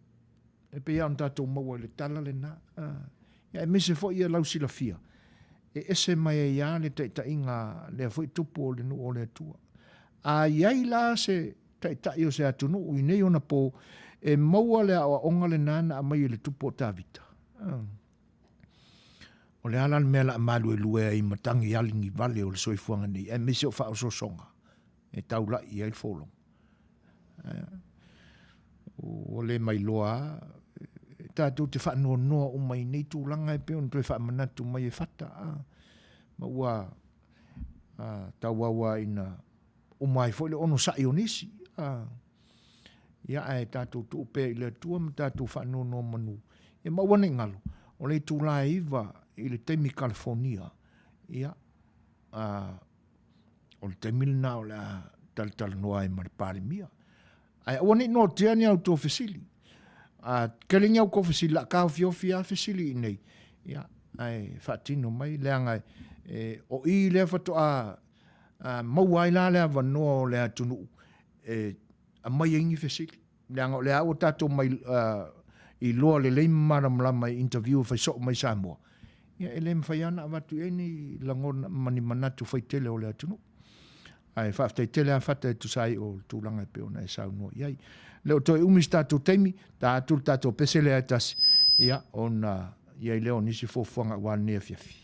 E pe ia on tātou maua le tala le na. Ia e mese fo ia lausi la fia. E ese mai e ia le ta inga le foi tupu o le nu o le tua. A iai la se ta o se atunu u nei ona po e maua le a onga le nana a mai le tupu o tā vita. O le alan mea la malu e lue I matangi alingi vale o le soifuanga nei. E mese o wha o so songa. E tau la I el folong. O le mai loa tātou te wha noa o mai nei tūlanga e peon tue wha manatu mai e whata. Ma ua tau wawa ina o mai fo le ono sa I o nisi. Ia e tātou tuupe I le tua ma tātou wha noa manu. E mawane ngalo. O le tūla iwa I le teimi California. Ia. O le teimi na o le Talanoaina ma le pare mia. Ai wani no tia ni au to fasili. Kelinga au ko fasili la ka fiofi a fasili nei. Ia, ai fatino mai leanga o I le fato a mau ai la le vano le atunu a mai ingi fasili. Leanga le au tato mai I loa le le maram la mai interview fa so mai Samoa. Ia ele mfaiana avatu eni langona mani manatu fai tele o le atunu. Ai whaftai tele a whata e tusai o tūlanga e peona e sau noa iai. Leo toi umis tātou teimi, tātou pesele a tasi. Ia, ona iai leo nisi fofuanga wānea fiafi.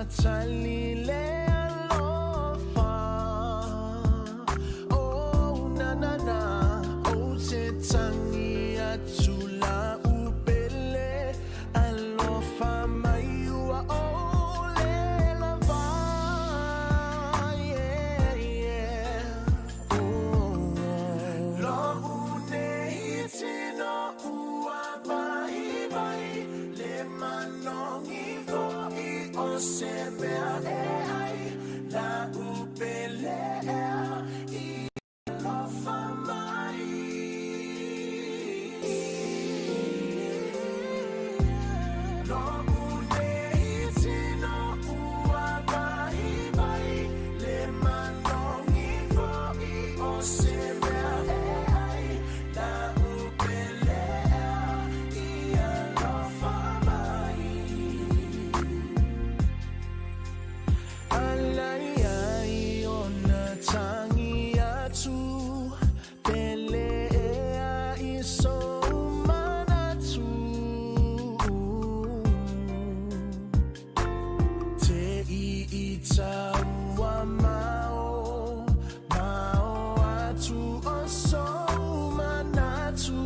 tali le alofa. Oh na na na, oh se tangi atula upele alofa maiua oh le lava. Yeah yeah. Oh lo une itino ua vai vai le manongi vo I o se mea e ai la upele I alofa mai. Lo une itino ua vai vai le manongi vo I o se mea e ai la upele I alofa mai. Alai ai ona tangi atu pele I so manatu. Te I taua mao mao atu o so manatu.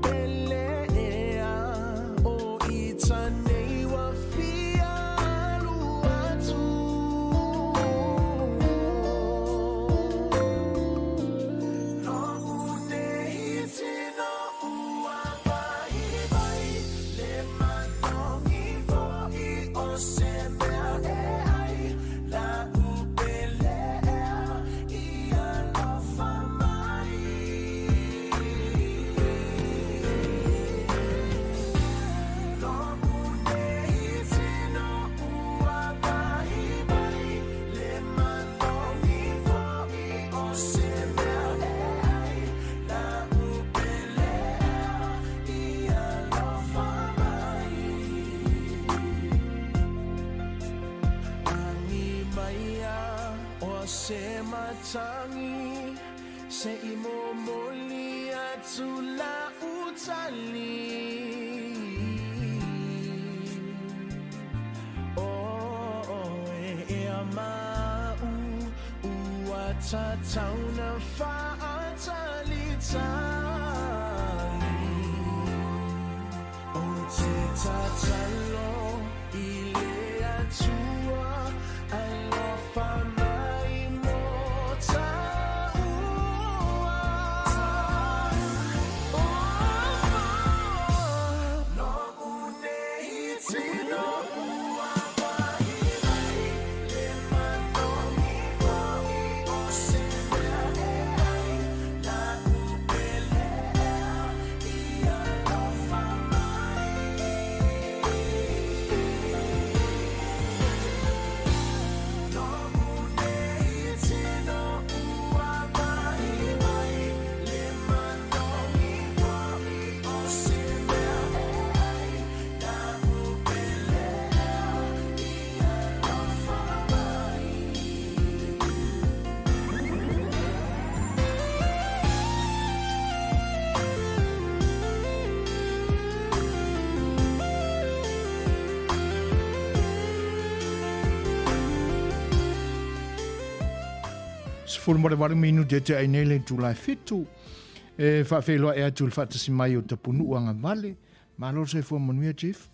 Pele o I tanei wa fia alu atu. Lo une itino ua vai vai le manongi vo I o se mea e ai la upele I alofa mai. Lo une itino ua vai vai le manongi vo I o se mea e ai la upele I alofa mai. Angi maia o se matangi se I momoli atu la utali. Oh e amau ua tatauna faatali tali. O te tatalo I le atua alofa mai mo taua. Lo une itino ua vai vai le manongi vo I o se mea e ai la upele I alofa mai. Lo une itino ua vai vai le manongi vo I o se mea e ai la upele I alofa mai. Sefulu mo le walu minu te te ainele Julai fitu. E whawheloa e atu le whatasi mai o te punu anga vale. Malo se fua Manuia chief.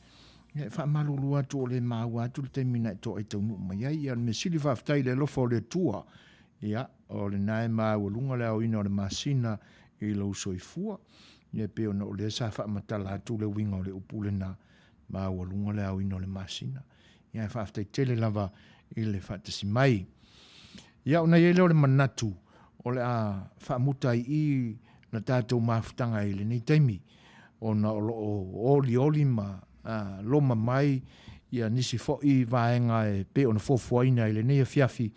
E whamalulu atu o le mau atu le te mina e to e taunu mai ai. Ia me sili whaftai le lofa o le tua. Ia o le nae mau o lunga le au ina o le masina I lo soifua. Ia pe ona o le sa whamatala atu le winga o le upule na mau o lunga le au ina o le masina. Ia whaftai tele lava I le whatasi mai. Ia ona ye le manatu o le a whaamutai I na tātou mawhitanga I le nei taimi ona o oli ma loma mai ia nisi fo'i vaenga e pe ona fofuaina I le nei fiafi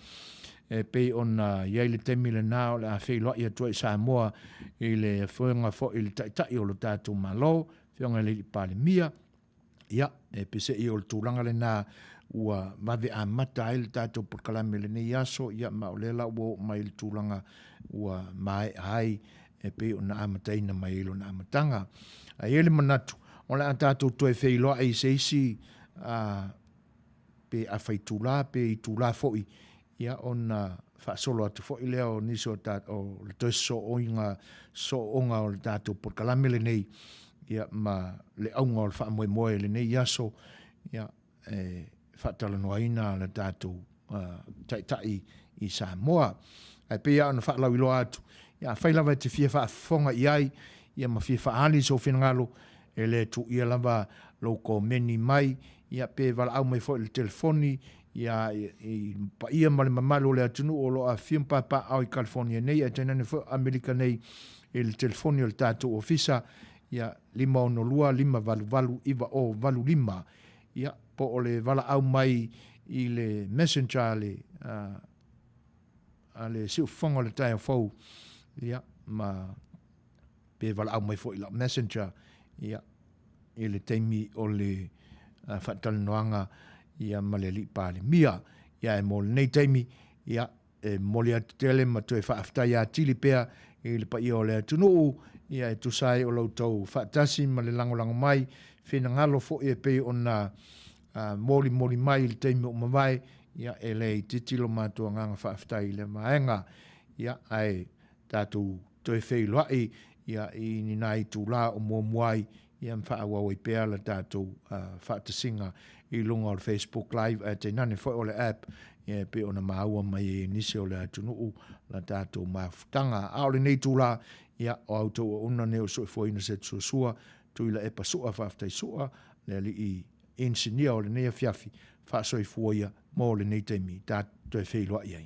e pe ona ia le taimi le nā o le a whailoa ia tua I Samoa I le whainga fo'i le taitai o le tātou malo whionga le pāle mia ia e pese I o le tūranga le nā ua mawe a mata ai le tātou Polokalame le nei aso ia maolela ua mai le tūlanga ua mai ai e pe o na amataina mai ilo na amatanga. A ele manatu o le tātou toi whailoa e se isi pe a whaitula, pe i tula fo'i, ia ona whaasolo atu fo'i lea o niso o le toi so onga o le tātou Polokalame le nei, ia ma le aunga o le wha moe moe le nei iaso, ia Talanoaina le tātou tai i Samoa. Ai pe ia ona whaalau i loa atu, ia whailawa te fia whaafonga i ai, ia ma fia whaali so whenangalo, e le tu ia lava loko meni mai, ia pe wala au mai fo le telefoni, ia i pa ia male mamalo le atunu o lo a fiumpapa au i California nei, a tēnane fo Amerika nei, e le telefoni o le tātou ofisa, ia 512 iwa o 25, ia po o le wala au mai i le messenger le siu fonga le tai fou, ia ma pe wala au mai fo i la messenger, ia i le teimi o le whatalanoanga, ia ma le li pāle mia, ia e mo le nei teimi, ia e mo le atele ma tu e whaaftai a tili pea, i le pa ia o le atunuu, ia e tusai o lautou whaatasi ma le langolango mai, whina ngalo fo i e pe o na moli mai le teimi o mawai, ia e le titilo mātua nganga whaaftai le maenga, ia ai tātou toi whailoai, ia i ni nai tūla o muamuai, ia mwhaawau i pēa la tātou whaatasinga i lunga o le Facebook Live, e te nane fo o le app, ia pe o na maua mai e nisi o le atunuu, la tātou mafutanga. A o le nei tūla, ia o autou o una neo so i fōina Setu Suasua, tuila e pasua whaaftai sua, le li i engineer o le nei fiafi, whaasoi fuoia, mō le nei teimi, tātou e whailoa i ai.